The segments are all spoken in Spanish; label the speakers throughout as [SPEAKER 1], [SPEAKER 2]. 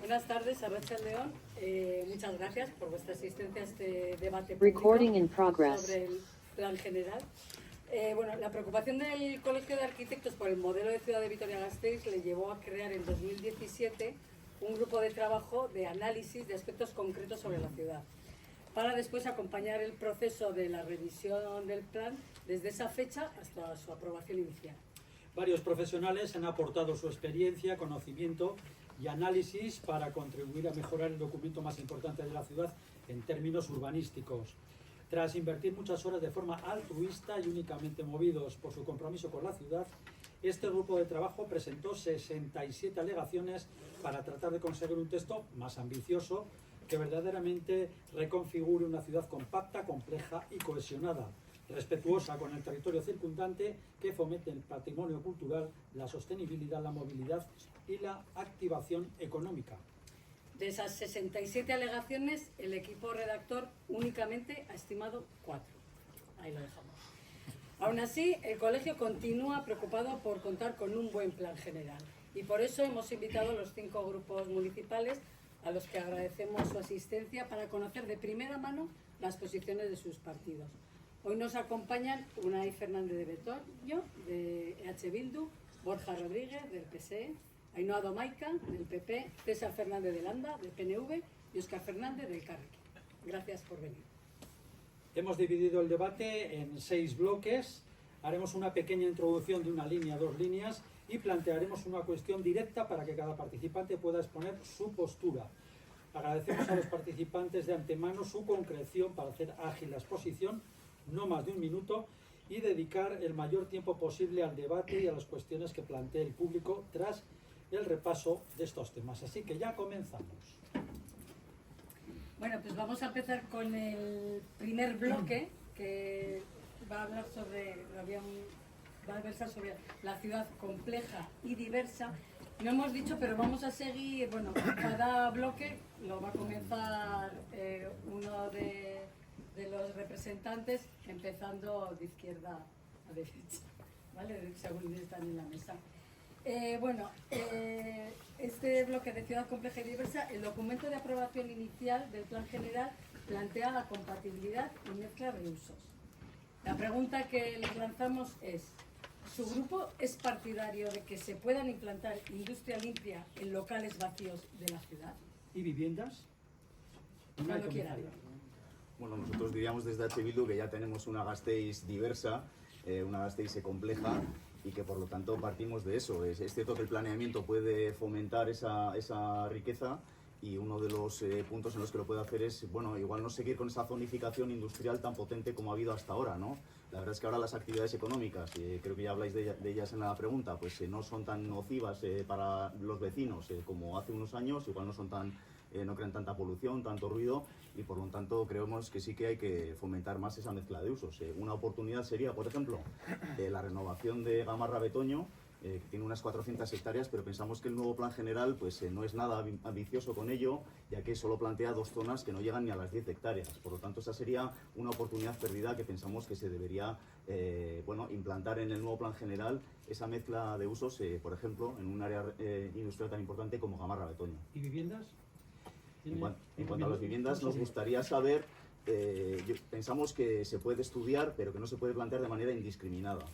[SPEAKER 1] Buenas tardes, Arratsaldeon. Muchas gracias por vuestra asistencia a este debate público sobre el plan general. Bueno, la preocupación del Colegio de Arquitectos por el modelo de ciudad de Vitoria-Gasteiz le llevó a crear en 2017 un grupo de trabajo de análisis de aspectos concretos sobre la ciudad, para después acompañar el proceso de la revisión del plan desde esa fecha hasta su aprobación inicial.
[SPEAKER 2] Varios profesionales han aportado su experiencia, conocimiento y análisis para contribuir a mejorar el documento más importante de la ciudad en términos urbanísticos. Tras invertir muchas horas de forma altruista y únicamente movidos por su compromiso con la ciudad, este grupo de trabajo presentó 67 alegaciones para tratar de conseguir un texto más ambicioso que verdaderamente reconfigure una ciudad compacta, compleja y cohesionada, respetuosa con el territorio circundante, que fomente el patrimonio cultural, la sostenibilidad, la movilidad y la activación económica.
[SPEAKER 1] De esas 67 alegaciones, el equipo redactor únicamente ha estimado 4. Ahí lo dejamos. Aún así, el colegio continúa preocupado por contar con un buen plan general y por eso hemos invitado a los 5 grupos municipales, a los que agradecemos su asistencia, para conocer de primera mano las posiciones de sus partidos. Hoy nos acompañan Unai Fernández de Betoño, de EH Bildu, Borja Rodríguez, del PSE, Ainhoa Domaica, del PP, César Fernández de Landa, del PNV, y Óscar Fernández, del Carrequín. Gracias por venir.
[SPEAKER 2] Hemos dividido el debate en 6 bloques. Haremos una pequeña introducción de una línea, 2 líneas, y plantearemos una cuestión directa para que cada participante pueda exponer su postura. Agradecemos a los participantes de antemano su concreción para hacer ágil la exposición, no más de 1 minuto, y dedicar el mayor tiempo posible al debate y a las cuestiones que plantee el público tras el repaso de estos temas. Así que ya comenzamos.
[SPEAKER 1] Bueno, pues vamos a empezar con el primer bloque, que va a hablar sobre, va a versar sobre la ciudad compleja y diversa. No hemos dicho, pero vamos a seguir, bueno, cada bloque lo va a comenzar uno de los representantes, empezando de izquierda a derecha, ¿vale? Según están en la mesa. Este bloque de ciudad compleja y diversa, el documento de aprobación inicial del plan general plantea la compatibilidad y mezcla de usos. La pregunta que les lanzamos es: ¿su grupo es partidario de que se puedan implantar industria limpia en locales vacíos de la ciudad?
[SPEAKER 2] ¿Y viviendas?
[SPEAKER 1] Cuando quieran.
[SPEAKER 3] Bueno, nosotros diríamos desde H. Bildu que ya tenemos una Gasteiz diversa, una Gasteiz compleja, y que por lo tanto partimos de eso. Es cierto que el planeamiento puede fomentar esa riqueza, y uno de los puntos en los que lo puede hacer es, bueno, igual no seguir con esa zonificación industrial tan potente como ha habido hasta ahora, ¿no? La verdad es que ahora las actividades económicas, creo que ya habláis de ellas en la pregunta, pues no son tan nocivas para los vecinos como hace unos años, igual no crean tanta polución, tanto ruido, y por lo tanto creemos que sí que hay que fomentar más esa mezcla de usos. Una oportunidad sería, por ejemplo, la renovación de Gamarra Betoño, que tiene unas 400 hectáreas, pero pensamos que el nuevo plan general pues no es nada ambicioso con ello, ya que solo plantea 2 zonas que no llegan ni a las 10 hectáreas. Por lo tanto, esa sería una oportunidad perdida que pensamos que se debería implantar en el nuevo plan general, esa mezcla de usos, por ejemplo, en un área industrial tan importante como Gamarra Betoño.
[SPEAKER 2] ¿Y viviendas?
[SPEAKER 3] En cuanto a las viviendas, nos gustaría saber, pensamos que se puede estudiar, pero que no se puede plantear de manera indiscriminada,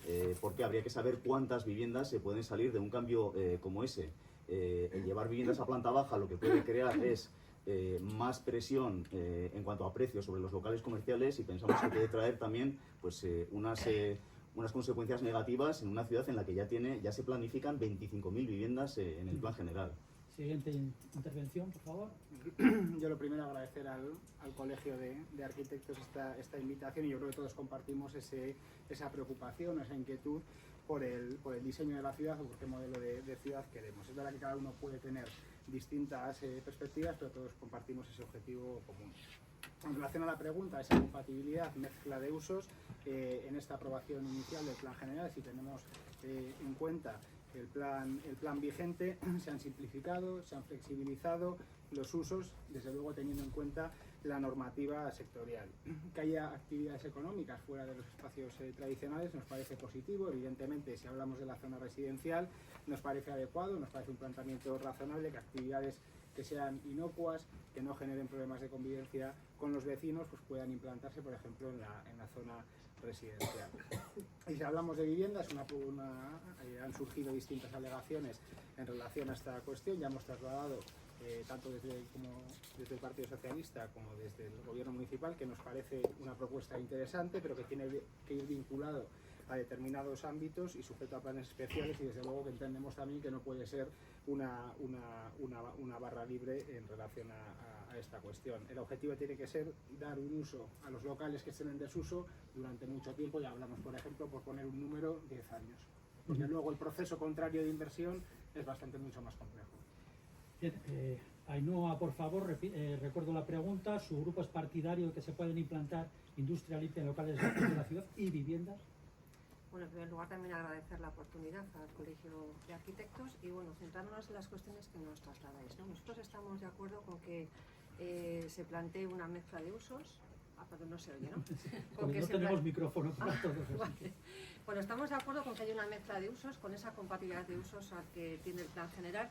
[SPEAKER 3] porque habría que saber cuántas viviendas se pueden salir de un cambio como ese. El llevar viviendas a planta baja lo que puede crear es más presión en cuanto a precios sobre los locales comerciales, y pensamos que puede traer también pues, unas consecuencias negativas en una ciudad en la que ya se planifican 25.000 viviendas en el plan general.
[SPEAKER 2] Siguiente intervención, por favor.
[SPEAKER 4] Yo lo primero agradecer al Colegio de Arquitectos esta invitación, y yo creo que todos compartimos esa preocupación, esa inquietud por el diseño de la ciudad o por qué modelo de ciudad queremos. Es verdad que cada uno puede tener distintas perspectivas, pero todos compartimos ese objetivo común. En relación a la pregunta, esa compatibilidad, mezcla de usos, en esta aprobación inicial del plan general, si tenemos en cuenta el plan vigente, se han simplificado, se han flexibilizado los usos, desde luego teniendo en cuenta la normativa sectorial. Que haya actividades económicas fuera de los espacios tradicionales nos parece positivo. Evidentemente, si hablamos de la zona residencial, nos parece adecuado, nos parece un planteamiento razonable que actividades que sean inocuas, que no generen problemas de convivencia con los vecinos, pues puedan implantarse, por ejemplo, en la zona residencial. Y si hablamos de viviendas, han surgido distintas alegaciones en relación a esta cuestión. Ya hemos trasladado tanto desde el Partido Socialista como desde el Gobierno Municipal, que nos parece una propuesta interesante, pero que tiene que ir vinculado a determinados ámbitos y sujeto a planes especiales, y desde luego que entendemos también que no puede ser una barra libre en relación a esta cuestión. El objetivo tiene que ser dar un uso a los locales que estén en desuso durante mucho tiempo. Ya hablamos, por ejemplo, por poner un número, 10 años. Porque luego el proceso contrario de inversión es mucho más complejo.
[SPEAKER 2] Bien, Ainhoa, por favor, recuerdo la pregunta. ¿Su grupo es partidario de que se pueden implantar industria limpia en locales de la ciudad y viviendas?
[SPEAKER 5] Bueno, en primer lugar también agradecer la oportunidad al Colegio de Arquitectos y bueno, centrarnos en las cuestiones que nos trasladáis, ¿no? Nosotros estamos de acuerdo con que se plantee una mezcla de usos. Perdón, no se oye, ¿no?
[SPEAKER 2] Porque no tenemos micrófono para todos.
[SPEAKER 5] Vale. Bueno, estamos de acuerdo con que haya una mezcla de usos, con esa compatibilidad de usos al que tiene el plan general,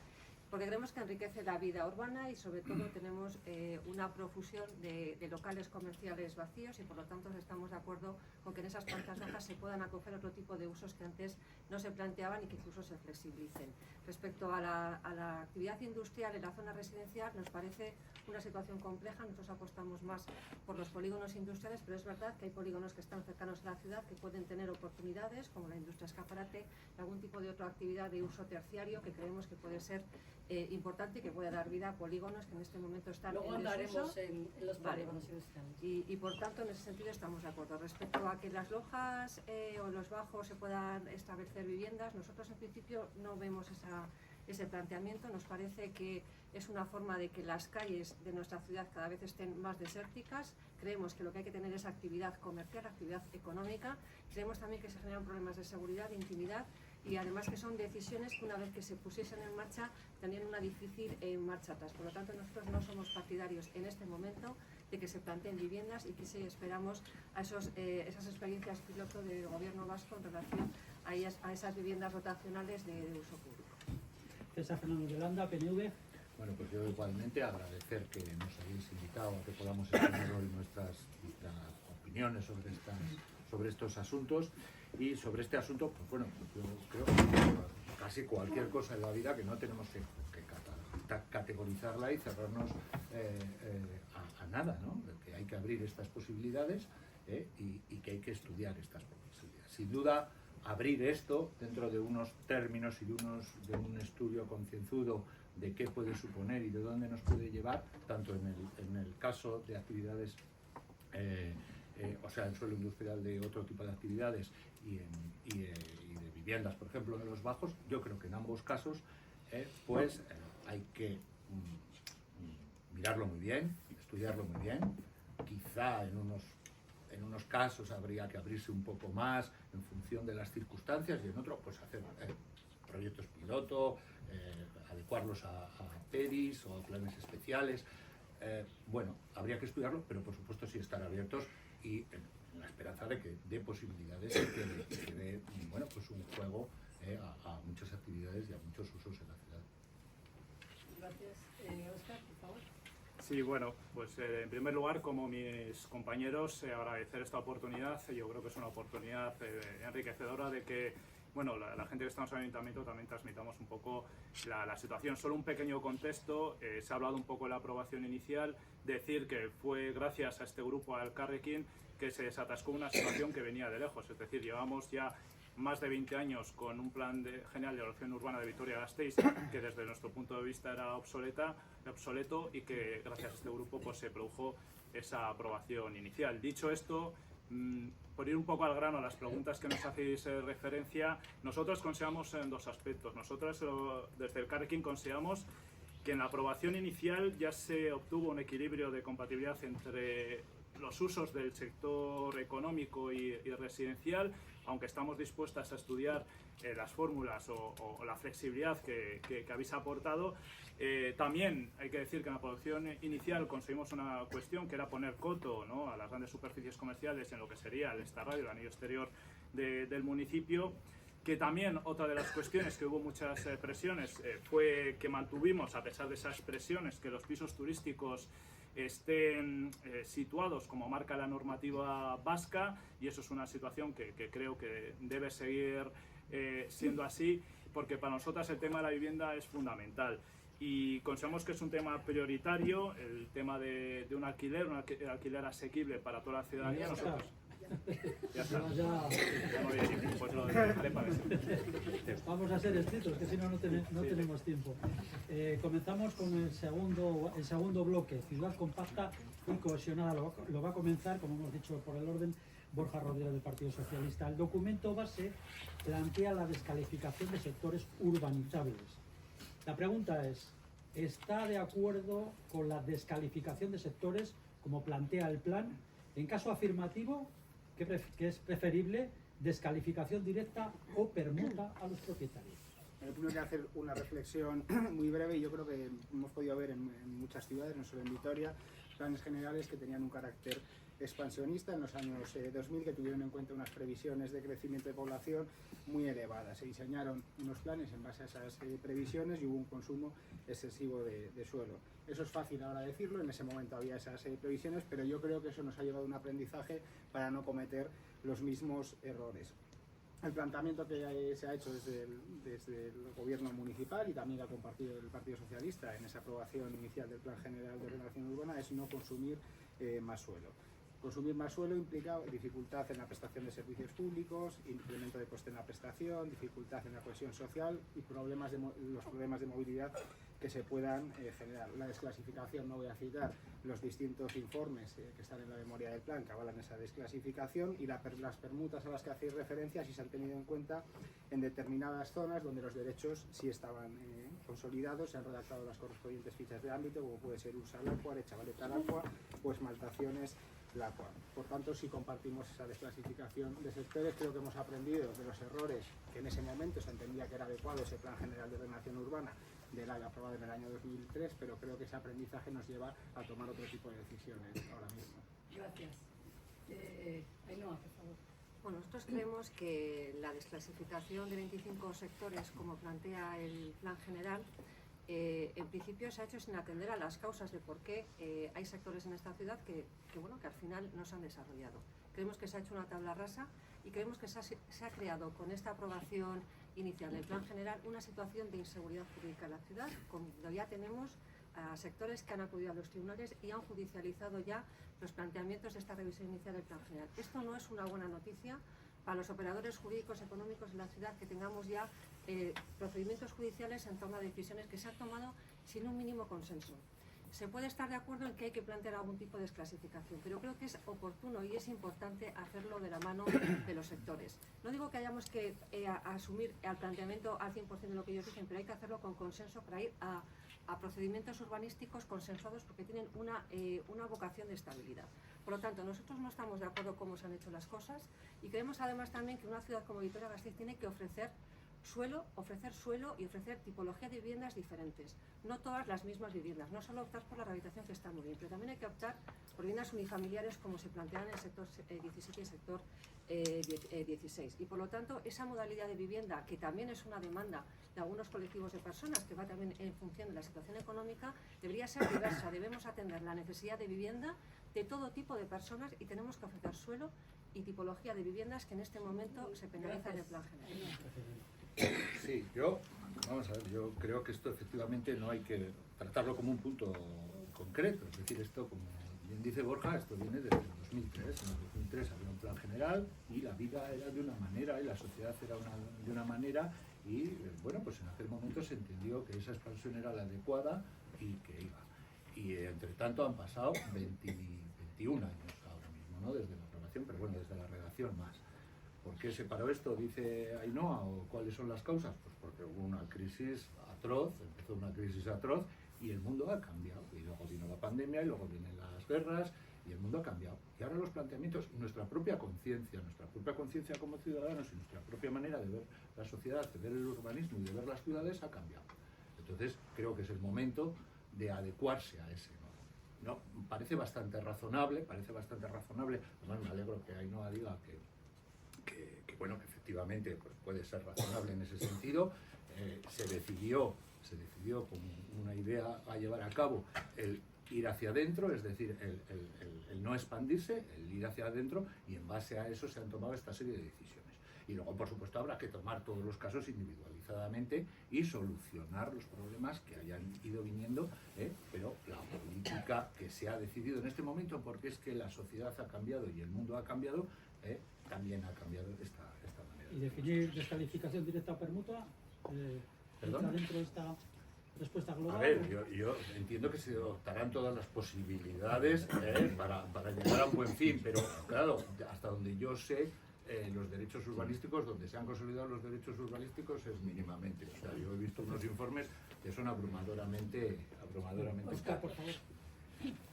[SPEAKER 5] porque creemos que enriquece la vida urbana y sobre todo tenemos una profusión de locales comerciales vacíos y por lo tanto estamos de acuerdo con que en esas plantas bajas se puedan acoger otro tipo de usos que antes no se planteaban y que incluso se flexibilicen. Respecto a la actividad industrial en la zona residencial, nos parece una situación compleja. Nosotros apostamos más por los polígonos industriales, pero es verdad que hay polígonos que están cercanos a la ciudad que pueden tener oportunidades, como la industria escaparate, y algún tipo de otra actividad de uso terciario que creemos que puede ser importante y que puede dar vida a polígonos que en este momento están
[SPEAKER 1] Luego
[SPEAKER 5] en desuso.
[SPEAKER 1] en los polígonos industriales.
[SPEAKER 5] Y por tanto, en ese sentido estamos de acuerdo. Respecto a que en las lojas o en los bajos se puedan establecer viviendas, nosotros en principio no vemos ese planteamiento. Nos parece que es una forma de que las calles de nuestra ciudad cada vez estén más desérticas. Creemos que lo que hay que tener es actividad comercial, actividad económica. Creemos también que se generan problemas de seguridad, de intimidad, y además que son decisiones que una vez que se pusiesen en marcha tenían una difícil marcha atrás. Por lo tanto, nosotros no somos partidarios en este momento de que se planteen viviendas y que sí esperamos a esas experiencias piloto del Gobierno vasco en relación a esas viviendas rotacionales de uso público.
[SPEAKER 2] César Fernández de Landa, PNV.
[SPEAKER 6] Bueno, pues yo igualmente agradecer que nos hayáis invitado a que podamos exponer hoy nuestras opiniones sobre estos asuntos. Y sobre este asunto, pues bueno, yo creo que casi cualquier cosa en la vida que no tenemos que categorizarla y cerrarnos a nada, ¿no? Que hay que abrir estas posibilidades y que hay que estudiar estas posibilidades. Sin duda, abrir esto dentro de unos términos y de un estudio concienzudo de qué puede suponer y de dónde nos puede llevar, tanto en el caso de actividades, o sea, el suelo industrial de otro tipo de actividades y de viviendas, por ejemplo, en los bajos. Yo creo que en ambos casos hay que mirarlo muy bien, estudiarlo muy bien. Quizá en unos casos habría que abrirse un poco más en función de las circunstancias y en otros pues hacer proyectos piloto, adecuarlos a PEDIs o a planes especiales. Bueno, habría que estudiarlo, pero por supuesto sí estar abiertos y en la esperanza de que dé posibilidades y que dé bueno, pues un juego a muchas actividades y a muchos usos en la ciudad.
[SPEAKER 1] Gracias. Óscar, por favor.
[SPEAKER 7] Sí, bueno, pues en primer lugar, como mis compañeros, agradecer esta oportunidad. Yo creo que es una oportunidad enriquecedora de que, bueno, la gente que estamos en el Ayuntamiento también transmitamos un poco la situación. Solo un pequeño contexto, se ha hablado un poco de la aprobación inicial, decir que fue gracias a este grupo, al Elkarrekin, que se desatascó una situación que venía de lejos. Es decir, llevamos ya más de 20 años con un plan general de ordenación urbana de Vitoria-Gasteiz que desde nuestro punto de vista era obsoleto y que gracias a este grupo pues se produjo esa aprobación inicial. Dicho esto, por ir un poco al grano a las preguntas que nos hacéis referencia, nosotros consideramos en dos aspectos. Nosotros desde el Elkarrekin consideramos que en la aprobación inicial ya se obtuvo un equilibrio de compatibilidad entre los usos del sector económico y residencial, aunque estamos dispuestas a estudiar las fórmulas o la flexibilidad que habéis aportado. También hay que decir que en la aprobación inicial conseguimos una cuestión que era poner coto, ¿no?, a las grandes superficies comerciales en lo que sería el extrarradio, el anillo exterior del municipio. Que también otra de las cuestiones que hubo muchas presiones fue que mantuvimos, a pesar de esas presiones, que los pisos turísticos estén situados como marca la normativa vasca, y eso es una situación que creo que debe seguir siendo así, porque para nosotras el tema de la vivienda es fundamental y consideramos que es un tema prioritario, el tema de un alquiler asequible para toda la ciudadanía. Ya está. Ya no voy a decir, pues lo dejaré para eso.
[SPEAKER 2] Vamos a ser estrictos, que si no, no tenemos tiempo. Comenzamos con el segundo bloque, ciudad compacta y cohesionada. Lo va a comenzar, como hemos dicho por el orden, Borja Rodríguez del Partido Socialista. El documento base plantea la descalificación de sectores urbanizables. La pregunta es, ¿está de acuerdo con la descalificación de sectores como plantea el plan? En caso afirmativo, que es preferible descalificación directa o permuta a los propietarios.
[SPEAKER 4] Primero que hacer una reflexión muy breve, y yo creo que hemos podido ver en muchas ciudades, no solo en Vitoria, planes generales que tenían un carácter expansionista en los años 2000, que tuvieron en cuenta unas previsiones de crecimiento de población muy elevadas. Se diseñaron unos planes en base a esas previsiones y hubo un consumo excesivo de suelo. Eso es fácil ahora decirlo, en ese momento había esas previsiones, pero yo creo que eso nos ha llevado a un aprendizaje para no cometer los mismos errores. El planteamiento que se ha hecho desde el gobierno municipal y también ha compartido el Partido Socialista en esa aprobación inicial del Plan General de Ordenación Urbana es no consumir más suelo. Consumir más suelo implica dificultad en la prestación de servicios públicos, incremento de coste en la prestación, dificultad en la cohesión social y los problemas de movilidad que se puedan generar. La desclasificación, no voy a citar los distintos informes que están en la memoria del plan que avalan esa desclasificación, y las permutas a las que hacéis referencia sí se han tenido en cuenta en determinadas zonas donde los derechos sí estaban consolidados, se han redactado las correspondientes fichas de ámbito, como puede ser Ursa Lacua, Echavaleta Lacua o Esmaltaciones Lacua. Por tanto, si compartimos esa desclasificación de sectores, creo que hemos aprendido de los errores que en ese momento se entendía que era adecuado ese Plan General de Ordenación Urbana del año aprobado en el año 2003, pero creo que ese aprendizaje nos lleva a tomar otro tipo de decisiones ahora mismo.
[SPEAKER 1] Gracias. Ainhoa, por favor.
[SPEAKER 5] Bueno, nosotros creemos que la desclasificación de 25 sectores, como plantea el Plan General, en principio se ha hecho sin atender a las causas de por qué hay sectores en esta ciudad que al final no se han desarrollado. Creemos que se ha hecho una tabla rasa y creemos que se ha creado con esta aprobación inicial del Plan General una situación de inseguridad jurídica en la ciudad, cuando ya tenemos a sectores que han acudido a los tribunales y han judicializado ya los planteamientos de esta revisión inicial del Plan General. Esto no es una buena noticia para los operadores jurídicos económicos de la ciudad, que tengamos ya procedimientos judiciales en torno a decisiones que se han tomado sin un mínimo consenso. Se puede estar de acuerdo en que hay que plantear algún tipo de desclasificación, pero creo que es oportuno y es importante hacerlo de la mano de los sectores. No digo que hayamos que asumir al planteamiento al 100% de lo que ellos dicen, pero hay que hacerlo con consenso para ir a procedimientos urbanísticos consensuados, porque tienen una vocación de estabilidad. Por lo tanto, nosotros no estamos de acuerdo con cómo se han hecho las cosas y creemos además también que una ciudad como Vitoria-Gasteiz tiene que ofrecer suelo y ofrecer tipología de viviendas diferentes. No todas las mismas viviendas, no solo optar por la rehabilitación, que está muy bien, pero también hay que optar por viviendas unifamiliares como se plantean en el sector 17 y el sector 16. Y por lo tanto, esa modalidad de vivienda, que también es una demanda de algunos colectivos de personas, que va también en función de la situación económica, debería ser diversa. Debemos atender la necesidad de vivienda de todo tipo de personas y tenemos que ofrecer suelo y tipología de viviendas que en este momento se penaliza en el Plan General.
[SPEAKER 6] Sí, vamos a ver, yo creo que esto efectivamente no hay que tratarlo como un punto concreto, es decir, esto, como bien dice Borja, esto viene desde el 2003, en el 2003 había un plan general y la vida era de una manera y la sociedad era de una manera y, pues en aquel momento se entendió que esa expansión era la adecuada y que iba. Y entre tanto han pasado 21 años ahora mismo, ¿no? Desde la aprobación, pero bueno, desde la redacción más. ¿Por qué se paró esto? Dice Ainhoa, ¿o cuáles son las causas? Pues porque hubo una crisis atroz, empezó una crisis atroz y el mundo ha cambiado. Y luego vino la pandemia y luego vienen las guerras y el mundo ha cambiado. Y ahora los planteamientos y nuestra propia conciencia como ciudadanos y nuestra propia manera de ver la sociedad, de ver el urbanismo y de ver las ciudades ha cambiado. Entonces creo que es el momento de adecuarse a ese. ¿No? Parece bastante razonable, además me alegro que Ainhoa diga que bueno, que efectivamente pues puede ser razonable en ese sentido. Se decidió como una idea a llevar a cabo el ir hacia adentro, es decir, el no expandirse, el ir hacia adentro, y en base a eso se han tomado esta serie de decisiones. Y luego, por supuesto, habrá que tomar todos los casos individualizadamente y solucionar los problemas que hayan ido viniendo, pero la política que se ha decidido en este momento, porque es que la sociedad ha cambiado y el mundo ha cambiado, también ha cambiado esta manera.
[SPEAKER 2] ¿Y definir descalificación directa o permuta?
[SPEAKER 6] ¿Perdón?
[SPEAKER 2] ¿Entra dentro de esta respuesta global?
[SPEAKER 6] A ver, yo entiendo que se adoptarán todas las posibilidades para llegar a un buen fin, pero claro, hasta donde yo sé, los derechos urbanísticos, donde se han consolidado los derechos urbanísticos es mínimamente. O sea, yo he visto unos informes que son abrumadoramente
[SPEAKER 2] Óscar, por favor.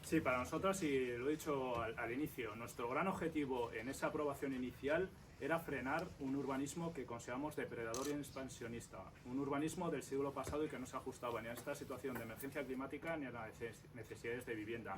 [SPEAKER 7] Sí, para nosotros, y lo he dicho al inicio, nuestro gran objetivo en esa aprobación inicial era frenar un urbanismo que consideramos depredador y expansionista, un urbanismo del siglo pasado y que no se ajustaba ni a esta situación de emergencia climática ni a las necesidades de vivienda.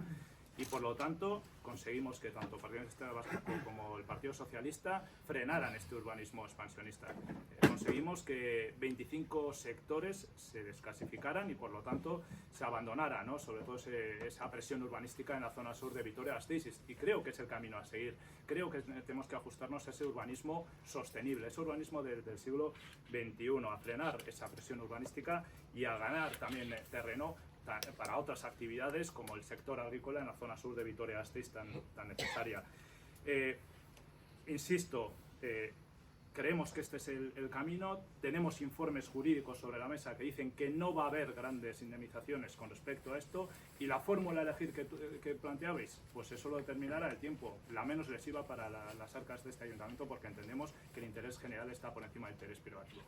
[SPEAKER 7] Y por lo tanto conseguimos que tanto el Partido Nacionalista Vasco como el Partido Socialista frenaran este urbanismo expansionista. Conseguimos que 25 sectores se desclasificaran y por lo tanto se abandonara, ¿no?, sobre todo esa presión urbanística en la zona sur de Vitoria-Gasteiz. Y creo que es el camino a seguir. Creo que tenemos que ajustarnos a ese urbanismo sostenible, ese urbanismo del siglo XXI, a frenar esa presión urbanística y a ganar también terreno para otras actividades como el sector agrícola en la zona sur de Vitoria-Gasteiz tan necesaria. Insisto, creemos que este es el camino. Tenemos informes jurídicos sobre la mesa que dicen que no va a haber grandes indemnizaciones con respecto a esto, y la fórmula a elegir que planteabais, pues eso lo determinará el tiempo, la menos lesiva para las arcas de este ayuntamiento, porque entendemos que el interés general está por encima del interés privativo.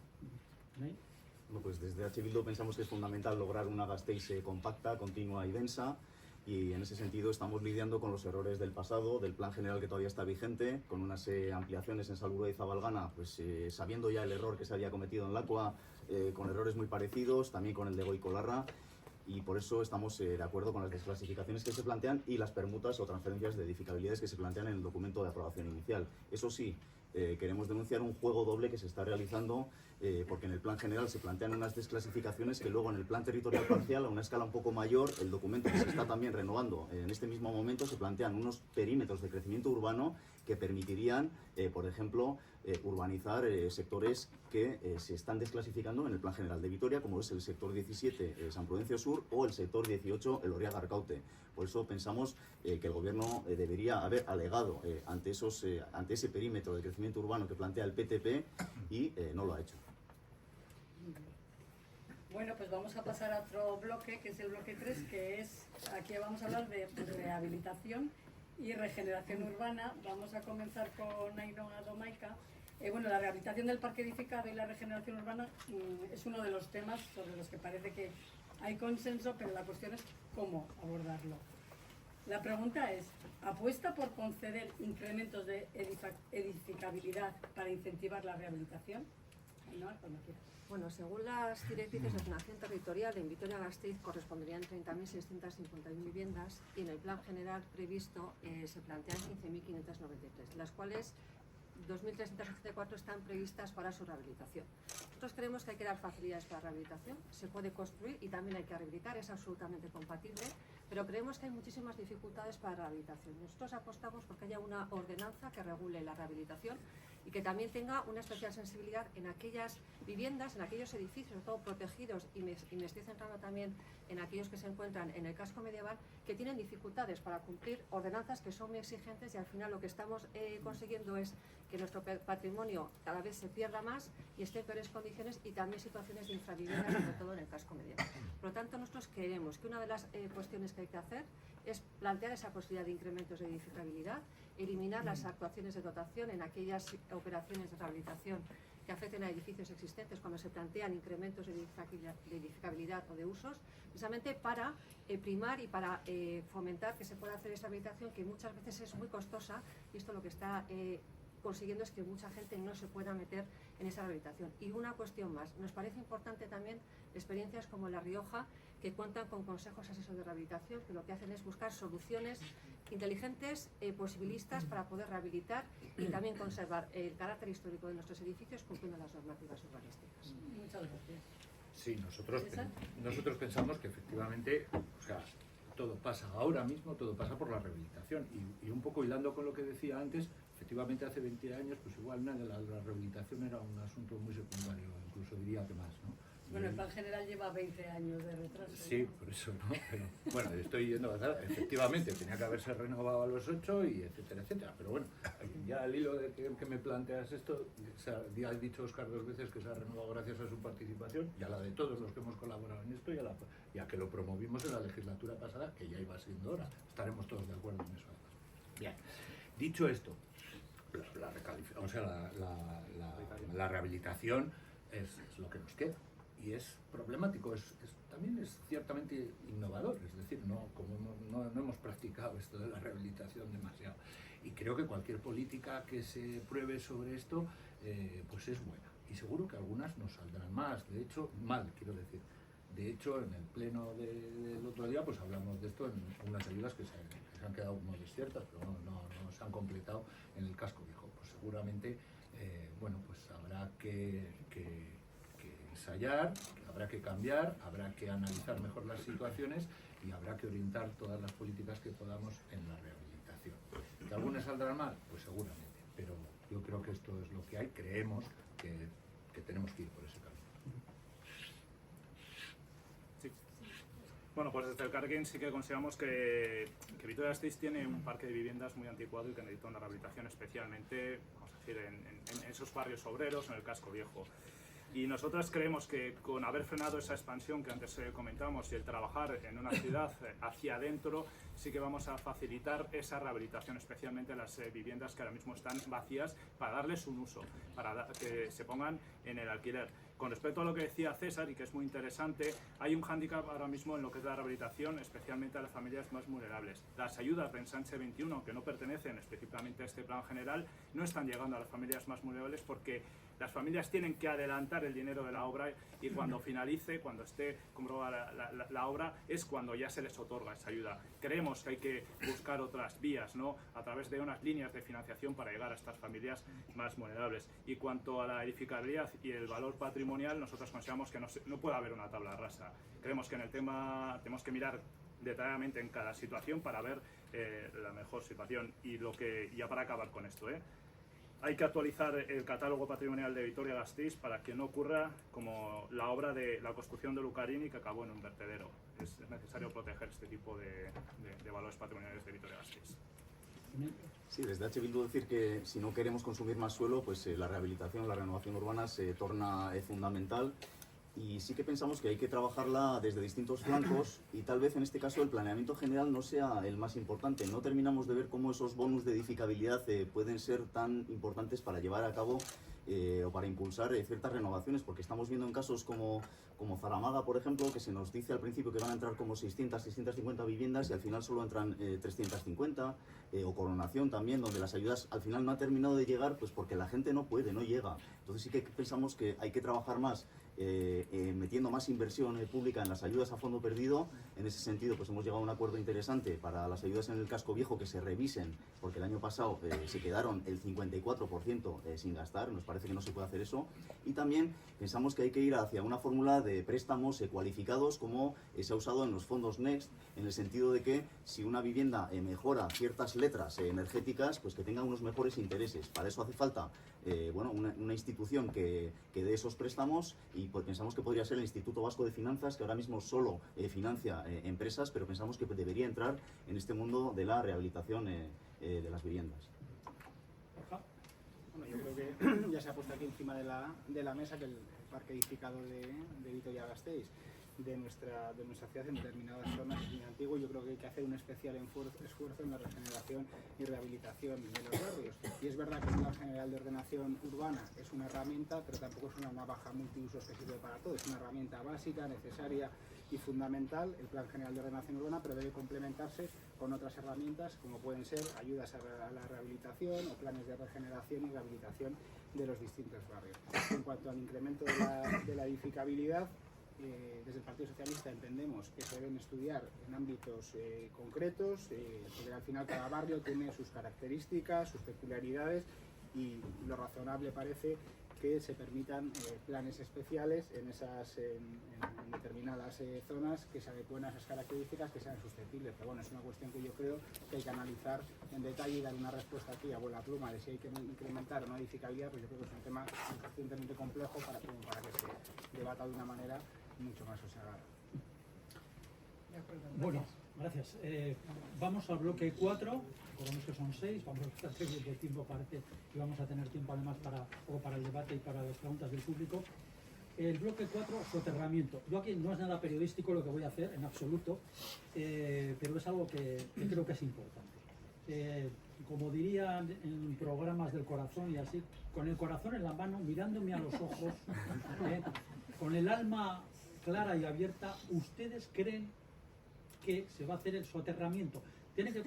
[SPEAKER 3] Bueno, pues desde H. Bildu pensamos que es fundamental lograr una Gasteiz compacta, continua y densa, y en ese sentido estamos lidiando con los errores del pasado, del plan general que todavía está vigente, con unas ampliaciones en Salburua y Zabalgana, pues sabiendo ya el error que se había cometido en Lakua, con errores muy parecidos, también con el de Goicolarra, y por eso estamos de acuerdo con las desclasificaciones que se plantean y las permutas o transferencias de edificabilidades que se plantean en el documento de aprobación inicial. Eso sí, queremos denunciar un juego doble que se está realizando, porque en el plan general se plantean unas desclasificaciones que luego en el plan territorial parcial, a una escala un poco mayor, el documento que se está también renovando en este mismo momento, se plantean unos perímetros de crecimiento urbano que permitirían, por ejemplo, urbanizar sectores que se están desclasificando en el plan general de Vitoria, como es el sector 17 San Prudencio Sur o el sector 18 Elorriaga-Arkaute. Por eso pensamos que el Gobierno debería haber alegado ante ese perímetro de crecimiento urbano que plantea el PTP y no lo ha hecho.
[SPEAKER 1] Bueno, pues vamos a pasar a otro bloque, que es el bloque 3, que es, aquí vamos a hablar de rehabilitación y regeneración urbana. Vamos a comenzar con Ainhoa Domaica. Bueno, la rehabilitación del parque edificado y la regeneración urbana es uno de los temas sobre los que parece que hay consenso, pero la cuestión es cómo abordarlo. La pregunta es, ¿apuesta por conceder incrementos de edificabilidad para incentivar la rehabilitación? Ainhoa, cuando quieras.
[SPEAKER 5] Bueno, según las directrices de ordenación territorial, en Vitoria-Gasteiz corresponderían 30.651 viviendas y en el plan general previsto se plantean 15.593, las cuales 2.364 están previstas para su rehabilitación. Nosotros creemos que hay que dar facilidades para la rehabilitación, se puede construir y también hay que rehabilitar, es absolutamente compatible, pero creemos que hay muchísimas dificultades para la rehabilitación. Nosotros apostamos porque haya una ordenanza que regule la rehabilitación y que también tenga una especial sensibilidad en aquellas viviendas, en aquellos edificios, sobre todo protegidos, y me estoy centrando también en aquellos que se encuentran en el casco medieval, que tienen dificultades para cumplir ordenanzas que son muy exigentes, y al final lo que estamos consiguiendo es que nuestro patrimonio cada vez se pierda más y esté en peores condiciones, y también situaciones de infravivienda, sobre todo en el casco medieval. Por lo tanto, nosotros creemos que una de las cuestiones que hay que hacer es plantear esa posibilidad de incrementos de edificabilidad, eliminar las actuaciones de dotación en aquellas operaciones de rehabilitación que afecten a edificios existentes cuando se plantean incrementos de edificabilidad o de usos, precisamente para primar y para fomentar que se pueda hacer esa rehabilitación, que muchas veces es muy costosa, y esto lo que está consiguiendo es que mucha gente no se pueda meter en esa rehabilitación. Y una cuestión más, nos parece importante también experiencias como La Rioja, que cuentan con consejos asesores de rehabilitación, que lo que hacen es buscar soluciones inteligentes, posibilistas, para poder rehabilitar y también conservar el carácter histórico de nuestros edificios cumpliendo las normativas urbanísticas.
[SPEAKER 1] Muchas gracias.
[SPEAKER 6] Sí, nosotros pensamos que efectivamente, o sea, todo pasa ahora mismo, todo pasa por la rehabilitación. Y un poco hilando con lo que decía antes, efectivamente hace 20 años, pues igual la rehabilitación era un asunto muy secundario, incluso diría que más, ¿no?
[SPEAKER 1] Bueno, el plan general lleva 20 años de retraso.
[SPEAKER 6] Sí,
[SPEAKER 1] ¿no?
[SPEAKER 6] por eso, ¿no? Pero, bueno, estoy yendo a efectivamente, tenía que haberse renovado a los 8 y etcétera, etcétera. Pero bueno, ya al hilo de que me planteas esto, ya ha dicho Óscar 2 veces que se ha renovado gracias a su participación y a la de todos los que hemos colaborado en esto y a que lo promovimos en la legislatura pasada, que ya iba siendo hora. Estaremos todos de acuerdo en eso. Bien, dicho esto, la rehabilitación es lo que nos queda. Y es problemático, también es ciertamente innovador, es decir, no hemos practicado esto de la rehabilitación demasiado. Y creo que cualquier política que se pruebe sobre esto, pues es buena. Y seguro que algunas nos saldrán más, de hecho, mal, quiero decir. De hecho, en el pleno del otro día, pues hablamos de esto en unas ayudas que se han quedado como desiertas, pero no se han completado en el casco viejo. Pues seguramente, bueno, pues habrá que ensayar, habrá que cambiar, habrá que analizar mejor las situaciones y habrá que orientar todas las políticas que podamos en la rehabilitación. ¿Que algunas saldrán mal? Pues seguramente, pero yo creo que esto es lo que hay, creemos que tenemos que ir por ese camino.
[SPEAKER 7] Sí. Bueno, pues desde el Elkarrekin sí que consideramos que Vitoria-Gasteiz tiene un parque de viviendas muy anticuado y que necesita una rehabilitación, especialmente, vamos a decir, en esos barrios obreros, en el casco viejo. Y nosotros creemos que con haber frenado esa expansión que antes comentábamos y el trabajar en una ciudad hacia adentro, sí que vamos a facilitar esa rehabilitación, especialmente las viviendas que ahora mismo están vacías, para darles un uso, para que se pongan en el alquiler. Con respecto a lo que decía César, y que es muy interesante, hay un hándicap ahora mismo en lo que es la rehabilitación, especialmente a las familias más vulnerables. Las ayudas de Ensanche 21, que no pertenecen específicamente a este plan general, no están llegando a las familias más vulnerables porque las familias tienen que adelantar el dinero de la obra y cuando finalice, cuando esté comprobada la obra, es cuando ya se les otorga esa ayuda. Creemos que hay que buscar otras vías, ¿no?, a través de unas líneas de financiación para llegar a estas familias más vulnerables. Y cuanto a la edificabilidad y el valor patrimonial, nosotros consideramos que no puede haber una tabla rasa. Creemos que en el tema tenemos que mirar detalladamente en cada situación para ver la mejor situación. Y ya para acabar con esto, hay que actualizar el catálogo patrimonial de Vitoria-Gasteiz para que no ocurra como la obra de la construcción de Lucarini, que acabó en un vertedero. Es necesario proteger este tipo de valores patrimoniales de Vitoria-Gasteiz.
[SPEAKER 3] Sí, desde H. Bildu decir que si no queremos consumir más suelo, pues la rehabilitación, la renovación urbana se torna fundamental. Y sí que pensamos que hay que trabajarla desde distintos flancos y tal vez en este caso el planeamiento general no sea el más importante. No terminamos de ver cómo esos bonus de edificabilidad pueden ser tan importantes para llevar a cabo o para impulsar ciertas renovaciones, porque estamos viendo en casos como Zaramaga, por ejemplo, que se nos dice al principio que van a entrar como 650 viviendas y al final solo entran 350, o Coronación también, donde las ayudas al final no han terminado de llegar, pues porque la gente no puede, no llega. Entonces sí que pensamos que hay que trabajar más metiendo más inversión pública en las ayudas a fondo perdido. En ese sentido, pues hemos llegado a un acuerdo interesante para las ayudas en el casco viejo, que se revisen, porque el año pasado se quedaron el 54% sin gastar. Nos parece que no se puede hacer eso. Y también pensamos que hay que ir hacia una fórmula de préstamos cualificados, como se ha usado en los fondos Next, en el sentido de que si una vivienda mejora ciertas letras energéticas, pues que tenga unos mejores intereses. Para eso hace falta una institución que dé esos préstamos, y pues pensamos que podría ser el Instituto Vasco de Finanzas, que ahora mismo solo financia empresas, pero pensamos que debería entrar en este mundo de la rehabilitación de las viviendas.
[SPEAKER 4] Bueno, yo creo que ya se ha puesto aquí encima de la mesa que el parque edificado de Vitoria-Gasteiz, de nuestra ciudad en determinadas zonas es muy antiguo. Yo creo que hay que hacer un especial esfuerzo en la regeneración y rehabilitación de los barrios. Y es verdad que el Plan General de Ordenación Urbana es una herramienta, pero tampoco es una navaja multiusos que sirve para todo. Es una herramienta básica, necesaria y fundamental, el Plan General de Ordenación Urbana, pero debe complementarse con otras herramientas como pueden ser ayudas a la rehabilitación o planes de regeneración y rehabilitación de los distintos barrios. En cuanto al incremento de la edificabilidad, desde el Partido Socialista entendemos que se deben estudiar en ámbitos concretos, porque al final cada barrio tiene sus características, sus peculiaridades, y lo razonable parece que se permitan planes especiales en determinadas zonas que se adecúen a esas características, que sean susceptibles. Pero bueno, es una cuestión que yo creo que hay que analizar en detalle y dar una respuesta aquí a vuela pluma de si hay que incrementar o no edificabilidad. Pues yo creo que es un tema suficientemente complejo para que se debata de una manera mucho más sosegada.
[SPEAKER 2] Bueno, gracias. Vamos al bloque 4, recordemos que son 6, vamos a estar bien de tiempo, parece que vamos a tener tiempo además para el debate y para las preguntas del público. El bloque 4, soterramiento. Yo aquí no es nada periodístico lo que voy a hacer, en absoluto, pero es algo que creo que es importante. Como dirían en programas del corazón y así, con el corazón en la mano, mirándome a los ojos, con el alma clara y abierta, ¿ustedes creen que se va a hacer el soterramiento?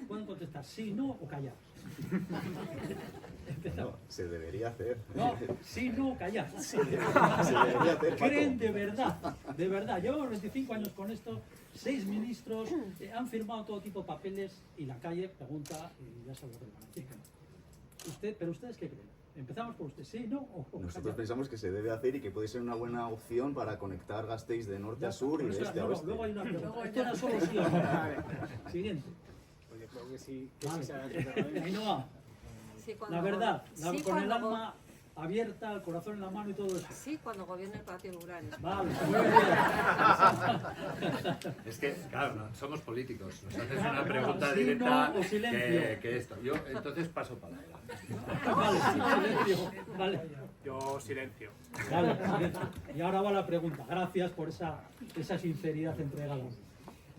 [SPEAKER 2] Pueden contestar sí, no o callar.
[SPEAKER 3] No, se debería hacer.
[SPEAKER 2] No, sí, no, callar.
[SPEAKER 3] Se debería hacer, Paco.
[SPEAKER 2] ¿Creen de verdad? Llevamos 25 años con esto, 6 ministros, han firmado todo tipo de papeles y la calle pregunta y ya sabe lo que van a decir. ¿Pero ustedes qué creen? Empezamos por usted, ¿sí, no o
[SPEAKER 3] Nosotros
[SPEAKER 2] callar?
[SPEAKER 3] pensamos que se debe hacer y que puede ser una buena opción para conectar Gasteiz de norte
[SPEAKER 2] Ya
[SPEAKER 3] a
[SPEAKER 2] está,
[SPEAKER 3] sur y
[SPEAKER 2] pero
[SPEAKER 3] de este a oeste.
[SPEAKER 2] luego hay una pregunta. Esto era solo sí o no. Siguiente.
[SPEAKER 4] Pues yo creo que sí, que
[SPEAKER 2] Vale.
[SPEAKER 4] sí se hará.
[SPEAKER 2] Ainhoa,
[SPEAKER 5] Sí, cuando
[SPEAKER 2] la verdad,
[SPEAKER 5] sí,
[SPEAKER 2] con el
[SPEAKER 5] cuando
[SPEAKER 2] alma abierta, el corazón en la mano y todo eso.
[SPEAKER 5] Sí, cuando gobierne el Partido Popular.
[SPEAKER 2] Vale,
[SPEAKER 6] Es que, claro, no, somos políticos, nos haces una
[SPEAKER 2] Claro,
[SPEAKER 6] pregunta
[SPEAKER 2] sí,
[SPEAKER 6] directa
[SPEAKER 2] no, o silencio.
[SPEAKER 6] que esto. Yo entonces paso para adelante.
[SPEAKER 2] vale, silencio. Vale,
[SPEAKER 7] Yo silencio.
[SPEAKER 2] vale, silencio. Y ahora va la pregunta. Gracias por esa sinceridad entregada.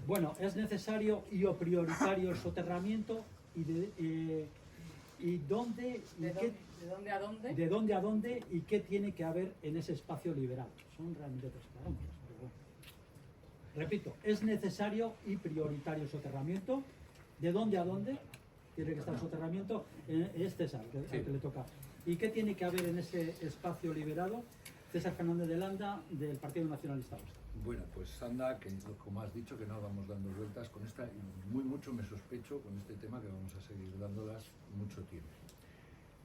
[SPEAKER 2] Bueno, ¿es necesario y o prioritario el soterramiento? ¿Y dónde? Y
[SPEAKER 1] ¿De
[SPEAKER 2] qué,
[SPEAKER 1] dónde a dónde?
[SPEAKER 2] ¿De dónde a dónde y qué tiene que haber en ese espacio liberado? Son realmente 3 preguntas. Pero bueno. Repito, ¿es necesario y prioritario el soterramiento? ¿De dónde a dónde tiene que estar el soterramiento? Es César, al que le toca. ¿Y qué tiene que haber en ese espacio liberado? César Fernández de Landa, del Partido Nacionalista Vasco.
[SPEAKER 6] Bueno, pues anda, que como has dicho, que no vamos dando vueltas con esta, y mucho me sospecho con este tema que vamos a seguir dándolas mucho tiempo.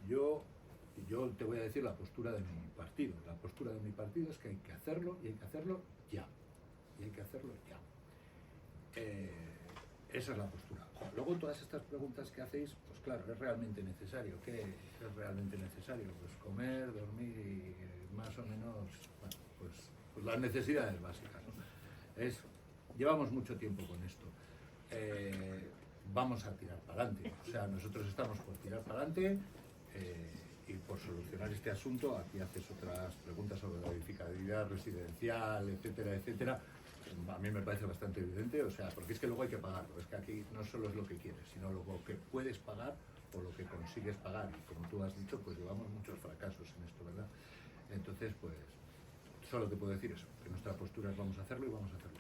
[SPEAKER 6] Yo te voy a decir la postura de mi partido. La postura de mi partido es que hay que hacerlo y hay que hacerlo ya. Y hay que hacerlo ya. Esa es la postura. Luego todas estas preguntas que hacéis, pues claro, ¿es realmente necesario? ¿Qué es realmente necesario? Pues comer, dormir y más o menos, bueno, pues las necesidades básicas, ¿no? Llevamos mucho tiempo con esto. Vamos a tirar para adelante. O sea, nosotros estamos por tirar para adelante y por solucionar este asunto. Aquí haces otras preguntas sobre la edificabilidad residencial, etcétera, etcétera. A mí me parece bastante evidente, o sea, porque es que luego hay que pagarlo. Es que aquí no solo es lo que quieres, sino lo que puedes pagar o lo que consigues pagar. Y como tú has dicho, pues llevamos muchos fracasos en esto, ¿verdad? Entonces, pues, solo te puedo decir eso, que nuestra postura es vamos a hacerlo y vamos a hacerlo.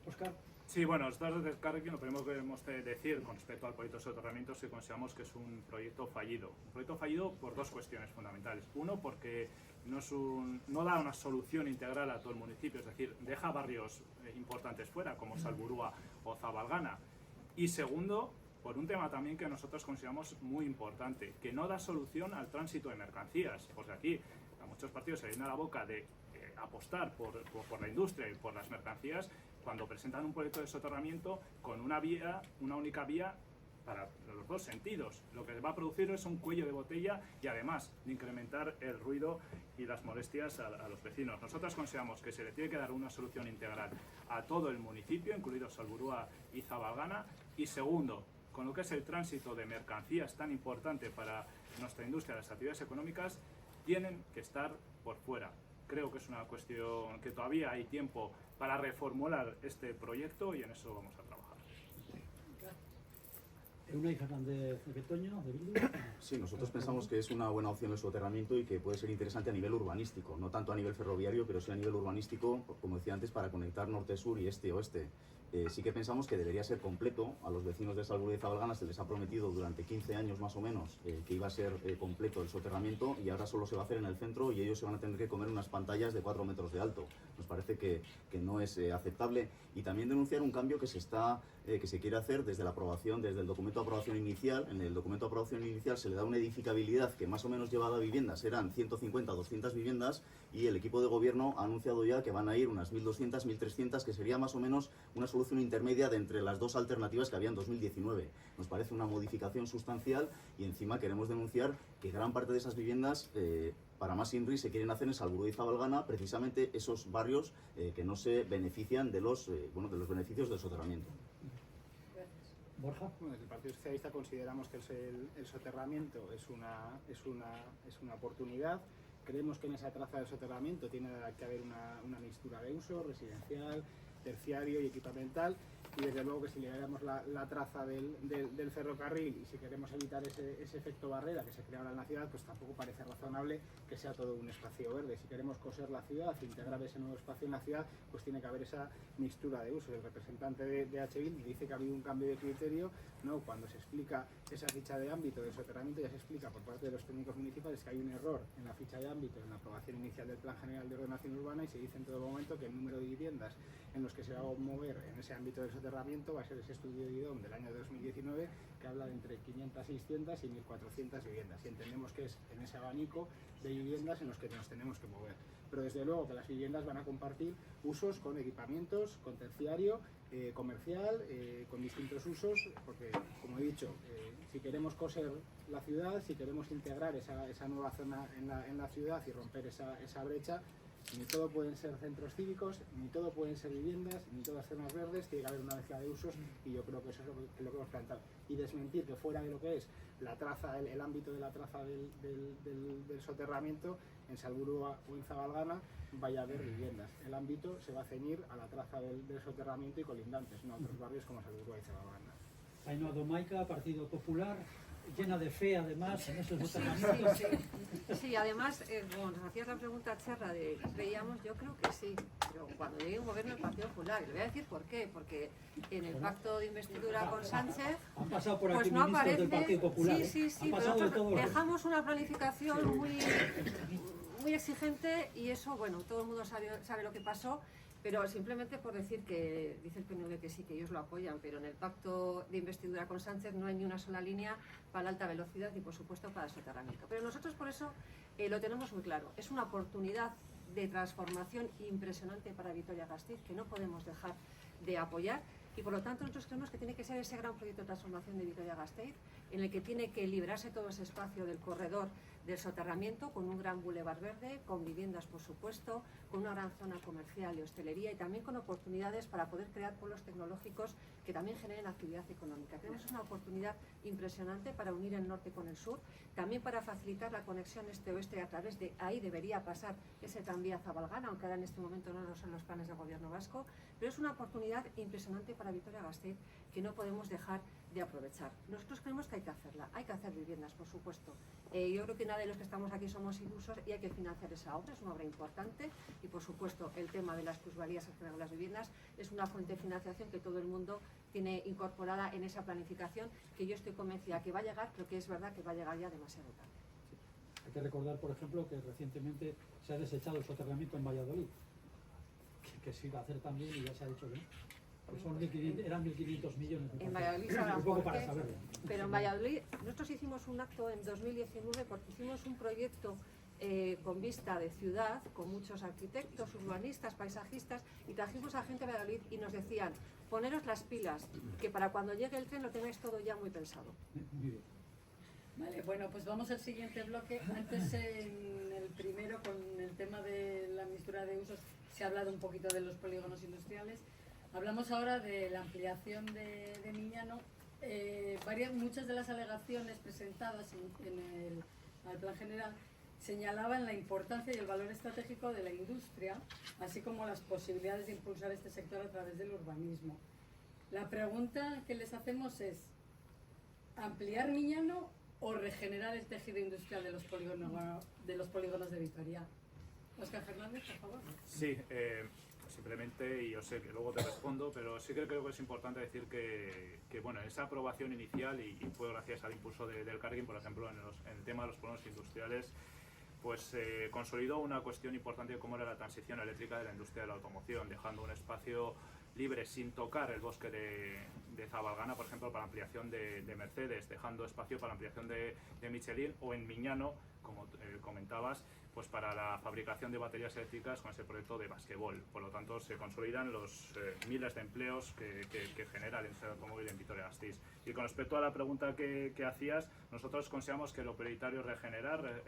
[SPEAKER 2] Óscar.
[SPEAKER 7] Sí, bueno, nosotros desde Elkarrekin lo primero que debemos decir con respecto al proyecto de soterramiento es que consideramos que es un proyecto fallido. Un proyecto fallido por 2 cuestiones fundamentales. Uno, porque no da una solución integral a todo el municipio, es decir, deja barrios importantes fuera, como Salburua o Zabalgana. Y segundo, por un tema también que nosotros consideramos muy importante, que no da solución al tránsito de mercancías, porque aquí a muchos partidos se llena la boca de apostar por la industria y por las mercancías, cuando presentan un proyecto de soterramiento con una única vía para los 2 sentidos. Lo que va a producir es un cuello de botella y además de incrementar el ruido y las molestias a los vecinos. Nosotros consideramos que se le tiene que dar una solución integral a todo el municipio, incluidos Salburua y Zabalgana. Y segundo, con lo que es el tránsito de mercancías tan importante para nuestra industria, las actividades económicas, tienen que estar por fuera. Creo que es una cuestión que todavía hay tiempo para reformular este proyecto y en eso vamos a trabajar.
[SPEAKER 2] Unai Fernández de Betoño, de Bildu.
[SPEAKER 3] Sí, nosotros pensamos que es una buena opción el soterramiento y que puede ser interesante a nivel urbanístico, no tanto a nivel ferroviario, pero sí a nivel urbanístico, como decía antes, para conectar norte-sur y este-oeste. Sí que pensamos que debería ser completo. A los vecinos de Salburua y Zabalgana se les ha prometido durante 15 años más o menos que iba a ser completo el soterramiento, y ahora solo se va a hacer en el centro y ellos se van a tener que comer unas pantallas de 4 metros de alto. Nos parece que no es aceptable. Y también denunciar un cambio que se quiere hacer desde la aprobación, desde el documento de aprobación inicial. En el documento de aprobación inicial se le da una edificabilidad que más o menos llevada a viviendas, eran 150 a 200 viviendas, y el equipo de gobierno ha anunciado ya que van a ir unas 1.200, 1.300, que sería más o menos una solución intermedia de entre las dos alternativas que había en 2019. Nos parece una modificación sustancial, y encima queremos denunciar que gran parte de esas viviendas, para más INRI, se quieren hacer en Salburua y Zabalgana, precisamente esos barrios que no se benefician de los beneficios del soterramiento.
[SPEAKER 2] Borja.
[SPEAKER 4] Bueno, desde el Partido Socialista consideramos que el soterramiento es una oportunidad. Creemos que en esa traza del soterramiento tiene que haber una mixtura de uso, residencial, terciario y equipamental, y desde luego que si le damos la traza del ferrocarril, y si queremos evitar ese efecto barrera que se crea ahora en la ciudad, pues tampoco parece razonable que sea todo un espacio verde. Si queremos coser la ciudad, integrar ese nuevo espacio en la ciudad, pues tiene que haber esa mixtura de uso. El representante de H-Bill dice que ha habido un cambio de criterio, ¿no? Cuando se explica esa ficha de ámbito del soterramiento, ya se explica por parte de los técnicos municipales que hay un error en la ficha de ámbito, en la aprobación inicial del Plan General de Ordenación Urbana, y se dice en todo momento que el número de viviendas en los que se va a mover en ese ámbito del soterramiento va a ser ese estudio de IDOM del año 2019, que habla de entre 500, 600 y 1.400 viviendas, y entendemos que es en ese abanico de viviendas en los que nos tenemos que mover. Pero desde luego que las viviendas van a compartir usos con equipamientos, con terciario, comercial, con distintos usos, porque, como he dicho, si queremos coser la ciudad, si queremos integrar esa nueva zona en la ciudad y romper esa brecha, ni todo pueden ser centros cívicos, ni todo pueden ser viviendas, ni todas zonas verdes, tiene que haber una mezcla de usos, y yo creo que eso es lo que hemos planteado. Y desmentir que fuera de lo que es la traza, el ámbito de la traza del soterramiento, en Salburua o en Zabalgana vaya a haber viviendas. El ámbito se va a ceñir a la traza del soterramiento y colindantes, no a otros barrios como Salburua y Zabalgana.
[SPEAKER 2] Ainhoa Domaica, Partido Popular, llena de fe además en esos soterramientos.
[SPEAKER 5] Sí, además, bueno, nos hacías la pregunta, Cherra, de ¿creíamos? Yo creo que sí, pero cuando llegue un gobierno del Partido Popular, y le voy a decir por qué, porque en el pacto de investidura con Sánchez,
[SPEAKER 2] Han pasado por aquí
[SPEAKER 5] pues no
[SPEAKER 2] ministros
[SPEAKER 5] aparece.
[SPEAKER 2] del Partido Popular.
[SPEAKER 5] Sí,
[SPEAKER 2] Han
[SPEAKER 5] pero
[SPEAKER 2] pasado de
[SPEAKER 5] nosotros
[SPEAKER 2] todo.
[SPEAKER 5] dejamos una planificación muy exigente, y eso, bueno, todo el mundo sabe lo que pasó. Pero simplemente por decir que dice el PNV que sí, que ellos lo apoyan, pero en el pacto de investidura con Sánchez no hay ni una sola línea para la alta velocidad y, por supuesto, para el soterramiento. Pero nosotros por eso lo tenemos muy claro. Es una oportunidad de transformación impresionante para Vitoria-Gasteiz que no podemos dejar de apoyar, y por lo tanto nosotros creemos que tiene que ser ese gran proyecto de transformación de Vitoria-Gasteiz, en el que tiene que librarse todo ese espacio del corredor del soterramiento, con un gran bulevar verde, con viviendas, por supuesto, con una gran zona comercial y hostelería, y también con oportunidades para poder crear pueblos tecnológicos que también generen actividad económica. Creemos que es una oportunidad impresionante para unir el norte con el sur, también para facilitar la conexión este-oeste. A través de ahí debería pasar ese tranvía Zabalgana, aunque ahora en este momento no lo son los planes del gobierno vasco, pero es una oportunidad impresionante para Vitoria-Gasteiz que no podemos dejar de aprovechar. Nosotros creemos que hay que hacerla, hay que hacer viviendas, por supuesto. Yo creo que nadie de los que estamos aquí somos ilusos, y hay que financiar esa obra, es una obra importante, y por supuesto el tema de las plusvalías al generar las viviendas es una fuente de financiación que todo el mundo tiene incorporada en esa planificación, que yo estoy convencida que va a llegar, pero que es verdad que va a llegar ya demasiado tarde.
[SPEAKER 2] Hay que recordar, por ejemplo, que recientemente se ha desechado el soterramiento en Valladolid, que se iba a hacer también y ya se ha dicho que no. Que son 1.500, eran 1.500 millones.
[SPEAKER 5] En Valladolid sabrán
[SPEAKER 2] un poco
[SPEAKER 5] por
[SPEAKER 2] para
[SPEAKER 5] qué,
[SPEAKER 2] saberlo.
[SPEAKER 5] pero en Valladolid nosotros hicimos un acto en 2019 porque hicimos un proyecto con vista de ciudad, con muchos arquitectos, urbanistas, paisajistas, y trajimos a gente de Valladolid y nos decían: poneros las pilas, que para cuando llegue el tren lo tenéis todo ya muy pensado.
[SPEAKER 2] Muy bien.
[SPEAKER 1] Vale, bueno, pues vamos al siguiente bloque. Antes, en el primero, con el tema de la mixtura de usos, se ha hablado un poquito de los polígonos industriales. Hablamos ahora de la ampliación de Miñano. Muchas de las alegaciones presentadas al Plan General señalaban la importancia y el valor estratégico de la industria, así como las posibilidades de impulsar este sector a través del urbanismo. La pregunta que les hacemos es: ¿ampliar Miñano o regenerar el tejido industrial de los polígonos de Vitoria? Óscar Fernández, por favor.
[SPEAKER 7] Sí, simplemente, y yo sé que luego te respondo, pero sí que creo que es importante decir que bueno, esa aprobación inicial, y fue gracias al impulso del Cargill, por ejemplo, en el tema de los polígonos industriales, pues consolidó una cuestión importante como era la transición eléctrica de la industria de la automoción, dejando un espacio libre sin tocar el bosque de Zabalgana, por ejemplo, para ampliación de Mercedes, dejando espacio para ampliación de Michelin, o en Miñano, como comentabas, pues para la fabricación de baterías eléctricas con ese proyecto de basquetbol. Por lo tanto, se consolidan los miles de empleos que genera el industria del automóvil en Vitoria-Gasteiz. Y con respecto a la pregunta que hacías, nosotros consideramos que lo prioritario es regenerar.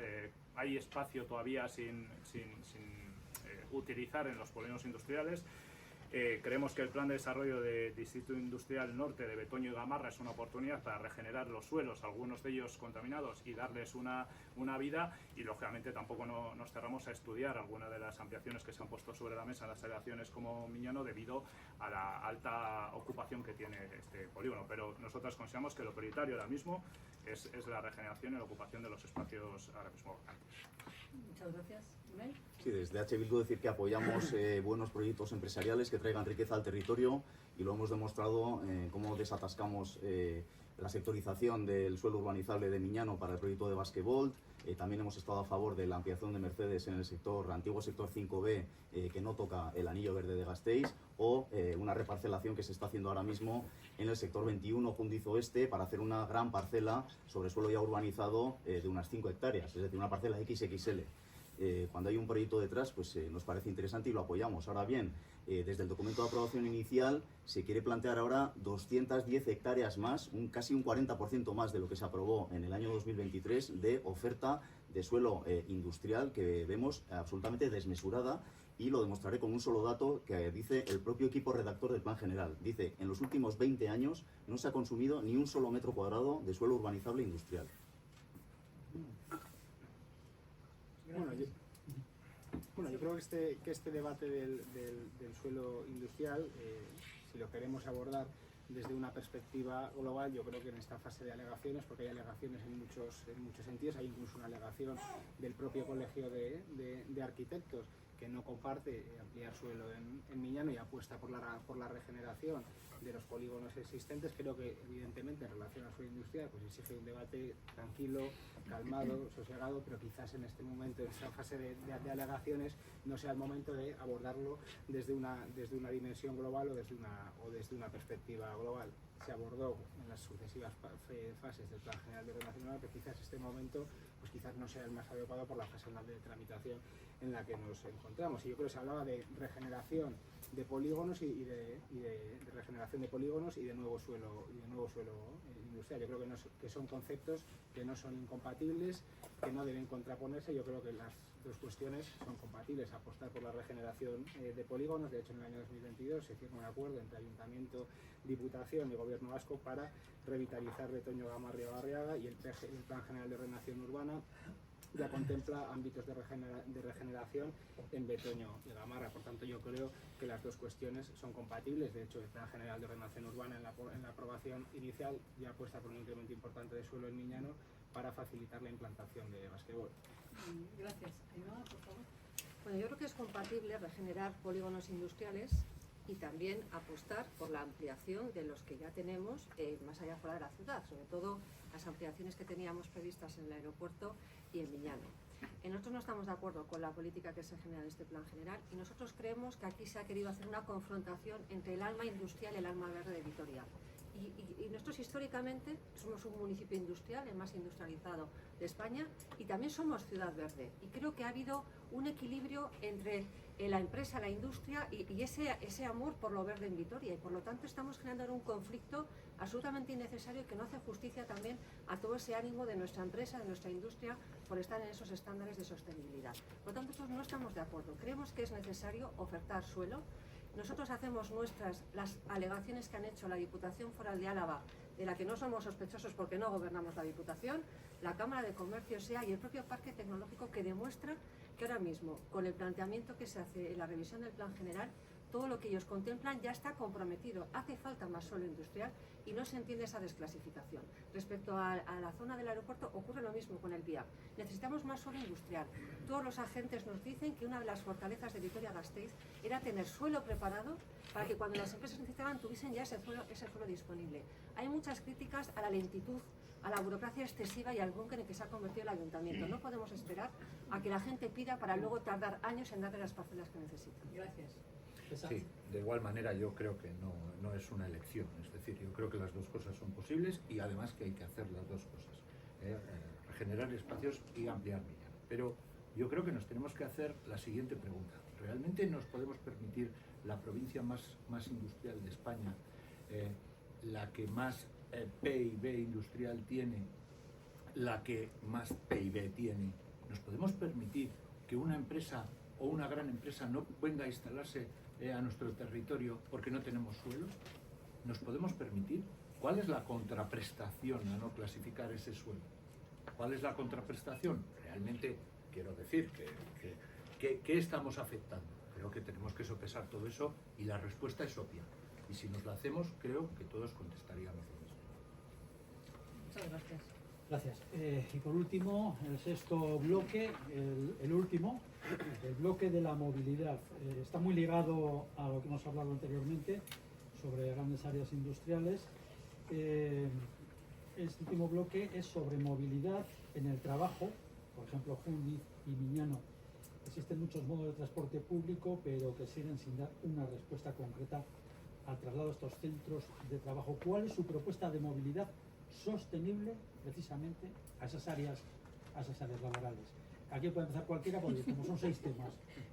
[SPEAKER 7] Hay espacio todavía sin utilizar en los polígonos industriales. Creemos que el plan de desarrollo de Distrito Industrial Norte de Betoño y Gamarra es una oportunidad para regenerar los suelos, algunos de ellos contaminados, y darles una vida, y lógicamente tampoco nos cerramos a estudiar algunas de las ampliaciones que se han puesto sobre la mesa en las alegaciones como Miñano debido a la alta ocupación que tiene este polígono, pero nosotros consideramos que lo prioritario ahora mismo es la regeneración y la ocupación de los espacios ahora mismo vacantes.
[SPEAKER 1] Muchas gracias. Unai.
[SPEAKER 3] Sí, desde H. Bildu decir que apoyamos buenos proyectos empresariales que traigan riqueza al territorio, y lo hemos demostrado cómo desatascamos la sectorización del suelo urbanizable de Miñano para el proyecto de basquetbol. También hemos estado a favor de la ampliación de Mercedes en el antiguo sector 5B, que no toca el anillo verde de Gasteiz, o una reparcelación que se está haciendo ahora mismo en el sector 21 Jundiz Oeste para hacer una gran parcela sobre suelo ya urbanizado de unas 5 hectáreas, es decir, una parcela XXL. Cuando hay un proyecto detrás, pues nos parece interesante y lo apoyamos. Ahora bien, desde el documento de aprobación inicial se quiere plantear ahora 210 hectáreas más, casi un 40% más de lo que se aprobó en el año 2023 de oferta de suelo industrial, que vemos absolutamente desmesurada, y lo demostraré con un solo dato que dice el propio equipo redactor del Plan General. Dice, en los últimos 20 años no se ha consumido ni un solo metro cuadrado de suelo urbanizable industrial.
[SPEAKER 4] Bueno, yo creo que este debate del suelo industrial, si lo queremos abordar desde una perspectiva global, yo creo que en esta fase de alegaciones, porque hay alegaciones en muchos sentidos, hay incluso una alegación del propio Colegio de Arquitectos que no comparte ampliar suelo en Miñano y apuesta por la regeneración de los polígonos existentes. Creo que evidentemente en relación al suelo industrial pues exige un debate tranquilo, calmado, sosegado, pero quizás en este momento, en esta fase de alegaciones, no sea el momento de abordarlo desde una dimensión global o desde una perspectiva global. Se abordó en las sucesivas fases del Plan General de Ordenación Urbana, pero quizás este momento pues quizás no sea el más adecuado por la fase de tramitación en la que nos encontramos. Y yo creo que se hablaba de regeneración de polígonos y de regeneración de polígonos y de nuevo suelo industrial. Yo creo que son conceptos que no son incompatibles, que no deben contraponerse. Yo creo que las dos cuestiones son compatibles: apostar por la regeneración de polígonos. De hecho, en el año 2022 se firmó un acuerdo entre Ayuntamiento, Diputación y Gobierno vasco para revitalizar Betoño, Gamarra y Barriaga, y el Plan General de Ordenación Urbana ya contempla ámbitos de regeneración en Betoño y Gamarra. Por tanto, yo creo que las dos cuestiones son compatibles. De hecho, el Plan General de Ordenación Urbana en la aprobación inicial ya apuesta por un incremento importante de suelo en Miñano para facilitar la implantación de basquetbol.
[SPEAKER 1] Gracias. Ainhoa, por favor.
[SPEAKER 5] Bueno, yo creo que es compatible regenerar polígonos industriales y también apostar por la ampliación de los que ya tenemos más allá fuera de la ciudad, sobre todo las ampliaciones que teníamos previstas en el aeropuerto y en Miñano. Nosotros no estamos de acuerdo con la política que se genera en este plan general, y nosotros creemos que aquí se ha querido hacer una confrontación entre el alma industrial y el alma verde de Vitoria. Y nosotros históricamente somos un municipio industrial, el más industrializado de España, y también somos ciudad verde. Y creo que ha habido un equilibrio entre la empresa, la industria y ese amor por lo verde en Vitoria. Y por lo tanto estamos generando un conflicto absolutamente innecesario y que no hace justicia también a todo ese ánimo de nuestra empresa, de nuestra industria, por estar en esos estándares de sostenibilidad. Por lo tanto, nosotros no estamos de acuerdo. Creemos que es necesario ofertar suelo. Nosotros hacemos nuestras las alegaciones que han hecho la Diputación Foral de Álava, de la que no somos sospechosos porque no gobernamos la Diputación, la Cámara de Comercio SEA y el propio Parque Tecnológico, que demuestra que ahora mismo, con el planteamiento que se hace en la revisión del Plan General, todo lo que ellos contemplan ya está comprometido. Hace falta más suelo industrial y no se entiende esa desclasificación. Respecto a la zona del aeropuerto ocurre lo mismo con el VIAP. Necesitamos más suelo industrial. Todos los agentes nos dicen que una de las fortalezas de Vitoria-Gasteiz era tener suelo preparado para que cuando las empresas necesitaban tuviesen ya ese suelo disponible. Hay muchas críticas a la lentitud, a la burocracia excesiva y al búnker en que se ha convertido el ayuntamiento. No podemos esperar a que la gente pida para luego tardar años en darle las parcelas que necesitan.
[SPEAKER 1] Gracias.
[SPEAKER 6] Sí, de igual manera yo creo que no es una elección, es decir, yo creo que las dos cosas son posibles y además que hay que hacer las dos cosas, regenerar espacios y ampliar Millán. Pero yo creo que nos tenemos que hacer la siguiente pregunta: ¿realmente nos podemos permitir la provincia más industrial de España, la que más PIB industrial tiene, la que más PIB tiene? ¿Nos podemos permitir que una empresa o una gran empresa no venga a instalarse a nuestro territorio porque no tenemos suelo? ¿Nos podemos permitir? ¿Cuál es la contraprestación a no clasificar ese suelo? ¿Cuál es la contraprestación? Realmente quiero decir que estamos afectando. Creo que tenemos que sopesar todo eso y la respuesta es obvia. Y si nos la hacemos, creo que todos contestaríamos lo mismo.
[SPEAKER 5] Muchas gracias.
[SPEAKER 2] Gracias. Y por último, el sexto bloque, el último, el bloque de la movilidad. Está muy ligado a lo que hemos hablado anteriormente sobre grandes áreas industriales. Este último bloque es sobre movilidad en el trabajo. Por ejemplo, Jundiz y Miñano. Existen muchos modos de transporte público, pero que siguen sin dar una respuesta concreta al traslado de estos centros de trabajo. ¿Cuál es su propuesta de movilidad sostenible precisamente a esas áreas laborales? Aquí puede empezar cualquiera porque como son 6 temas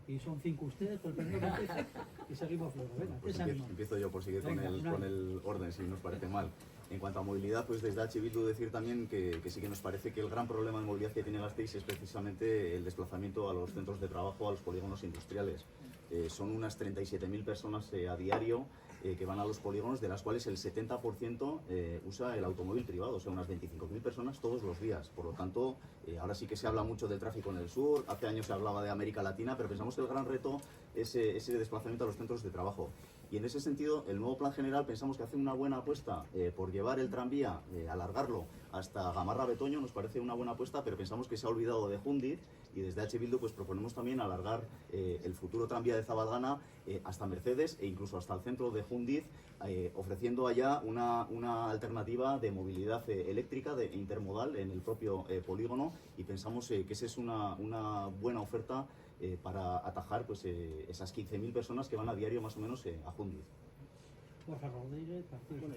[SPEAKER 2] y son 5 ustedes, pues el primero que empiece y seguimos luego. Venga,
[SPEAKER 3] Pues empiezo yo por seguir con el orden, si nos parece mal. En cuanto a movilidad, pues desde H. Bildu decir también que sí que nos parece que el gran problema de movilidad que tiene Gasteiz es precisamente el desplazamiento a los centros de trabajo, a los polígonos industriales. Son unas 37.000 personas a diario que van a los polígonos, de las cuales el 70% usa el automóvil privado, o sea, unas 25.000 personas todos los días. Por lo tanto, ahora sí que se habla mucho del tráfico en el sur, hace años se hablaba de América Latina, pero pensamos que el gran reto es ese desplazamiento a los centros de trabajo. Y en ese sentido, el nuevo plan general pensamos que hace una buena apuesta por llevar el tranvía, alargarlo hasta Gamarra-Betoño, nos parece una buena apuesta, pero pensamos que se ha olvidado de Jundiz, y desde H. Bildu pues proponemos también alargar el futuro tranvía de Zabalgana hasta Mercedes e incluso hasta el centro de Jundiz, ofreciendo allá una alternativa de movilidad eléctrica, de intermodal en el propio polígono, y pensamos que esa es una buena oferta para atajar pues, esas 15.000 personas que van a diario más o menos a Jundiz.
[SPEAKER 4] Bueno,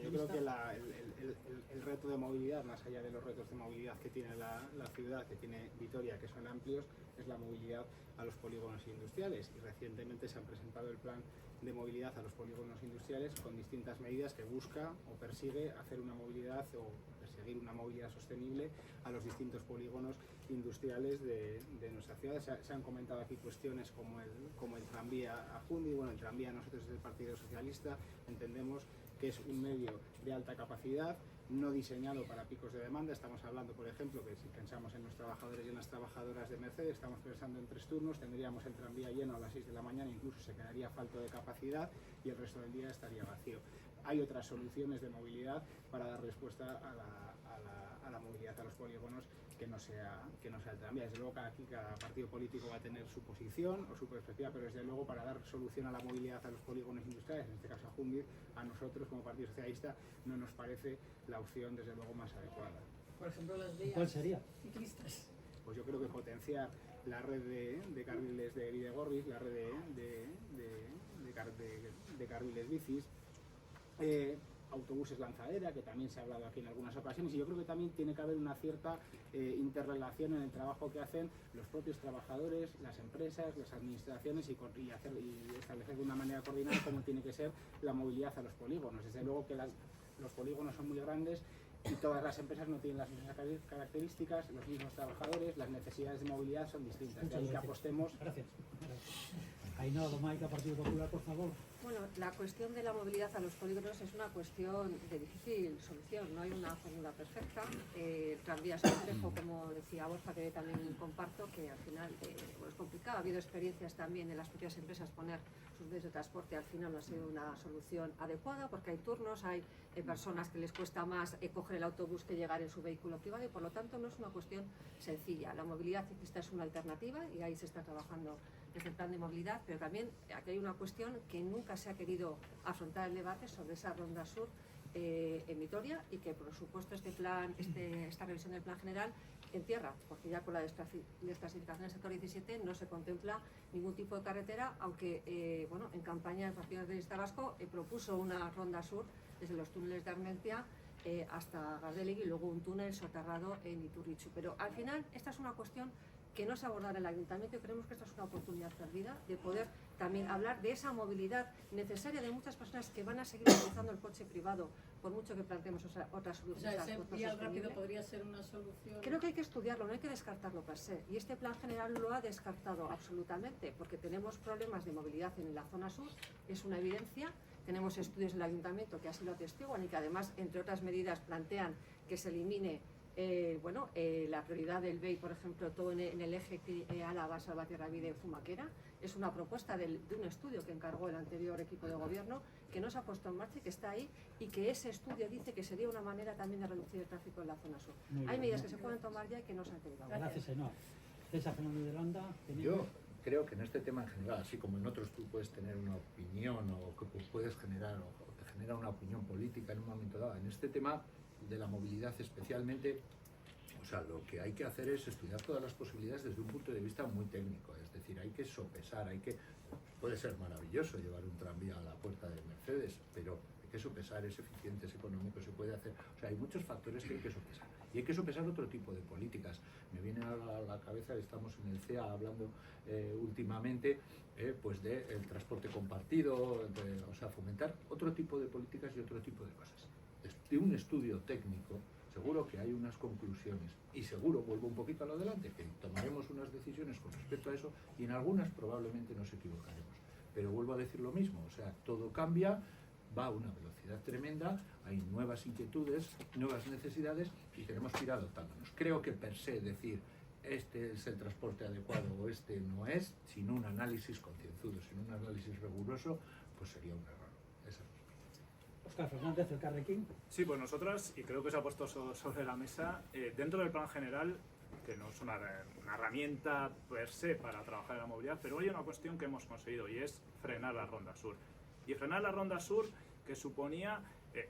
[SPEAKER 4] yo creo que el reto de movilidad, más allá de los retos de movilidad que tiene la ciudad, que tiene Vitoria, que son amplios, es la movilidad a los polígonos industriales. Y recientemente se ha presentado el plan de movilidad a los polígonos industriales con distintas medidas que busca o persigue hacer una movilidad o perseguir una movilidad sostenible a los distintos polígonos industriales de nuestra ciudad. Se han comentado aquí cuestiones como el tranvía a Jundiz. Bueno, el tranvía nosotros desde el Partido Socialista entendemos que es un medio de alta capacidad, no diseñado para picos de demanda. Estamos hablando, por ejemplo, que si pensamos en los trabajadores y en las trabajadoras de Mercedes, estamos pensando en 3 turnos, tendríamos el tranvía lleno a las 6 de la mañana, incluso se quedaría falto de capacidad y el resto del día estaría vacío. Hay otras soluciones de movilidad para dar respuesta a la movilidad a los polígonos que no sea el tranvía. Desde luego cada partido político va a tener su posición o su perspectiva, pero desde luego para dar solución a la movilidad a los polígonos industriales, en este caso a Jundiz, a nosotros como Partido Socialista no nos parece la opción desde luego más adecuada.
[SPEAKER 1] Por ejemplo, las vías
[SPEAKER 2] ¿Cuál sería?
[SPEAKER 1] ciclistas.
[SPEAKER 4] Pues yo creo que potenciar la red de carriles de Bidegorris, la red de carriles bicis, autobuses lanzadera, que también se ha hablado aquí en algunas ocasiones, y yo creo que también tiene que haber una cierta interrelación en el trabajo que hacen los propios trabajadores, las empresas, las administraciones y establecer de una manera coordinada cómo tiene que ser la movilidad a los polígonos. Desde luego que los polígonos son muy grandes y todas las empresas no tienen las mismas características, los mismos trabajadores, las necesidades de movilidad son distintas. De ahí que apostemos.
[SPEAKER 2] Gracias. Ainhoa Domaica, Partido Popular, por favor.
[SPEAKER 5] Bueno, la cuestión de la movilidad a los polígonos es una cuestión de difícil solución, no hay una fórmula perfecta. El tranvía es complejo, como decía Borja, que también comparto, que al final es complicado. Ha habido experiencias también en las propias empresas poner sus medios de transporte, al final no ha sido una solución adecuada, porque hay turnos, hay personas que les cuesta más coger el autobús que llegar en su vehículo privado, y por lo tanto no es una cuestión sencilla. La movilidad ciclista es una alternativa y ahí se está trabajando desde el plan de movilidad, pero también aquí hay una cuestión que nunca se ha querido afrontar el debate sobre esa ronda sur en Vitoria, y que por supuesto esta revisión del plan general entierra, porque ya con la desclasificación del sector 17 no se contempla ningún tipo de carretera, aunque bueno, en campaña el Partido Nacionalista Vasco propuso una ronda sur desde los túneles de Armentia hasta Gardelegui, y luego un túnel soterrado en Iturrichu. Pero al final esta es una cuestión que no se abordará en el Ayuntamiento, y creemos que esta es una oportunidad perdida de poder también hablar de esa movilidad necesaria de muchas personas que van a seguir utilizando el coche privado, por mucho que planteemos otras
[SPEAKER 1] O
[SPEAKER 5] soluciones.
[SPEAKER 1] sea, ese vial rápido podría ser una solución.
[SPEAKER 5] Creo que hay que estudiarlo, no hay que descartarlo per se, y este plan general lo ha descartado absolutamente, porque tenemos problemas de movilidad en la zona sur, es una evidencia. Tenemos estudios del Ayuntamiento que así lo atestiguan, y que además, entre otras medidas, plantean que se elimine la prioridad del BEI, por ejemplo, todo en el eje Álava, Salvatierra, Vide, Fumaquera. Es una propuesta de un estudio que encargó el anterior equipo de gobierno, que no se ha puesto en marcha y que está ahí, y que ese estudio dice que sería una manera también de reducir el tráfico en la zona sur. Hay medidas que se pueden tomar ya y que no se han querido.
[SPEAKER 2] Gracias, Ainhoa. César Fernández de Landa.
[SPEAKER 6] Yo creo que en este tema en general, así como en otros tú puedes tener una opinión o que puedes generar o te genera una opinión política en un momento dado, en este tema de la movilidad especialmente, o sea, lo que hay que hacer es estudiar todas las posibilidades desde un punto de vista muy técnico, es decir, hay que sopesar, puede ser maravilloso llevar un tranvía a la puerta de Mercedes, pero hay que sopesar, es eficiente, es económico, se puede hacer, o sea, hay muchos factores que hay que sopesar, y hay que sopesar otro tipo de políticas. Me viene a la cabeza, estamos en el CEA hablando últimamente pues del transporte compartido, o sea, fomentar otro tipo de políticas y otro tipo de cosas. De un estudio técnico, seguro que hay unas conclusiones, y seguro, vuelvo un poquito a lo adelante, que tomaremos unas decisiones con respecto a eso, y en algunas probablemente nos equivocaremos. Pero vuelvo a decir lo mismo, o sea, todo cambia, va a una velocidad tremenda, hay nuevas inquietudes, nuevas necesidades, y tenemos que ir adoptándonos. Creo que per se decir este es el transporte adecuado o este no es, sin un análisis concienzudo, sin un análisis riguroso, pues sería un error. Eso es.
[SPEAKER 2] Óscar Fernández, el Carrequín.
[SPEAKER 7] Sí, pues nosotras, y creo que se ha puesto sobre la mesa, dentro del plan general, que no es una herramienta per se para trabajar en la movilidad, pero hay una cuestión que hemos conseguido, y es frenar la Ronda Sur. Y frenar la Ronda Sur, que suponía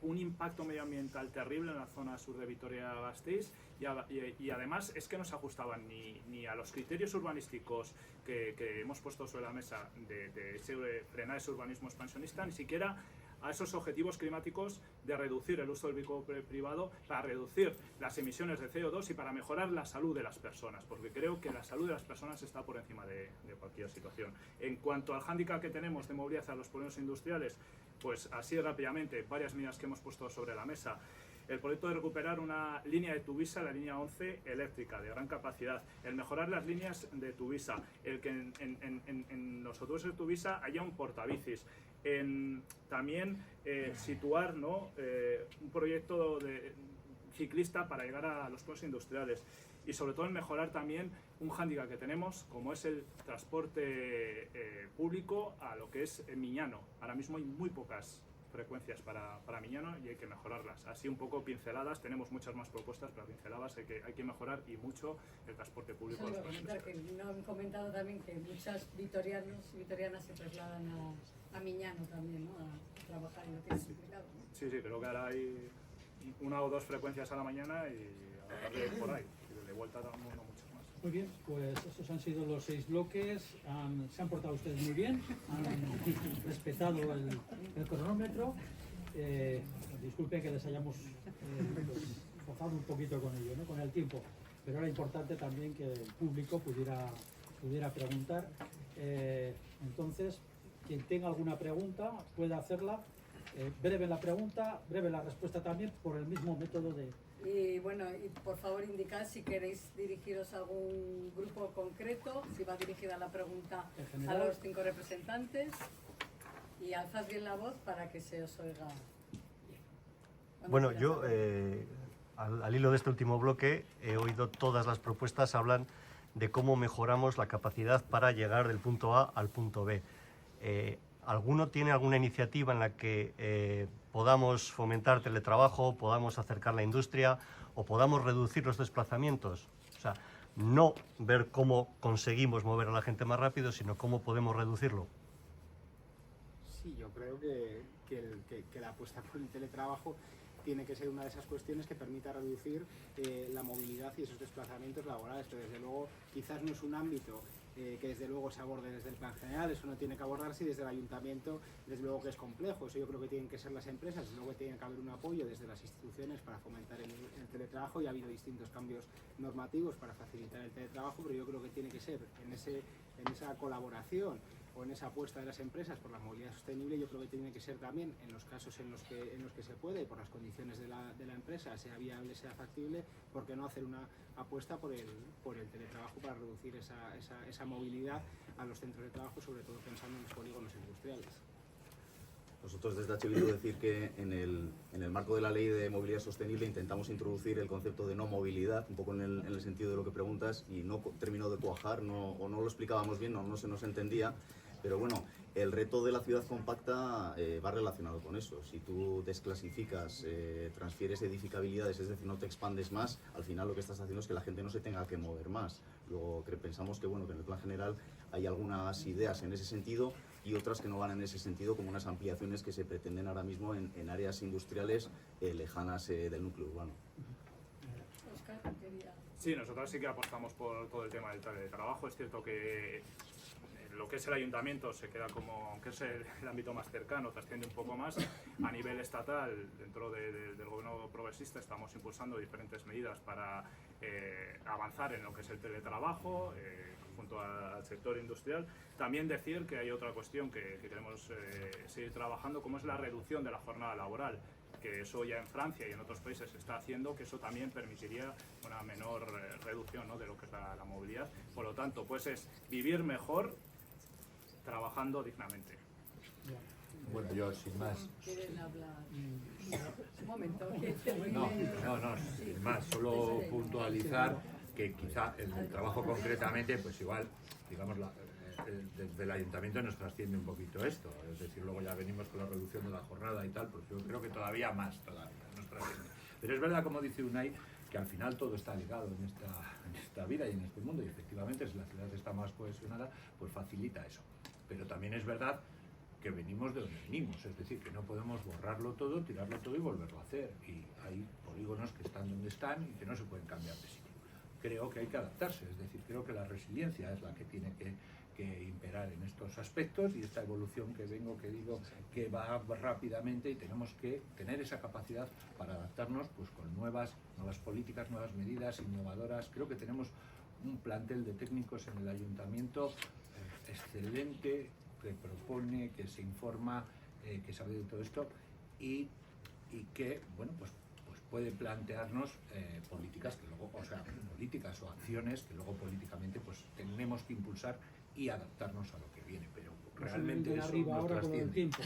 [SPEAKER 7] un impacto medioambiental terrible en la zona sur de Vitoria-Gasteiz, y además es que no se ajustaban ni a los criterios urbanísticos que hemos puesto sobre la mesa de frenar ese urbanismo expansionista, ni siquiera a esos objetivos climáticos de reducir el uso del vehículo privado, para reducir las emisiones de CO2 y para mejorar la salud de las personas, porque creo que la salud de las personas está por encima de cualquier situación. En cuanto al hándicap que tenemos de movilidad a los polígonos industriales, pues así rápidamente, varias medidas que hemos puesto sobre la mesa. El proyecto de recuperar una línea de Tuvisa, la línea 11 eléctrica, de gran capacidad. El mejorar las líneas de Tuvisa. El que en los autobuses de Tuvisa haya un portabicis. También situar, ¿no? Un proyecto de ciclista para llegar a los pueblos industriales. Y sobre todo en mejorar también un hándicap que tenemos, como es el transporte público a lo que es Miñano. Ahora mismo hay muy pocas frecuencias para Miñano y hay que mejorarlas. Así un poco pinceladas, tenemos muchas más propuestas, pero pinceladas hay que mejorar, y mucho el transporte público.
[SPEAKER 1] Eso comentar, que no han comentado también que muchos vitorianos y vitorianas se trasladan a Miñano también, ¿no? A trabajar, y lo tienen complicado, ¿no?
[SPEAKER 7] Sí, creo que ahora hay una o dos frecuencias a la mañana y a la tarde por ahí. De vuelta no muchas más.
[SPEAKER 2] Muy bien, pues esos han sido los 6 bloques. Se han portado ustedes muy bien, han respetado el cronómetro. Disculpen que les hayamos forzado un poquito con ello, ¿no? Con el tiempo, pero era importante también que el público pudiera preguntar. Entonces, quien tenga alguna pregunta puede hacerla Breve la pregunta, breve la respuesta también, por el mismo método de...
[SPEAKER 1] Y bueno, y por favor indicad si queréis dirigiros a algún grupo concreto, si va dirigida la pregunta
[SPEAKER 2] En
[SPEAKER 1] a
[SPEAKER 2] general.
[SPEAKER 1] los 5 representantes, y alzad bien la voz para que se os oiga bien. Cuando
[SPEAKER 8] Bueno,
[SPEAKER 1] quieras
[SPEAKER 8] yo
[SPEAKER 1] hablar.
[SPEAKER 8] al hilo de este último bloque he oído todas las propuestas hablan de cómo mejoramos la capacidad para llegar del punto A al punto B. ¿Alguno tiene alguna iniciativa en la que podamos fomentar teletrabajo, podamos acercar la industria o podamos reducir los desplazamientos? O sea, no ver cómo conseguimos mover a la gente más rápido, sino cómo podemos reducirlo.
[SPEAKER 4] Sí, yo creo que la apuesta por el teletrabajo tiene que ser una de esas cuestiones que permita reducir la movilidad y esos desplazamientos laborales, pero desde luego quizás no es un ámbito que desde luego se aborde desde el plan general, eso no tiene que abordarse, y desde el ayuntamiento desde luego que es complejo, eso yo creo que tienen que ser las empresas, desde luego que tiene que haber un apoyo desde las instituciones para fomentar el teletrabajo, y ha habido distintos cambios normativos para facilitar el teletrabajo, pero yo creo que tiene que ser en esa colaboración o en esa apuesta de las empresas por la movilidad sostenible. Yo creo que tiene que ser también en los casos en los que se puede, y por las condiciones de la empresa, sea viable, sea factible, ¿por qué no hacer una apuesta por el teletrabajo para reducir esa movilidad a los centros de trabajo, sobre todo pensando en los polígonos industriales?
[SPEAKER 3] Nosotros desde H. Bildu decir que en el marco de la Ley de Movilidad Sostenible intentamos introducir el concepto de no movilidad, un poco en el sentido de lo que preguntas, y no terminó de cuajar, o no lo explicábamos bien, no se nos entendía. Pero bueno, el reto de la ciudad compacta va relacionado con eso. Si tú desclasificas, transfieres edificabilidades, es decir, no te expandes más, al final lo que estás haciendo es que la gente no se tenga que mover más. Luego pensamos que, bueno, que en el plan general hay algunas ideas en ese sentido y otras que no van en ese sentido, como unas ampliaciones que se pretenden ahora mismo en áreas industriales lejanas del núcleo urbano.
[SPEAKER 1] Óscar, quería...
[SPEAKER 7] Sí, nosotros sí que apostamos por todo el tema del teletrabajo. Es cierto que lo que es el ayuntamiento se queda como, aunque es el ámbito más cercano, trasciende un poco más. A nivel estatal, dentro del gobierno progresista, estamos impulsando diferentes medidas para avanzar en lo que es el teletrabajo, junto al sector industrial. También decir que hay otra cuestión que queremos seguir trabajando, como es la reducción de la jornada laboral, que eso ya en Francia y en otros países se está haciendo, que eso también permitiría una menor reducción, ¿no?, de lo que es la movilidad. Por lo tanto, pues es vivir mejor trabajando dignamente.
[SPEAKER 6] Bueno, yo sin más.
[SPEAKER 1] ¿Quieren hablar? Un momento.
[SPEAKER 6] No, sin más, solo puntualizar que quizá el trabajo concretamente, pues igual, digamos, desde el ayuntamiento nos trasciende un poquito esto, es decir, luego ya venimos con la reducción de la jornada y tal, pues yo creo que todavía más nos trasciende. Pero es verdad, como dice Unai, que al final todo está ligado en esta vida y en este mundo, y efectivamente si la ciudad está más cohesionada, pues facilita eso. Pero también es verdad que venimos de donde venimos, es decir, que no podemos borrarlo todo, tirarlo todo y volverlo a hacer, y hay polígonos que están donde están y que no se pueden cambiar de sitio. Creo que hay que adaptarse, es decir, creo que la resiliencia es la que tiene que imperar en estos aspectos, y esta evolución que digo que va rápidamente, y tenemos que tener esa capacidad para adaptarnos pues con nuevas políticas, nuevas medidas innovadoras. Creo que tenemos un plantel de técnicos en el ayuntamiento excelente, que propone, que se informa, que sabe de todo esto, y que, bueno, pues puede plantearnos políticas que luego, políticas o acciones que luego políticamente pues tenemos que impulsar y adaptarnos a lo que viene, pero realmente eso nos trasciende.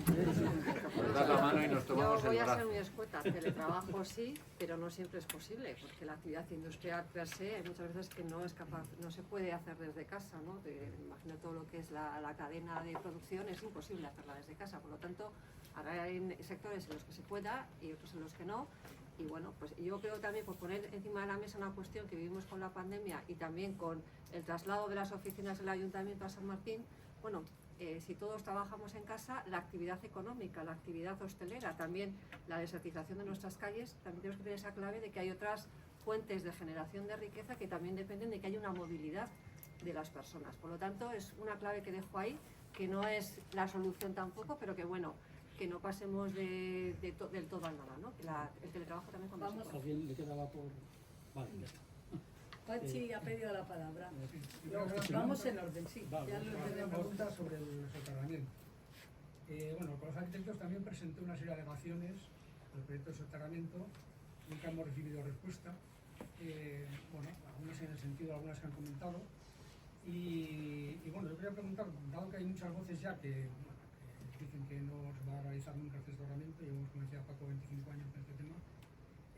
[SPEAKER 6] Nos das la mano y nos tomamos
[SPEAKER 5] Yo voy
[SPEAKER 6] el
[SPEAKER 5] a ser
[SPEAKER 6] brazo.
[SPEAKER 5] muy escueta. Teletrabajo sí, pero no siempre es posible, porque la actividad industrial per se hay muchas veces que no es capaz, no se puede hacer desde casa, ¿no? Imagino todo lo que es la cadena de producción, es imposible hacerla desde casa, por lo tanto, ahora hay sectores en los que se pueda y otros en los que no. Y bueno, pues yo creo también, por poner encima de la mesa una cuestión que vivimos con la pandemia y también con el traslado de las oficinas del Ayuntamiento a San Martín, bueno, si todos trabajamos en casa, la actividad económica, la actividad hostelera, también la desertización de nuestras calles, también tenemos que tener esa clave de que hay otras fuentes de generación de riqueza que también dependen de que haya una movilidad de las personas. Por lo tanto, es una clave que dejo ahí, que no es la solución tampoco, pero que bueno, que no pasemos del todo al nada, ¿no? Que el teletrabajo también cuando
[SPEAKER 1] Vamos.
[SPEAKER 2] ¿A alguien le quedaba por...? Vale, ya está.
[SPEAKER 1] Pachi ha pedido la palabra. Vamos en orden, sí.
[SPEAKER 2] Vale.
[SPEAKER 1] Ya lo
[SPEAKER 9] Una
[SPEAKER 1] tenemos.
[SPEAKER 9] pregunta sobre el soterramiento. Bueno, con los arquitectos también presenté una serie de alegaciones al proyecto de soterramiento, nunca hemos recibido respuesta. Bueno, algunas en el sentido, algunas que han comentado. Y bueno, yo quería preguntar, dado que hay muchas voces ya que dicen que no se va a realizar nunca este soterramiento, llevamos, como decía Paco, 25 años con este tema,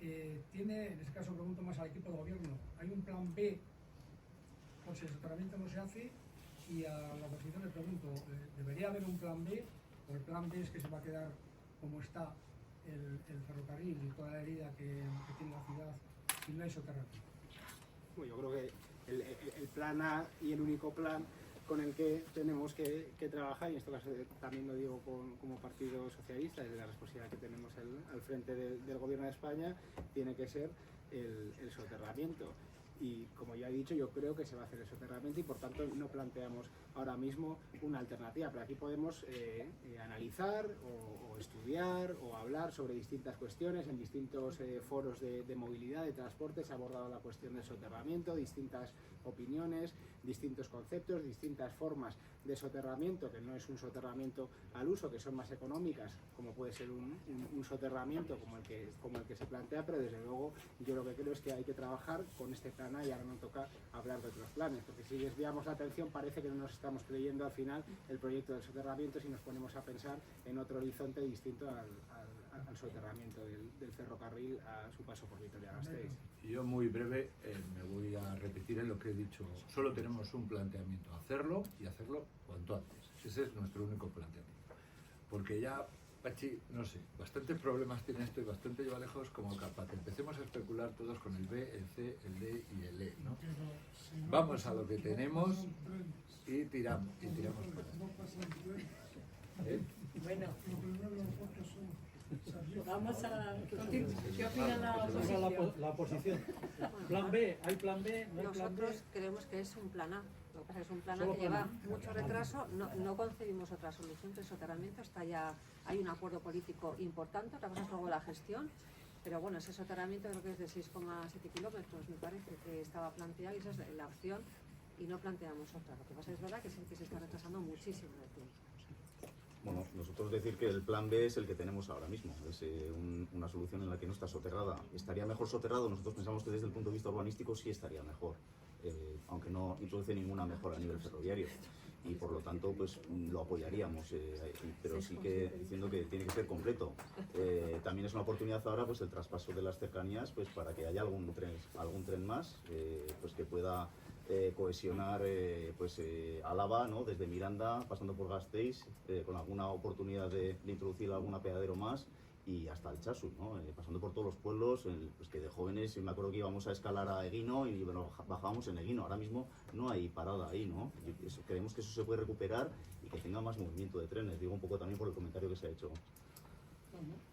[SPEAKER 9] en este caso pregunto más al equipo de gobierno, ¿hay un plan B por si el soterramiento no se hace? Y a la oposición le pregunto, ¿debería haber un plan B? ¿O el plan B es que se va a quedar como está el ferrocarril y toda la herida que tiene la ciudad si no hay soterramiento?
[SPEAKER 4] Bueno, yo creo que el plan A y el único plan con el que tenemos que trabajar, y en este caso también lo digo como Partido Socialista, desde la responsabilidad que tenemos al frente del Gobierno de España, tiene que ser el soterramiento. Y como ya he dicho, yo creo que se va a hacer el soterramiento y por tanto no planteamos ahora mismo una alternativa, pero aquí podemos analizar o estudiar o hablar sobre distintas cuestiones. En distintos foros de movilidad, de transporte, se ha abordado la cuestión del soterramiento, distintas opiniones, distintos conceptos, distintas formas de soterramiento, que no es un soterramiento al uso, que son más económicas, como puede ser un soterramiento como el que se plantea, pero desde luego yo lo que creo es que hay que trabajar con este plan A y ahora no toca hablar de otros planes, porque si desviamos la atención parece que no nos estamos creyendo al final el proyecto del soterramiento si nos ponemos a pensar en otro horizonte distinto al soterramiento del ferrocarril a su paso por Vitoria-Gasteiz.
[SPEAKER 6] Yo muy breve me voy a repetir en lo que he dicho. Solo tenemos un planteamiento, hacerlo y hacerlo cuanto antes. Ese es nuestro único planteamiento. Porque ya, Pachi, no sé, bastantes problemas tiene esto y bastante lleva lejos como para que empecemos a especular todos con el B, el C, el D y el E, ¿no? Vamos a lo que tenemos y tiramos por ahí.
[SPEAKER 1] Bueno, vamos a... ¿Qué opina la oposición?
[SPEAKER 2] La oposición. ¿Plan B? ¿Hay plan B? ¿No hay plan B?
[SPEAKER 5] Nosotros creemos que es un plan A. Lo que pasa es que es un plan A
[SPEAKER 2] Solo
[SPEAKER 5] que
[SPEAKER 2] plan
[SPEAKER 5] lleva
[SPEAKER 2] A.
[SPEAKER 5] mucho retraso. No concebimos otra solución que el soterramiento. Hay un acuerdo político importante, otra cosa es luego la gestión. Pero bueno, ese soterramiento creo que es de 6,7 kilómetros, me parece, que estaba planteado y esa es la opción y no planteamos otra. Lo que pasa es verdad que sí que se está retrasando muchísimo el tiempo.
[SPEAKER 3] Bueno, nosotros decir que el plan B es el que tenemos ahora mismo, es una solución en la que no está soterrada. ¿Estaría mejor soterrado? Nosotros pensamos que desde el punto de vista urbanístico sí estaría mejor, aunque no introduce ninguna mejora a nivel ferroviario y por lo tanto pues lo apoyaríamos, pero sí que diciendo que tiene que ser completo. También es una oportunidad ahora pues el traspaso de las cercanías pues para que haya algún tren más pues que pueda cohesionar Álava, ¿no? Desde Miranda, pasando por Gasteiz, con alguna oportunidad de introducir algún apeadero más y hasta el Chasu, ¿no? Pasando por todos los pueblos, pues que de jóvenes, me acuerdo que íbamos a escalar a Eguino y bueno, bajábamos en Eguino, ahora mismo no hay parada ahí, ¿no? Creemos que eso se puede recuperar y que tenga más movimiento de trenes, digo un poco también por el comentario que se ha hecho.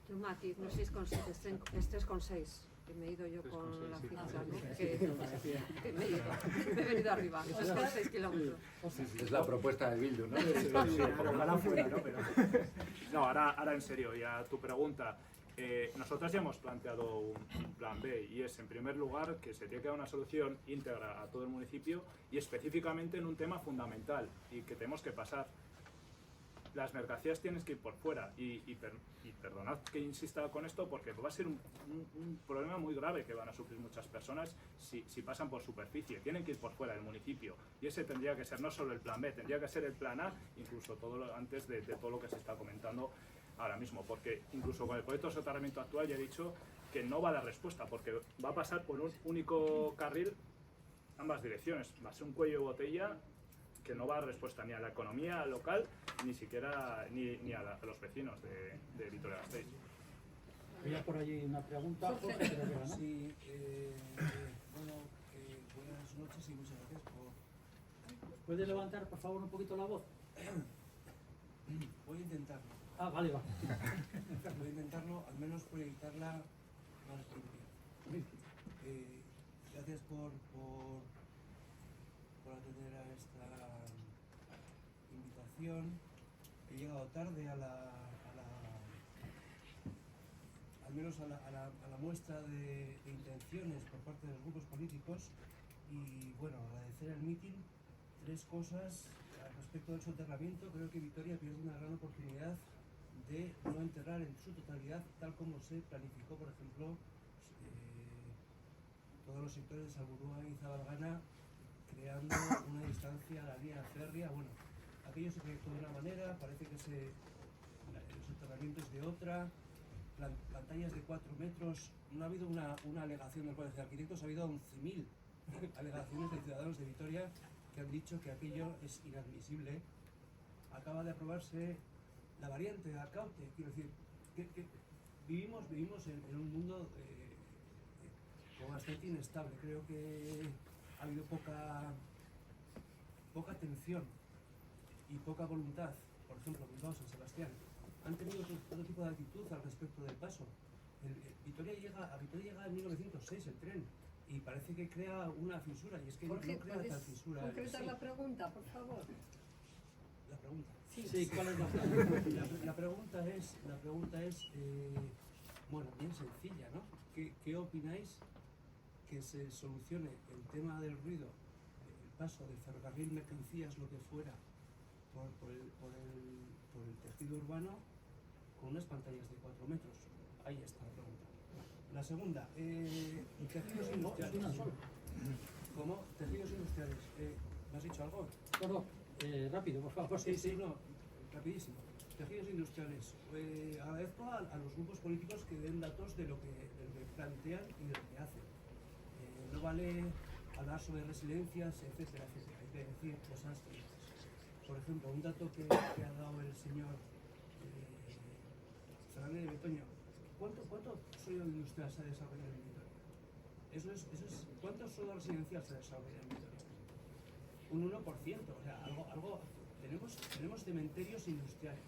[SPEAKER 5] Yo matiz, no 6,7, es 3,6. Que me he ido yo con la cifra, ¿no? Que me he venido arriba, 3,6 kilómetros.
[SPEAKER 6] Es la propuesta de Bildu, ¿no?
[SPEAKER 4] Ojalá fuera, ¿no? Pero...
[SPEAKER 7] No, ahora en serio, ya tu pregunta. Nosotros ya hemos planteado un plan B y es, en primer lugar, que se tiene que dar una solución íntegra a todo el municipio y específicamente en un tema fundamental y que tenemos que pasar. Las mercancías tienen que ir por fuera y perdonad que insista con esto porque va a ser un problema muy grave que van a sufrir muchas personas si pasan por superficie. Tienen que ir por fuera del municipio y ese tendría que ser no solo el plan B, tendría que ser el plan A, incluso antes de todo lo que se está comentando ahora mismo, porque incluso con el proyecto de soterramiento actual ya he dicho que no va a dar respuesta porque va a pasar por un único carril ambas direcciones, va a ser un cuello de botella que no va a dar respuesta ni a la economía local, ni siquiera ni a los vecinos de Vitoria-Gasteiz.
[SPEAKER 2] Había por allí una pregunta. Jorge, creo, ¿no?
[SPEAKER 10] Sí, bueno, buenas noches y muchas gracias por...
[SPEAKER 2] ¿Puede levantar, por favor, un poquito la voz?
[SPEAKER 10] Voy a intentarlo.
[SPEAKER 2] Ah, vale, va.
[SPEAKER 10] Voy a intentarlo, al menos proyectarla más limpia. Gracias por atender a esta invitación. He llegado tarde al menos a la muestra de intenciones por parte de los grupos políticos y bueno, agradecer el mitin tres cosas. Respecto del soterramiento, creo que Vitoria pierde una gran oportunidad de no enterrar en su totalidad, tal como se planificó, por ejemplo, todos los sectores de Salburúa y Zabalgana, creando una distancia a la línea férrea. Bueno, aquello se proyectó de una manera, parece que el soterramiento es de otra, pantallas de 4 metros. No ha habido una alegación del Colegio de Arquitectos, ha habido 11.000 alegaciones de ciudadanos de Vitoria que han dicho que aquello es inadmisible. Acaba de aprobarse la variante de Arcaute. Quiero decir, que vivimos en un mundo bastante inestable. Creo que ha habido poca atención y poca voluntad. Por ejemplo, Bilbao, San Sebastián han tenido otro tipo de actitud al respecto del paso. A Vitoria llega en 1906 el tren, y parece que crea una fisura, y es que
[SPEAKER 1] Jorge,
[SPEAKER 10] no crea tal fisura.
[SPEAKER 1] concretar la pregunta, por favor?
[SPEAKER 10] La pregunta.
[SPEAKER 2] Sí, ¿cuál es la pregunta?
[SPEAKER 10] La pregunta es bueno, bien sencilla, ¿no? ¿Qué opináis que se solucione el tema del ruido, el paso del ferrocarril, mercancías, lo que fuera, por el tejido urbano, con unas pantallas de 4 metros? Ahí está la pregunta. La segunda, tejidos industriales. ¿Cómo? Tejidos industriales. ¿Me has dicho algo?
[SPEAKER 2] No, rápido, por favor.
[SPEAKER 10] Sí, no, rapidísimo. Tejidos industriales. Agradezco a los grupos políticos que den datos de lo que plantean y de lo que hacen. No vale hablar sobre resiliencias, etcétera, etcétera. Hay que decir cosas concretas. Por ejemplo, un dato que ha dado el señor Fernández de Betoño. ¿Cuánto suelo industrial se ha desarrollado en Vitoria? Eso es, ¿cuánto suelo residencial se ha desarrollado en Vitoria? Un 1%, o sea, algo tenemos cementerios industriales.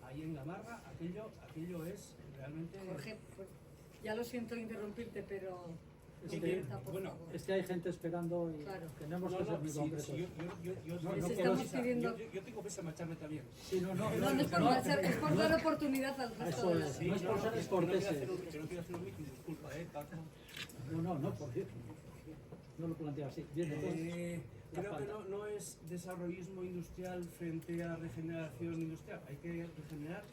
[SPEAKER 10] Ahí en Gamarra, aquello es realmente...
[SPEAKER 1] Jorge, ya lo siento interrumpirte, pero...
[SPEAKER 2] Es que hay gente esperando y
[SPEAKER 1] claro.
[SPEAKER 2] tenemos que ser muy concretos.
[SPEAKER 10] Yo tengo prisa en marcharme también.
[SPEAKER 2] Sí, no
[SPEAKER 1] es por marchar, es por dar oportunidad al resto de la...
[SPEAKER 2] No es por ser descorteses.
[SPEAKER 10] Que no quiero hacer un mitin, disculpa, Paco.
[SPEAKER 2] No, por cierto. No lo planteo así. Bien,
[SPEAKER 10] creo que no es desarrollismo industrial frente a regeneración industrial. Hay que regenerar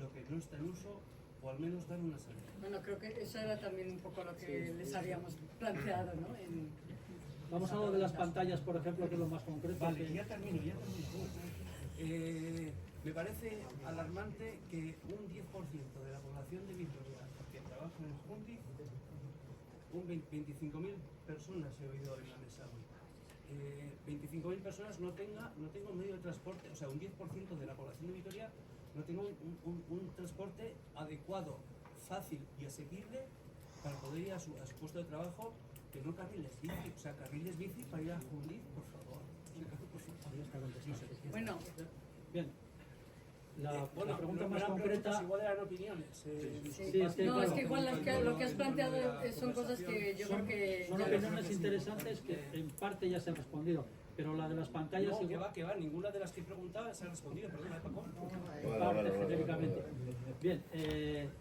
[SPEAKER 10] lo que no está en uso, o al menos dar una salida.
[SPEAKER 1] Bueno, creo que eso era también un poco lo que les habíamos planteado, ¿no?
[SPEAKER 2] Vamos a lo de las pantallas, por ejemplo, que es lo más concreto.
[SPEAKER 10] Vale, ya termino. Me parece alarmante que un 10% de la población de Vitoria que trabaja en el Junti, 25.000 personas he oído en la mesa hoy, 25.000 personas no tenga un medio de transporte, o sea, un 10% de la población de Vitoria no tenga un transporte adecuado, fácil y asequible para poder ir a su puesto de trabajo, que no carriles bici, o sea, carriles bici para ir a Jundiz, por favor.
[SPEAKER 1] Bueno,
[SPEAKER 2] bien. La pregunta más concreta...
[SPEAKER 10] Igual eran opiniones.
[SPEAKER 2] Es que
[SPEAKER 1] igual lo que has planteado son cosas que yo creo que...
[SPEAKER 2] Son opiniones interesantes que en parte ya se han respondido, pero la de las pantallas...
[SPEAKER 10] No, que va, ninguna de las que preguntaba se ha respondido, perdona, Paco.
[SPEAKER 2] Genéricamente. Bien,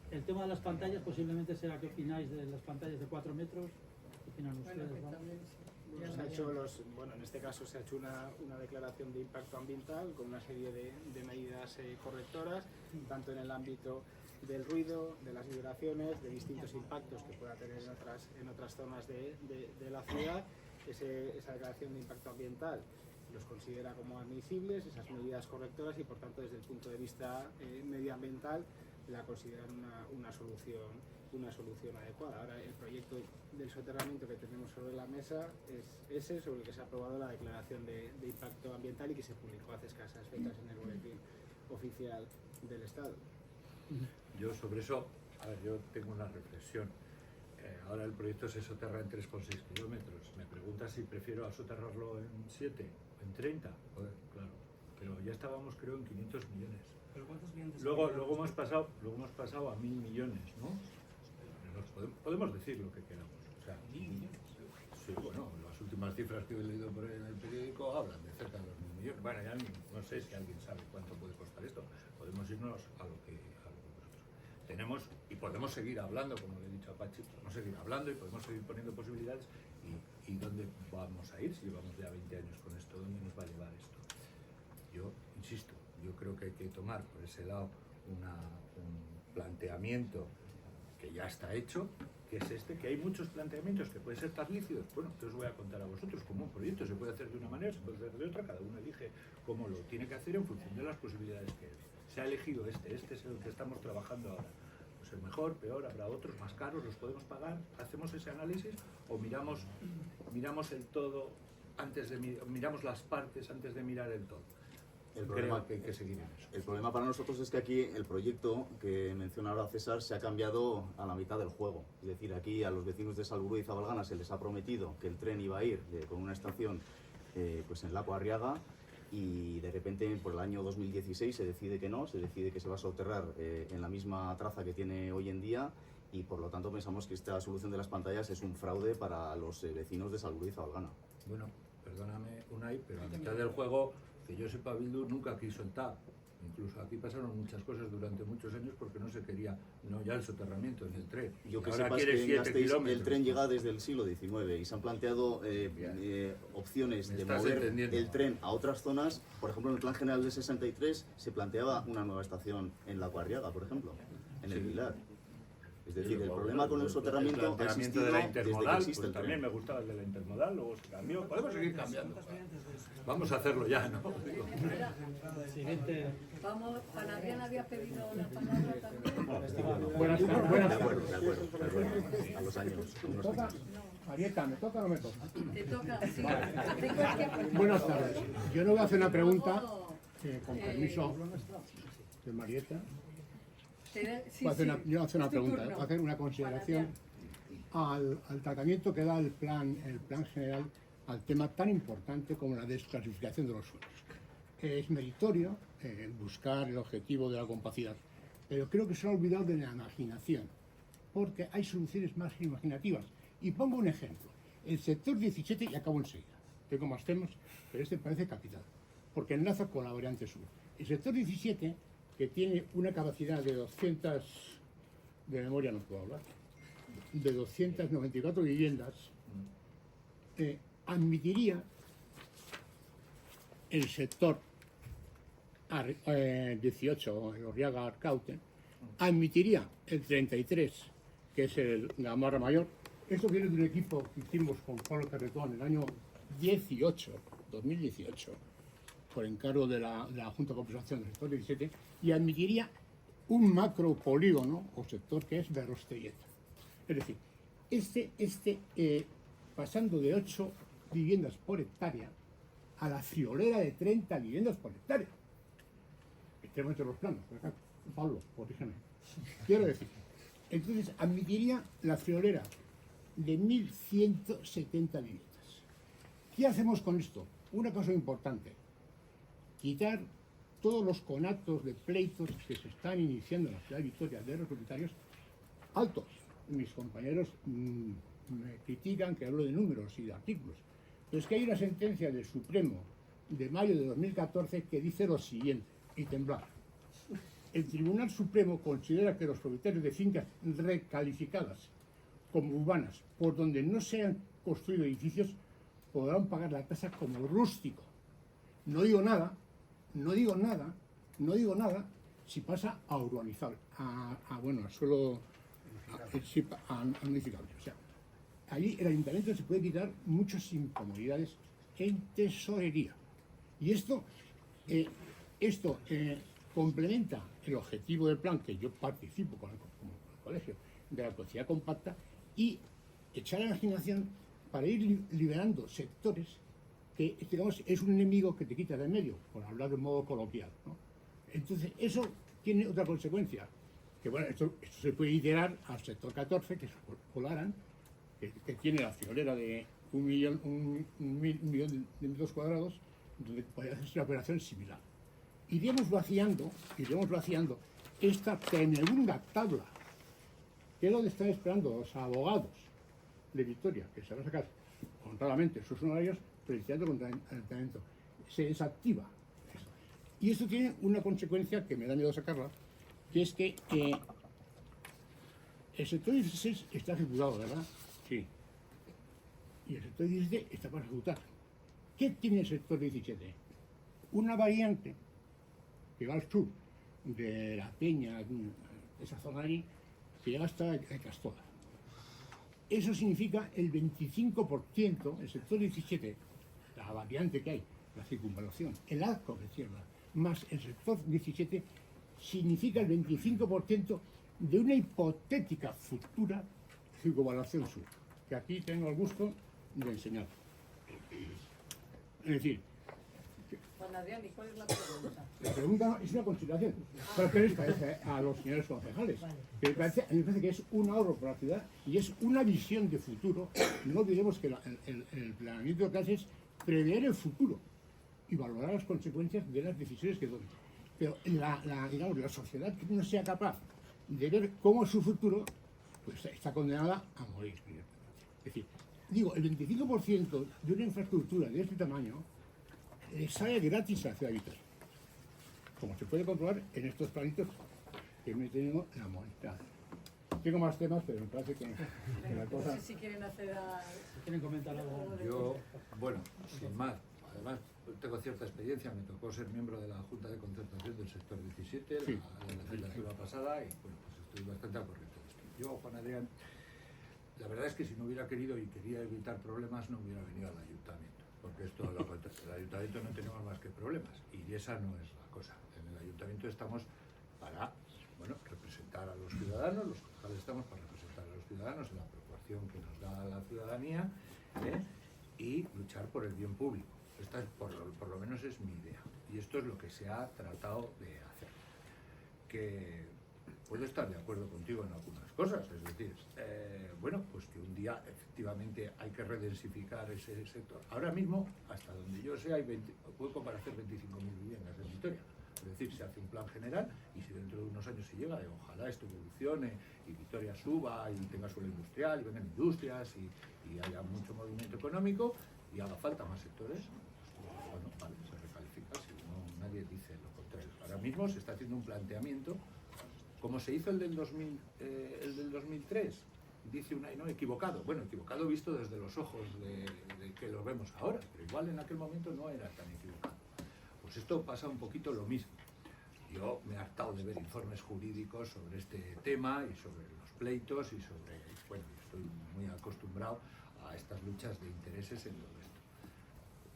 [SPEAKER 2] el tema de las pantallas posiblemente será qué opináis de las pantallas de 4 metros. ¿Qué opinan ustedes?
[SPEAKER 4] En este caso se ha hecho una declaración de impacto ambiental con una serie de medidas correctoras, tanto en el ámbito del ruido, de las vibraciones, de distintos impactos que pueda tener en otras zonas de la ciudad. Esa declaración de impacto ambiental los considera como admisibles, esas medidas correctoras, y por tanto desde el punto de vista medioambiental la consideran una solución adecuada. Ahora el proyecto del soterramiento que tenemos sobre la mesa es ese, sobre el que se ha aprobado la declaración de impacto ambiental y que se publicó hace escasas fechas en el boletín oficial del Estado.
[SPEAKER 6] Yo sobre eso, yo tengo una reflexión. Ahora el proyecto se soterra en 3,6 kilómetros. Me preguntas si prefiero soterrarlo en 7, en 30. Joder, claro, pero ya estábamos creo en 500 millones.
[SPEAKER 10] ¿Pero cuántos millones?
[SPEAKER 6] Luego hemos pasado a 1.000 millones, ¿no? Podemos decir lo que queramos. O sea,
[SPEAKER 10] 1.000 millones.
[SPEAKER 6] Sí, bueno, las últimas cifras que he leído por ahí en el periódico hablan de cerca de los 1.000 millones. Bueno, ya no sé si alguien sabe cuánto puede costar esto. Podemos irnos a lo que nosotros tenemos, y podemos seguir hablando, como le he dicho a Pachi, podemos seguir hablando y podemos seguir poniendo posibilidades, y ¿Y dónde vamos a ir si llevamos ya 20 años con esto? ¿Dónde nos va a llevar esto? Yo insisto, yo creo que hay que tomar por ese lado un planteamiento que ya está hecho, que es este, que hay muchos planteamientos que pueden ser tan lícitos. Bueno, entonces os voy a contar a vosotros cómo un proyecto se puede hacer de una manera, se puede hacer de otra, cada uno elige cómo lo tiene que hacer en función de las posibilidades que se ha elegido. Este es el que estamos trabajando ahora. Pues el mejor, peor, habrá otros más caros, los podemos pagar, hacemos ese análisis o miramos el todo antes de miramos las partes antes de mirar el todo.
[SPEAKER 3] El problema,
[SPEAKER 6] que hay que seguir en eso.
[SPEAKER 3] El problema para nosotros es que aquí el proyecto que menciona ahora César se ha cambiado a la mitad del juego. Es decir, aquí a los vecinos de Salburú y Zabalgana se les ha prometido que el tren iba a ir con una estación pues en Laco Arriaga, y de repente por el año 2016 se decide que no, se decide que se va a soterrar en la misma traza que tiene hoy en día, y por lo tanto pensamos que esta solución de las pantallas es un fraude para los vecinos de Salburú y Zabalgana.
[SPEAKER 6] Bueno, perdóname, Unai, pero a mitad del juego, que yo sepa, Bildu nunca quiso el TAP. Incluso aquí pasaron muchas cosas durante muchos años porque no se quería, no ya el soterramiento ni el tren.
[SPEAKER 3] Yo que
[SPEAKER 6] ahora
[SPEAKER 3] sepas
[SPEAKER 6] quiere
[SPEAKER 3] que
[SPEAKER 6] 7
[SPEAKER 3] Gasteiz,
[SPEAKER 6] kilómetros.
[SPEAKER 3] el tren llega desde el siglo XIX y se han planteado opciones de mover el tren a otras zonas. Por ejemplo, en el Plan General del 63 se planteaba una nueva estación en Laco Arriaga, por ejemplo, en el Pilar. Es decir, el problema con el soterramiento ha existido
[SPEAKER 6] de la
[SPEAKER 3] desde que
[SPEAKER 6] intermodal,
[SPEAKER 3] existe
[SPEAKER 6] pues
[SPEAKER 3] el
[SPEAKER 6] también
[SPEAKER 3] tren.
[SPEAKER 6] me gustaba el de la intermodal, luego se cambió. Podemos seguir cambiando. Vamos a hacerlo ya, ¿no?
[SPEAKER 1] Vamos, Juan Adrián había pedido la palabra también.
[SPEAKER 9] Buenas tardes.
[SPEAKER 3] De acuerdo. A los años.
[SPEAKER 9] ¿Me toca? Marieta, ¿me toca o no me toca?
[SPEAKER 1] Te toca, sí. Tengo que...
[SPEAKER 9] Buenas tardes. Yo no voy a hacer una pregunta, con permiso de Marieta.
[SPEAKER 1] Sí,
[SPEAKER 9] Voy a hacer
[SPEAKER 1] sí.
[SPEAKER 9] yo voy a hacer una
[SPEAKER 1] Es tu
[SPEAKER 9] pregunta,
[SPEAKER 1] turno.
[SPEAKER 9] voy a hacer una consideración al tratamiento que da el plan general al tema tan importante como la desclasificación de los suelos. Es meritorio buscar el objetivo de la compacidad, pero creo que se ha olvidado de la imaginación, porque hay soluciones más imaginativas. Y pongo un ejemplo. El sector 17, y acabo enseguida, tengo más temas, pero este parece capital, porque enlaza con la variante sur. El sector 17, que tiene una capacidad de 200, de memoria no puedo hablar, de 294 viviendas, admitiría el sector 18, el Orriaga-Arcaute, admitiría el 33, que es el Gamarra Mayor. Esto viene de un equipo que hicimos con Pablo Carretón en el año 2018, por encargo de la Junta de Compensación del sector 17, y admitiría un macropolígono o sector que es Berrostelleta. Es decir, pasando de 8 viviendas por hectárea a la friolera de 30 viviendas por hectárea. Tenemos entre los planos, por acá. Pablo, corrígeme. Quiero decir, entonces admitiría la friolera de 1.170 viviendas. ¿Qué hacemos con esto? Una cosa importante, quitar todos los conatos de pleitos que se están iniciando en la ciudad de Vitoria de los propietarios altos. Mis compañeros me critican que hablo de números y de artículos, pero es que hay una sentencia del Supremo de mayo de 2014 que dice lo siguiente, y temblar. El Tribunal Supremo considera que los propietarios de fincas recalificadas como urbanas, por donde no se han construido edificios, podrán pagar la tasa como rústico. No digo nada si pasa a urbanizable, a suelo municipal. O sea, allí el ayuntamiento se puede quitar muchas incomodidades en tesorería. Y esto complementa el objetivo del plan, que yo participo con el colegio, de la velocidad compacta, y echar la imaginación para ir liberando sectores que, digamos, es un enemigo que te quita de en medio, por hablar de modo coloquial, ¿no? Entonces, eso tiene otra consecuencia, que bueno, esto se puede iterar al sector 14, que es Polaran, que tiene la friolera de un millón de metros cuadrados, donde podría hacerse una operación similar. Iremos vaciando esta tremenda tabla, que es lo que están esperando los abogados de Vitoria, que se van a sacar honradamente sus honorarios, precisando contra el ayuntamiento. Se desactiva esto. Y esto tiene una consecuencia que me da miedo sacarla, que es que el sector 16 está ejecutado, ¿verdad? Sí.
[SPEAKER 11] y el sector 17 está para ejecutar. ¿Qué tiene el sector 17? Una variante que va al sur de la Peña, esa zona allí, que llega hasta Castoda. Eso significa el 25%, el sector 17, la variante que hay, la circunvalación, el arco de tierra, más el sector 17, significa el 25% de una hipotética futura circunvalación sur, que aquí tengo el gusto de enseñar. Es decir,
[SPEAKER 1] Juan Adrián, ¿y cuál es la pregunta?
[SPEAKER 11] la pregunta es una consideración. ¿Pero qué les parece a los señores concejales? Que a mí me parece que es un ahorro para la ciudad y es una visión de futuro. No olvidemos que el planeamiento que hace es prever el futuro y valorar las consecuencias de las decisiones que tomen. Pero digamos, la sociedad que no sea capaz de ver cómo es su futuro, pues está condenada a morir. Es decir, digo, el 25% de una infraestructura de este tamaño sale gratis a la ciudad de Vitoria, como se puede comprobar en estos planitos que me tengo en la moneda. Tengo más temas, pero me parece que la cosa...
[SPEAKER 1] No sé si quieren hacer
[SPEAKER 2] ¿Quieren comentar algo?
[SPEAKER 6] Yo, bueno, sin más, además tengo cierta experiencia, me tocó ser miembro de la Junta de Concertación del sector 17,
[SPEAKER 11] Sí.
[SPEAKER 6] la legislatura pasada, y bueno, pues estoy bastante al corriente de esto. Yo, Juan Adrián, la verdad es que si no hubiera querido y quería evitar problemas, no hubiera venido al ayuntamiento. Porque esto, el ayuntamiento no tenemos más que problemas y esa no es la cosa. En el ayuntamiento estamos para, bueno, representar a los ciudadanos, los concejales estamos para representar a los ciudadanos en la preocupación que nos da la ciudadanía, y luchar por el bien público. Esta es, por lo menos es mi idea y esto es lo que se ha tratado de hacer. Que puedo estar de acuerdo contigo en algunas cosas, es decir, bueno, pues que un día efectivamente hay que redensificar ese sector. Ahora mismo, hasta donde yo sé, hay hueco para hacer 25.000 viviendas en Vitoria. Es decir, se hace un plan general y si dentro de unos años se llega, ojalá esto evolucione y Vitoria suba y tenga suelo industrial y vengan industrias y haya mucho movimiento económico y haga falta más sectores, pues, bueno, vale, se recalifica, si no, nadie dice lo contrario. Ahora mismo se está haciendo un planteamiento como se hizo el del 2003, dice no, equivocado. Bueno, equivocado visto desde los ojos de que lo vemos ahora, pero igual en aquel momento no era tan equivocado. Pues esto pasa un poquito lo mismo. Yo me he hartado de ver informes jurídicos sobre este tema y sobre los pleitos y sobre, bueno, estoy muy acostumbrado a estas luchas de intereses en todo esto.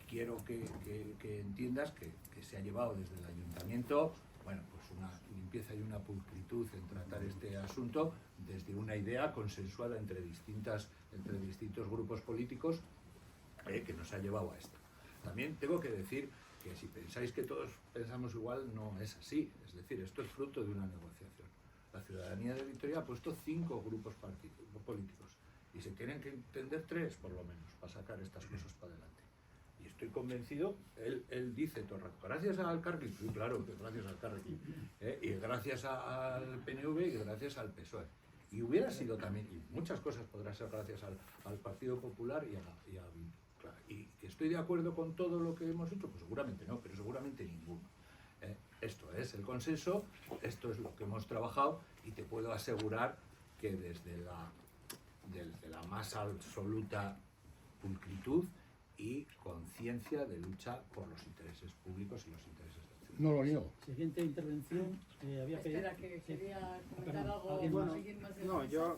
[SPEAKER 6] Quiero que entiendas que se ha llevado desde el ayuntamiento, bueno, pues una limpieza y una pulcritud en tratar este asunto desde una idea consensuada entre distintos grupos políticos que nos ha llevado a esto. También tengo que decir que si pensáis que todos pensamos igual, no es así. Es decir, esto es fruto de una negociación. La ciudadanía de Vitoria ha puesto 5 grupos políticos y se tienen que entender 3 por lo menos para sacar estas cosas para adelante. Y estoy convencido, él dice todo el rato, gracias al Carqui, sí, claro, que gracias al Carqui, y gracias al PNV y gracias al PSOE. Y hubiera sido también, y muchas cosas podrán ser gracias al Partido Popular y a claro, y que estoy de acuerdo con todo lo que hemos hecho, pues seguramente no, pero seguramente ninguno. Esto es el consenso, esto es lo que hemos trabajado y te puedo asegurar que desde la más absoluta pulcritud y conciencia de lucha por los intereses públicos y los intereses del ciudadano.
[SPEAKER 11] No lo niego.
[SPEAKER 2] Siguiente intervención. Había pedido...
[SPEAKER 1] Espera, que quería comentar
[SPEAKER 2] perdón,
[SPEAKER 1] algo.
[SPEAKER 2] ¿alguien
[SPEAKER 4] Bueno,
[SPEAKER 1] alguien más de
[SPEAKER 4] no,
[SPEAKER 1] la
[SPEAKER 4] yo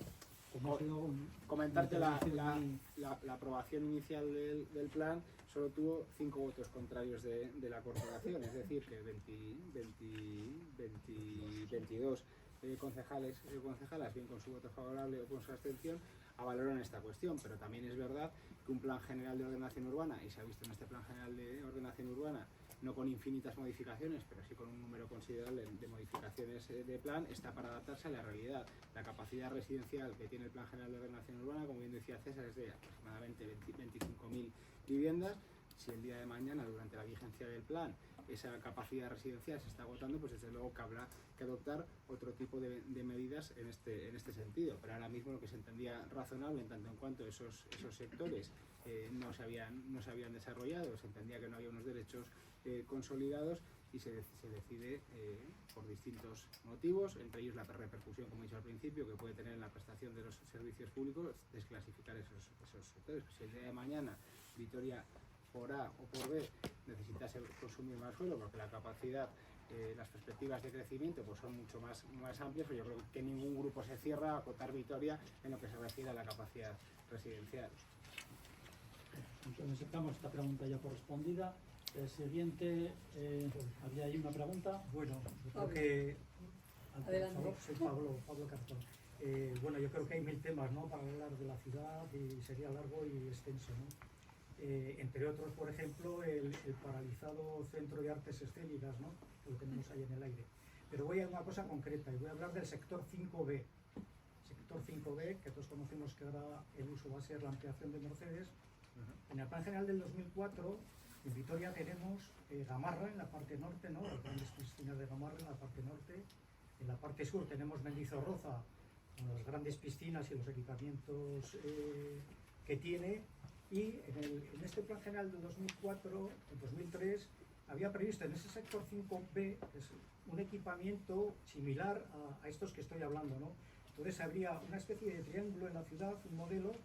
[SPEAKER 2] Como ha sido
[SPEAKER 4] comentarte
[SPEAKER 2] una
[SPEAKER 4] la
[SPEAKER 2] intervención
[SPEAKER 4] aprobación inicial del plan solo tuvo 5 votos contrarios de la corporación, es decir, que 22 concejales y concejalas, bien con su voto favorable o con su abstención, avalaron esta cuestión, pero también es verdad que un plan general de ordenación urbana, y se ha visto en este plan general de ordenación urbana, no con infinitas modificaciones, pero sí con un número considerable de modificaciones de plan, está para adaptarse a la realidad. La capacidad residencial que tiene el plan general de ordenación urbana, como bien decía César, es de aproximadamente 25.000 viviendas. Si el día de mañana, durante la vigencia del plan, esa capacidad residencial se está agotando, pues desde luego que habrá que adoptar otro tipo de medidas en este sentido. Pero ahora mismo lo que se entendía razonable, en tanto en cuanto esos sectores no se habían desarrollado, se entendía que no había unos derechos consolidados, y se decide por distintos motivos, entre ellos la repercusión, como he dicho al principio, que puede tener en la prestación de los servicios públicos, desclasificar esos sectores. Si el día de mañana Vitoria por A o por B necesitase consumir más suelo porque la capacidad, las perspectivas de crecimiento pues son mucho más amplias, pero yo creo que ningún grupo se cierra a acotar Vitoria en lo que se refiere a la capacidad residencial.
[SPEAKER 2] Entonces aceptamos esta pregunta ya correspondida. El siguiente, había ahí una pregunta.
[SPEAKER 12] Bueno, yo creo que...
[SPEAKER 1] Adelante.
[SPEAKER 12] Por favor, soy Pablo Cartón. Bueno, yo creo que hay 1000 temas, ¿no?, para hablar de la ciudad y sería largo y extenso, ¿no? Entre otros, por ejemplo, el paralizado Centro de Artes Escénicas, ¿no?, que lo tenemos ahí en el aire. Pero voy a una cosa concreta y voy a hablar del sector 5B. Sector 5B, que todos conocemos que ahora el uso va a ser la ampliación de Mercedes. En el Plan General del 2004, en Vitoria tenemos Gamarra en la parte norte, ¿no?, las grandes piscinas de Gamarra en la parte norte. En la parte sur tenemos Mendizorroza, con las grandes piscinas y los equipamientos que tiene. Y en este Plan General del 2004, en 2003, había previsto en ese sector 5B un equipamiento similar a estos que estoy hablando, ¿no? Entonces habría una especie de triángulo en la ciudad, un modelo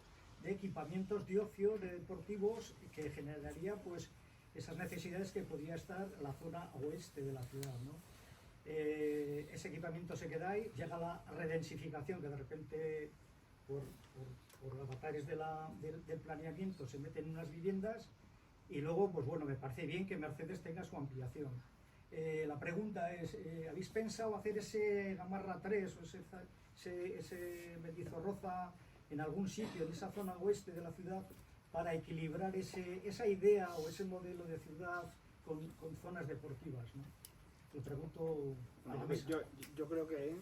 [SPEAKER 12] de equipamientos de ocio, de deportivos, que generaría pues esas necesidades que podría estar la zona oeste de la ciudad, ¿no? Ese equipamiento se queda ahí, llega la redensificación, que de repente por avatares del planeamiento se meten en unas viviendas, y luego, pues bueno, me parece bien que Mercedes tenga su ampliación. La pregunta es, ¿habéis pensado hacer ese Gamarra 3 o ese Mendizorroza en algún sitio, en esa zona oeste de la ciudad, para equilibrar esa idea o ese modelo de ciudad con zonas deportivas, ¿no? Lo pregunto a la mesa.
[SPEAKER 4] Yo creo que,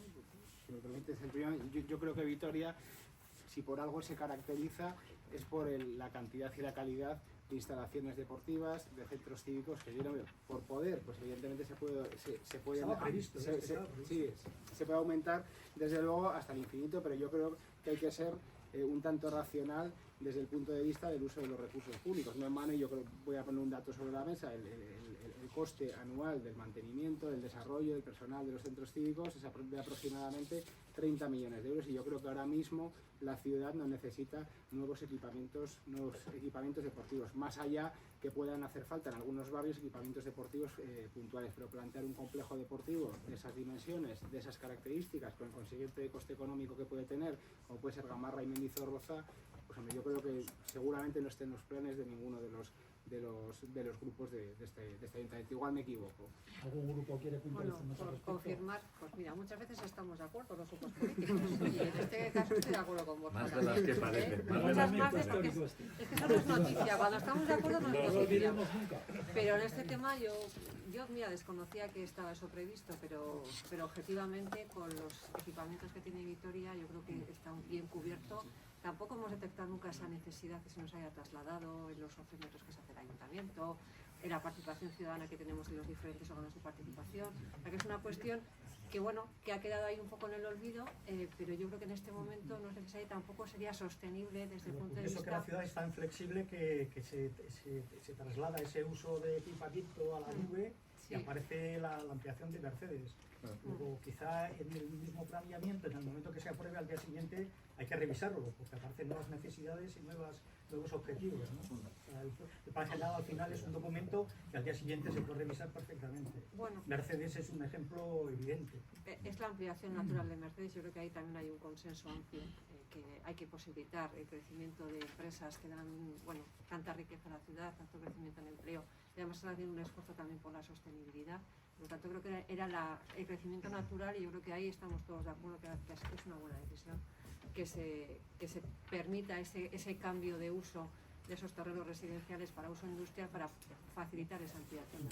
[SPEAKER 4] si me permites, yo creo que Vitoria, si por algo se caracteriza, es por la cantidad y la calidad de instalaciones deportivas, de centros cívicos que tiene. Por poder, pues evidentemente se puede aumentar desde luego hasta el infinito, pero yo creo que hay que ser un tanto racional desde el punto de vista del uso de los recursos públicos. No en mano, y yo creo, voy a poner un dato sobre la mesa, el coste anual del mantenimiento, del desarrollo, del personal de los centros cívicos es de aproximadamente 30 millones de euros, y yo creo que ahora mismo la ciudad no necesita nuevos equipamientos deportivos, más allá que puedan hacer falta en algunos barrios equipamientos deportivos puntuales, pero plantear un complejo deportivo de esas dimensiones, de esas características, con el consiguiente coste económico que puede tener, como puede ser Gamarra y Mendizorroza, pues hombre, yo creo que seguramente no estén en los planes de ninguno de los grupos de este ayuntamiento. Igual me equivoco.
[SPEAKER 2] ¿Algún grupo quiere puntualizar más al
[SPEAKER 5] Por
[SPEAKER 2] respecto?
[SPEAKER 5] confirmar, pues mira, muchas veces estamos de acuerdo los grupos políticos, y en este caso estoy de acuerdo con vos.
[SPEAKER 6] Más de las que parecen.
[SPEAKER 5] Muchas más, porque es que eso no es noticia, cuando estamos de acuerdo no es noticia. Pero en este tema yo mira, desconocía que estaba eso previsto, pero objetivamente con los equipamientos que tiene Vitoria yo creo que está bien cubierto. Tampoco hemos detectado nunca esa necesidad que se nos haya trasladado en los ofrecimientos que se hace el ayuntamiento, en la participación ciudadana que tenemos en los diferentes órganos de participación. O sea, que es una cuestión que, bueno, que ha quedado ahí un poco en el olvido, pero yo creo que en este momento no es necesario y tampoco sería sostenible desde el punto de vista...
[SPEAKER 12] Eso que la ciudad es tan flexible que se traslada ese uso de equipamiento a la nube, y aparece la ampliación de Mercedes. Luego, quizá en el mismo planeamiento, en el momento que se apruebe, al día siguiente hay que revisarlo, porque aparecen nuevas necesidades y nuevos objetivos, ¿no? O sea, el plan general al final es un documento que al día siguiente se puede revisar perfectamente.
[SPEAKER 5] Bueno,
[SPEAKER 12] Mercedes es un ejemplo evidente.
[SPEAKER 5] Es la ampliación natural de Mercedes. Yo creo que ahí también hay un consenso amplio, que hay que posibilitar el crecimiento de empresas que dan, bueno, tanta riqueza a la ciudad, tanto crecimiento en empleo, y además están haciendo un esfuerzo también por la sostenibilidad. Por lo tanto, creo que era el crecimiento natural, y yo creo que ahí estamos todos de acuerdo que es una buena decisión que se permita ese cambio de uso de esos terrenos residenciales para uso industrial, para facilitar esa ampliación.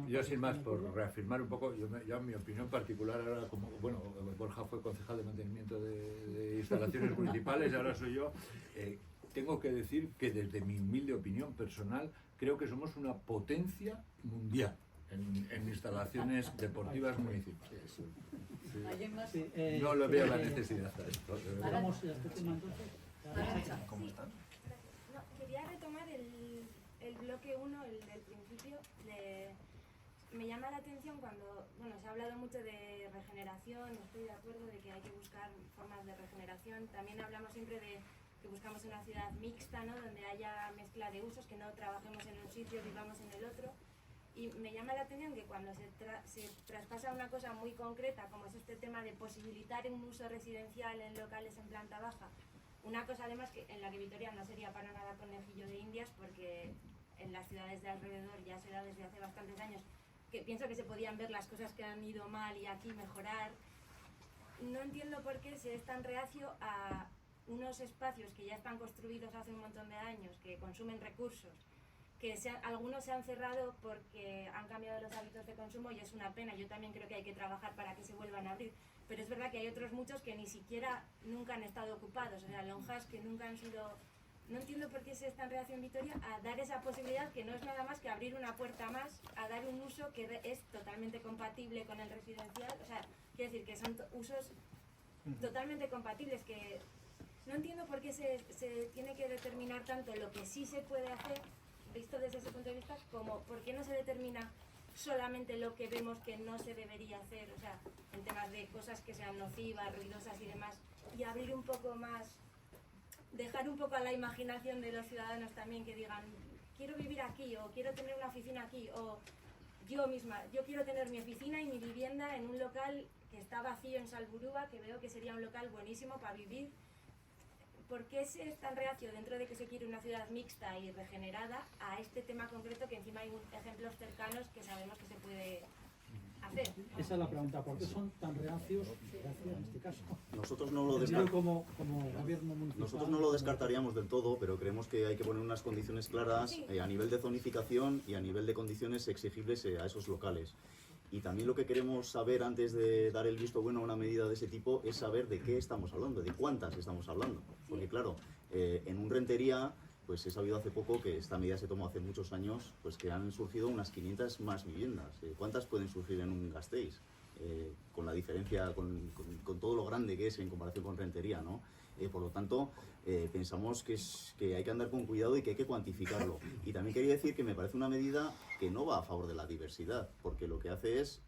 [SPEAKER 6] Yo, sin más, por reafirmar un poco, yo mi opinión particular ahora, como bueno, Borja fue concejal de mantenimiento de instalaciones municipales, ahora soy yo, tengo que decir que desde mi humilde opinión personal creo que somos una potencia mundial en instalaciones deportivas municipales.
[SPEAKER 1] ¿Alguien más?
[SPEAKER 6] No le veo la necesidad a esto.
[SPEAKER 2] Vamos a este tema entonces.
[SPEAKER 13] ¿Cómo están? No, quería retomar el bloque 1, el del principio, me llama la atención cuando, bueno, se ha hablado mucho de regeneración, estoy de acuerdo de que hay que buscar formas de regeneración. También hablamos siempre de que buscamos una ciudad mixta, ¿no? Donde haya mezcla de usos, que no trabajemos en un sitio, vivamos en el otro. Y me llama la atención que cuando se traspasa una cosa muy concreta, como es este tema de posibilitar un uso residencial en locales en planta baja, una cosa además que en la que Vitoria no sería para nada conejillo de indias, porque en las ciudades de alrededor ya se da desde hace bastantes años, que pienso que se podían ver las cosas que han ido mal y aquí mejorar. No entiendo por qué se es tan reacio a unos espacios que ya están construidos hace un montón de años, que consumen recursos, que algunos se han cerrado porque han cambiado los hábitos de consumo y es una pena. Yo también creo que hay que trabajar para que se vuelvan a abrir, pero es verdad que hay otros muchos que ni siquiera nunca han estado ocupados, o sea, lonjas que nunca han sido... No entiendo por qué se está en reacción Vitoria a dar esa posibilidad, que no es nada más que abrir una puerta más, a dar un uso que es totalmente compatible con el residencial. O sea, quiero decir que son usos totalmente compatibles, que no entiendo por qué se tiene que determinar tanto lo que sí se puede hacer, visto desde ese punto de vista, como por qué no se determina solamente lo que vemos que no se debería hacer, o sea, en temas de cosas que sean nocivas, ruidosas y demás, y abrir un poco más, dejar un poco a la imaginación de los ciudadanos también, que digan, quiero vivir aquí, o quiero tener una oficina aquí, o yo misma, yo quiero tener mi oficina y mi vivienda en un local que está vacío en Salburúa, que veo que sería un local buenísimo para vivir. ¿Por qué se es tan reacio, dentro de que se quiere una ciudad mixta y regenerada, a este tema concreto, que encima hay ejemplos cercanos que sabemos que se puede hacer?
[SPEAKER 2] Esa es la pregunta, ¿por qué son tan reacios en este caso?
[SPEAKER 3] Nosotros no lo
[SPEAKER 2] como gobierno municipal.
[SPEAKER 3] Nosotros no lo descartaríamos del todo, pero creemos que hay que poner unas condiciones claras a nivel de zonificación y a nivel de condiciones exigibles a esos locales. Y también lo que queremos saber antes de dar el visto bueno a una medida de ese tipo es saber de qué estamos hablando, de cuántas estamos hablando. Porque claro, en un Rentería, pues he sabido hace poco que esta medida se tomó hace muchos años, pues que han surgido unas 500 más viviendas. ¿Cuántas pueden surgir en un Gasteiz? Con la diferencia, con todo lo grande que es en comparación con Rentería, ¿no? Por lo tanto, pensamos que hay que andar con cuidado y que hay que cuantificarlo. Y también quería decir que me parece una medida que no va a favor de la diversidad, porque lo que hace es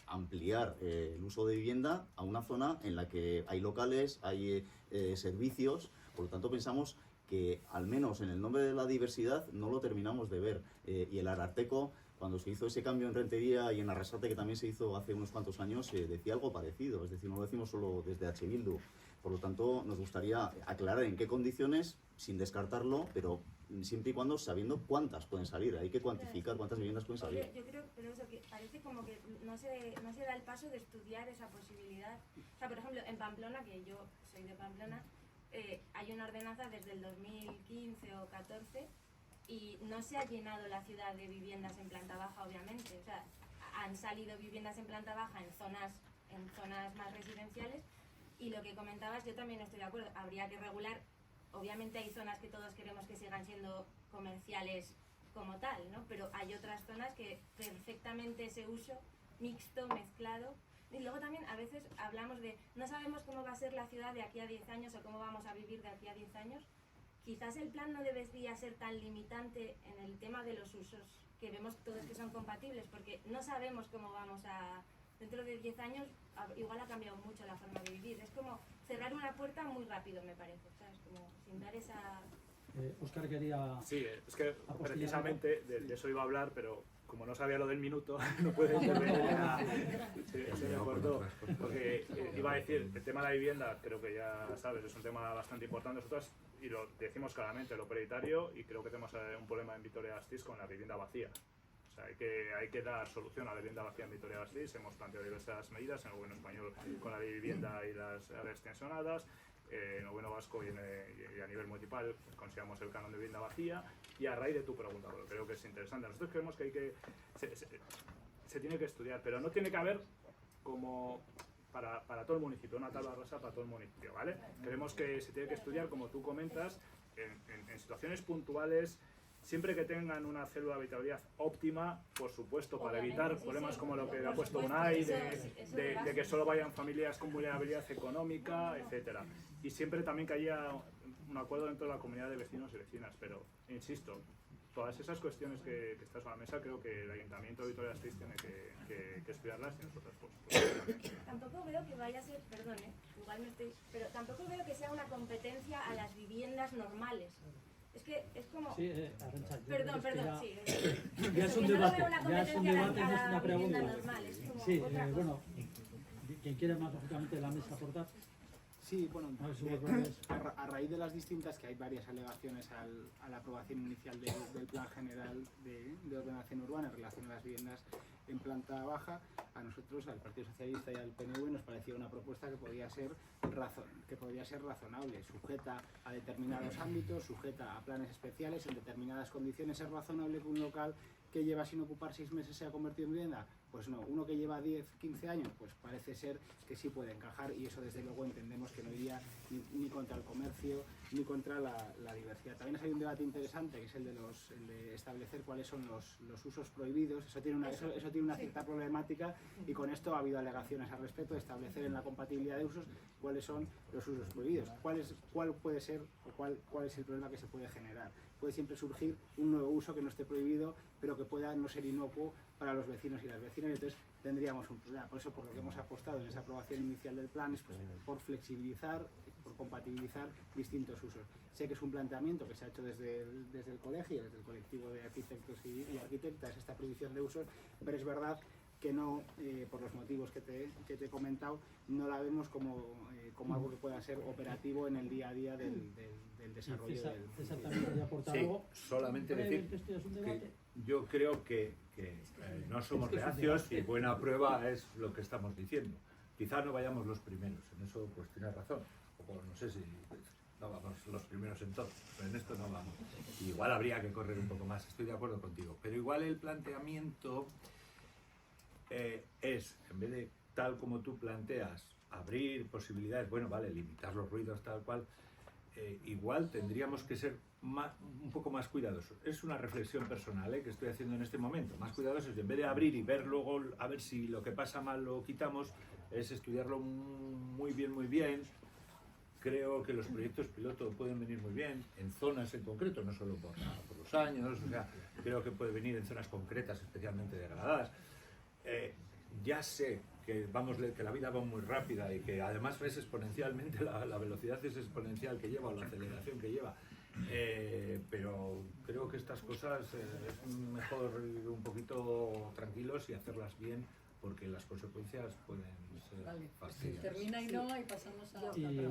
[SPEAKER 3] ampliar el uso de vivienda a una zona en la que hay locales, hay servicios. Por lo tanto, pensamos que al menos en el nombre de la diversidad no lo terminamos de ver. Y el Ararteko, cuando se hizo ese cambio en Rentería y en Arrasate, que también se hizo hace unos cuantos años, decía algo parecido. Es decir, no lo decimos solo desde H. Bildu. Por lo tanto, nos gustaría aclarar en qué condiciones, sin descartarlo, pero siempre y cuando sabiendo cuántas pueden salir. Hay que cuantificar cuántas viviendas pueden salir.
[SPEAKER 13] Yo creo, pero eso, que parece como que no se da el paso de estudiar esa posibilidad. O sea, por ejemplo, en Pamplona, que yo soy de Pamplona, hay una ordenanza desde el 2015 o 14 y no se ha llenado la ciudad de viviendas en planta baja, obviamente. O sea, han salido viviendas en planta baja en zonas más residenciales. Y lo que comentabas, yo también estoy de acuerdo, habría que regular. Obviamente hay zonas que todos queremos que sigan siendo comerciales como tal, ¿no? Pero hay otras zonas que perfectamente ese uso mixto, mezclado. Y luego también a veces hablamos de, no sabemos cómo va a ser la ciudad de aquí a 10 años o cómo vamos a vivir de aquí a 10 años. Quizás el plan no debería ser tan limitante en el tema de los usos, que vemos todos que son compatibles, porque no sabemos cómo vamos a... Dentro de 10 años igual ha cambiado mucho la forma de vivir. Es como cerrar una puerta muy rápido, me parece. ¿Sabes? Como sin dar esa...
[SPEAKER 2] Óscar quería...
[SPEAKER 7] Sí, es que precisamente de eso iba a hablar, pero como no sabía lo del minuto, no puede intervenir. Se me cortó. Porque iba a decir, el tema de la vivienda, creo que ya sabes, es un tema bastante importante. Nosotros, y lo decimos claramente, lo prioritario, y creo que tenemos un problema en Vitoria-Gasteiz con la vivienda vacía. O sea, hay que dar solución a la vivienda vacía en Vitoria-Gasteiz. Hemos planteado diversas medidas en el gobierno español con la ley de vivienda y las áreas tensionadas. En el gobierno vasco y a nivel municipal consideramos el canon de vivienda vacía. Y a raíz de tu pregunta, porque creo que es interesante, nosotros creemos que se tiene que estudiar, pero no tiene que haber como para todo el municipio, una tabla rasa para todo el municipio, ¿vale? Creemos que se tiene que estudiar, como tú comentas, en situaciones puntuales, siempre que tengan una célula de habitabilidad óptima, por supuesto, para evitar problemas como lo que ha puesto Unai, de que solo vayan familias con vulnerabilidad económica, etcétera. Y siempre también que haya un acuerdo dentro de la comunidad de vecinos y vecinas, pero insisto, todas esas cuestiones que están sobre la mesa, creo que el Ayuntamiento de Vitoria-Gasteiz tiene que estudiarlas y nosotros pues
[SPEAKER 13] Tampoco veo que vaya a ser, perdón, igual me estoy, pero tampoco veo que sea una competencia a las viviendas normales. Es que es como...
[SPEAKER 2] Sí, Arantxa, yo
[SPEAKER 13] perdón,
[SPEAKER 2] creo que
[SPEAKER 13] perdón,
[SPEAKER 2] ya,
[SPEAKER 13] sí.
[SPEAKER 2] ya es un
[SPEAKER 13] Que no lo
[SPEAKER 2] debate,
[SPEAKER 13] veo una
[SPEAKER 2] ya es un
[SPEAKER 13] competencia
[SPEAKER 2] debate,
[SPEAKER 13] a
[SPEAKER 2] no es
[SPEAKER 13] la
[SPEAKER 2] una
[SPEAKER 13] vivienda
[SPEAKER 2] pregunta.
[SPEAKER 13] normal, es como
[SPEAKER 2] Sí,
[SPEAKER 13] otra cosa.
[SPEAKER 2] bueno, quien quiera más lógicamente de la mesa aportar.
[SPEAKER 4] Sí, bueno,
[SPEAKER 2] A ver si vos ves.
[SPEAKER 4] a raíz de las distintas, que hay varias alegaciones a la aprobación inicial del Plan General de Ordenación Urbana en relación a las viviendas en planta baja, a nosotros, al Partido Socialista y al PNV, nos parecía una propuesta que podía ser razonable, sujeta a determinados ámbitos, sujeta a planes especiales, en determinadas condiciones. ¿Es razonable que un local que lleva sin ocupar 6 meses se ha convertido en vivienda? Pues no. Uno que lleva 10, 15 años, pues parece ser que sí puede encajar, y eso desde luego entendemos que no iría ni contra el comercio ni contra la diversidad. También hay un debate interesante, que es el de establecer cuáles son los usos prohibidos. Eso tiene una cierta problemática, y con esto ha habido alegaciones al respecto, de establecer en la compatibilidad de usos cuáles son los usos prohibidos. ¿Cuál puede ser o cuál es el problema que se puede generar? Puede siempre surgir un nuevo uso que no esté prohibido, pero que pueda no ser inocuo para los vecinos y las vecinas, y entonces tendríamos un problema. Por eso, por lo que hemos apostado en esa aprobación inicial del plan, es pues, por flexibilizar, por compatibilizar distintos usos. Sé que es un planteamiento que se ha hecho desde el colegio, desde el colectivo de arquitectos y arquitectas, esta prohibición de usos, pero es verdad que no, por los motivos que te he comentado, no la vemos como algo que pueda ser operativo en el día a día del desarrollo del...
[SPEAKER 6] Sí, solamente decir que yo creo que no somos reacios, y buena prueba es lo que estamos diciendo. Quizá no vayamos los primeros, en eso pues tienes razón, o no sé si no vamos los primeros en todo, pero en esto no vamos. Igual habría que correr un poco más, estoy de acuerdo contigo, pero igual el planteamiento es, en vez de tal como tú planteas, abrir posibilidades, bueno, vale, limitar los ruidos tal cual, igual tendríamos que ser un poco más cuidadosos. Es una reflexión personal que estoy haciendo en este momento, más cuidadosos, en vez de abrir y ver luego, a ver si lo que pasa mal lo quitamos, es estudiarlo muy bien. Creo que los proyectos piloto pueden venir muy bien, en zonas en concreto, no solo por los años, o sea, creo que puede venir en zonas concretas especialmente degradadas. Ya sé que la vida va muy rápida, y que además es exponencialmente, la velocidad es exponencial que lleva, o la aceleración que lleva, pero creo que estas cosas es mejor ir un poquito tranquilos y hacerlas bien, porque las consecuencias pueden ser fastidiosas.
[SPEAKER 1] Termina y no, y pasamos a...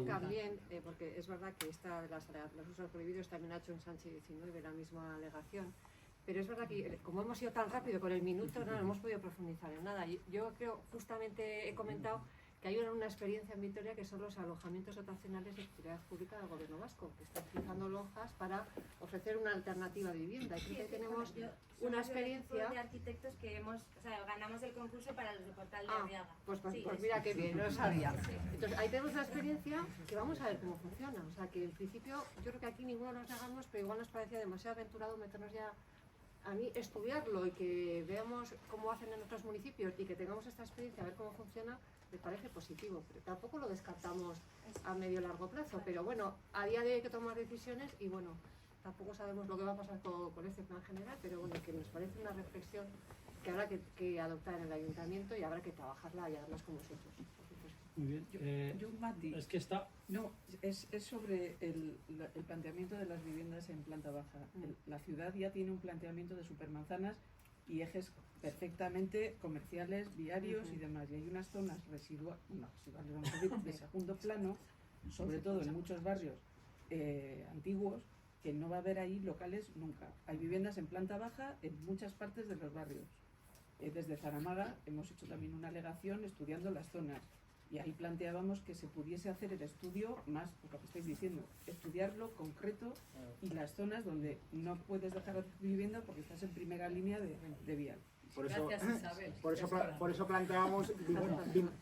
[SPEAKER 5] También, porque es verdad que esta de los usos prohibidos también ha hecho en Sánchez 19 la misma alegación, pero es verdad que como hemos ido tan rápido con el minuto, no hemos podido profundizar en nada. Yo creo, justamente he comentado que hay una experiencia en Vitoria, que son los alojamientos dotacionales de utilidad pública del Gobierno vasco, que están fijando lonjas para ofrecer una alternativa de vivienda. Y creo que tenemos una experiencia
[SPEAKER 13] de arquitectos que ganamos el concurso para los de Portal de Arriaga.
[SPEAKER 5] Pues mira qué bien, no lo sabía. Entonces ahí tenemos una experiencia que vamos a ver cómo funciona. O sea, que en principio yo creo que aquí ninguno nos negamos, pero igual nos parecía demasiado aventurado meternos ya. A mí estudiarlo y que veamos cómo hacen en otros municipios y que tengamos esta experiencia, a ver cómo funciona, me parece positivo, pero tampoco lo descartamos a medio largo plazo. Pero bueno, a día de hoy hay que tomar decisiones, y bueno, tampoco sabemos lo que va a pasar con este plan general, pero bueno, que nos parece una reflexión que habrá que adoptar en el ayuntamiento, y habrá que trabajarla y además con vosotros.
[SPEAKER 2] Muy bien.
[SPEAKER 14] Yo un matiz.
[SPEAKER 2] Es que está...
[SPEAKER 14] No, es sobre el planteamiento de las viviendas en planta baja. La ciudad ya tiene un planteamiento de supermanzanas y ejes perfectamente comerciales, viarios y demás. Y hay unas zonas residuales, vamos a decir, de segundo plano, sobre todo en muchos barrios antiguos, que no va a haber ahí locales nunca. Hay viviendas en planta baja en muchas partes de los barrios. Desde Zaramaga hemos hecho también una alegación estudiando las zonas. Y ahí planteábamos que se pudiese hacer el estudio más, por lo que estáis diciendo, estudiarlo concreto, y las zonas donde no puedes dejar vivienda porque estás en primera línea de vía.
[SPEAKER 4] Por eso,
[SPEAKER 1] Gracias, Isabel.
[SPEAKER 4] por eso planteábamos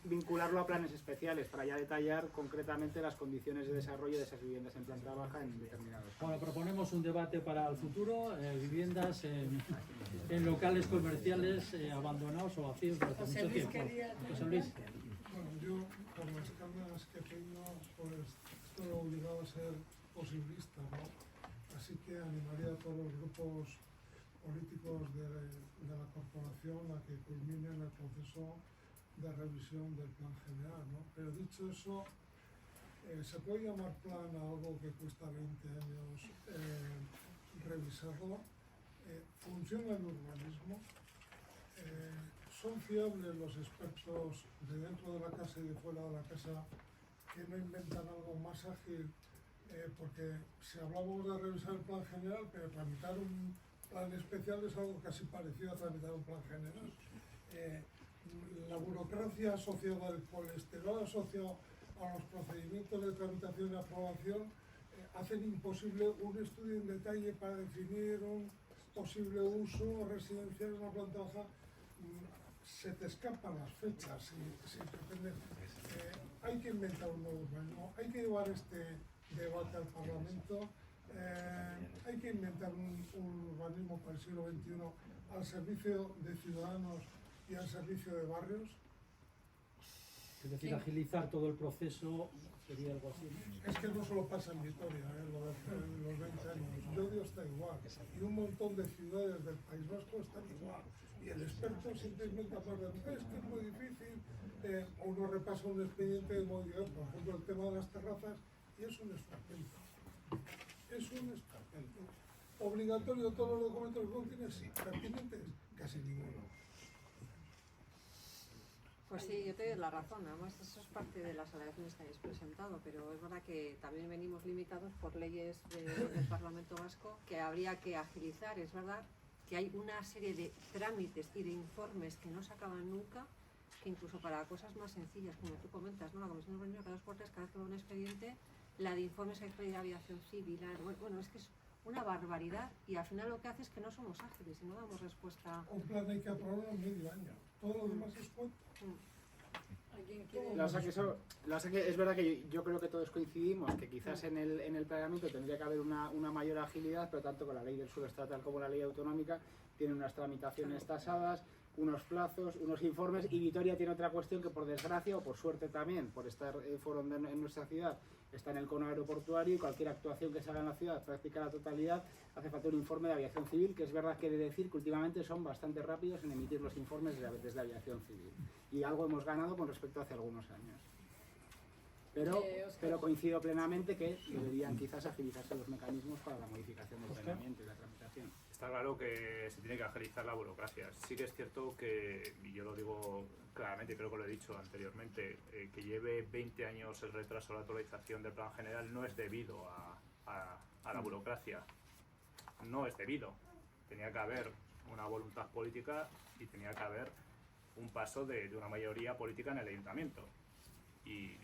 [SPEAKER 4] vincularlo a planes especiales, para ya detallar concretamente las condiciones de desarrollo de esas viviendas en planta baja en determinados casos.
[SPEAKER 2] Bueno, proponemos un debate para el futuro, viviendas en locales comerciales abandonados o vacíos durante mucho tiempo. José Luis.
[SPEAKER 15] Bueno, yo, por las ganas que tengo, pues estoy obligado a ser posibilista, ¿no? Así que animaría a todos los grupos políticos de la corporación a que culminen el proceso de revisión del plan general, ¿no? Pero dicho eso, ¿se puede llamar plan a algo que cuesta 20 años revisarlo? ¿Funciona el urbanismo? ¿Son fiables los expertos de dentro de la casa y de fuera de la casa que no inventan algo más ágil? Porque si hablamos de revisar el plan general, pero tramitar un plan especial es algo casi parecido a tramitar un plan general. La burocracia asociada al colesterol asociado a los procedimientos de tramitación y aprobación hacen imposible un estudio en detalle para definir un posible uso residencial en una planta baja. Se te escapan las fechas si pretendes. Hay que inventar un nuevo urbanismo, hay que llevar este debate al Parlamento, hay que inventar un urbanismo para el siglo XXI al servicio de ciudadanos y al servicio de barrios.
[SPEAKER 2] Es decir, agilizar todo el proceso sería algo así.
[SPEAKER 15] Es que no solo pasa en Vitoria, lo de los 20 años. Llodio está igual. Y un montón de ciudades del País Vasco están igual. Y el experto siempre inventa más de esto es muy difícil. Uno repasa un expediente de movilidad, por ejemplo, el tema de las terrazas, y es un esperpento. Es un esperpento. Obligatorio todos los documentos que contiene, sí. Pertinentes, casi ninguno.
[SPEAKER 5] Pues sí, yo te doy la razón, además eso es parte de las alegaciones que habéis presentado, pero es verdad que también venimos limitados por leyes del Parlamento Vasco que habría que agilizar. Es verdad que hay una serie de trámites y de informes que no se acaban nunca, que incluso para cosas más sencillas, como tú comentas, ¿no? La Comisión de Urbanismo cada 2 por 3, cada vez que va un expediente, la de informes hay que pedir a aviación civil, bueno, es que es una barbaridad y al final lo que hace es que no somos ágiles y no damos respuesta.
[SPEAKER 15] Un plan hay que aprobarlo en medio año, todo lo demás es cuento.
[SPEAKER 4] Es verdad que yo creo que todos coincidimos que quizás en el planeamiento tendría que haber una mayor agilidad, pero tanto con la ley del suelo estatal como la ley autonómica tienen unas tramitaciones tasadas, unos plazos, unos informes, y Vitoria tiene otra cuestión que por desgracia o por suerte también, por estar en nuestra ciudad, está en el cono aeroportuario y cualquier actuación que se haga en la ciudad, práctica la totalidad, hace falta un informe de aviación civil, que es verdad que he de decir que últimamente son bastante rápidos en emitir los informes desde aviación civil. Y algo hemos ganado con respecto a hace algunos años. Pero coincido plenamente que deberían quizás agilizarse los mecanismos para la modificación del planeamiento y la tramitación.
[SPEAKER 7] Está claro que se tiene que agilizar la burocracia. Sí que es cierto que, y yo lo digo claramente, creo que lo he dicho anteriormente, que lleve 20 años el retraso de la actualización del plan general no es debido a la burocracia. No es debido. Tenía que haber una voluntad política y tenía que haber un paso de una mayoría política en el ayuntamiento. Y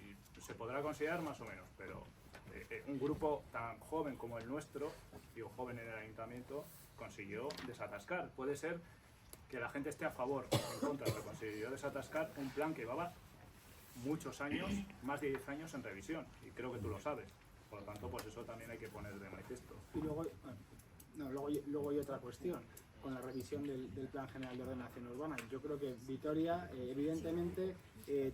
[SPEAKER 7] se podrá considerar más o menos, pero un grupo tan joven como el nuestro, digo joven en el ayuntamiento, consiguió desatascar. Puede ser que la gente esté a favor o en contra, pero consiguió desatascar un plan que llevaba muchos años, más de 10 años en revisión, y creo que tú lo sabes. Por lo tanto, pues eso también hay que poner de manifiesto.
[SPEAKER 4] Y luego hay otra cuestión con la revisión del Plan General de Ordenación Urbana. Yo creo que Vitoria, evidentemente,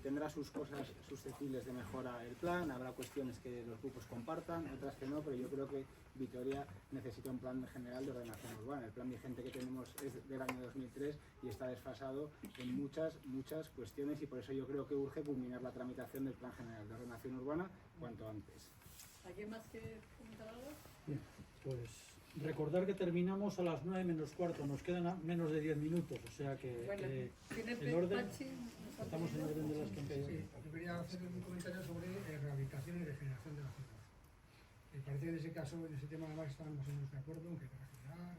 [SPEAKER 4] tendrá sus cosas susceptibles de mejora el plan, habrá cuestiones que los grupos compartan, otras que no, pero yo creo que Vitoria necesita un Plan General de Ordenación Urbana. El plan vigente que tenemos es del año 2003 y está desfasado en muchas cuestiones, y por eso yo creo que urge culminar la tramitación del Plan General de Ordenación Urbana cuanto antes.
[SPEAKER 1] ¿Alguien más quiere comentar algo?
[SPEAKER 2] Bien, pues recordar que terminamos a las 9 menos cuarto, nos quedan menos de 10 minutos, o sea que
[SPEAKER 1] Bueno,
[SPEAKER 2] el orden, estamos en orden de las campañas.
[SPEAKER 9] Sí, yo quería hacer un comentario sobre rehabilitación y regeneración de la ciudad. Me parece que en ese caso, en ese tema además estábamos de acuerdo en que hay que regenerar,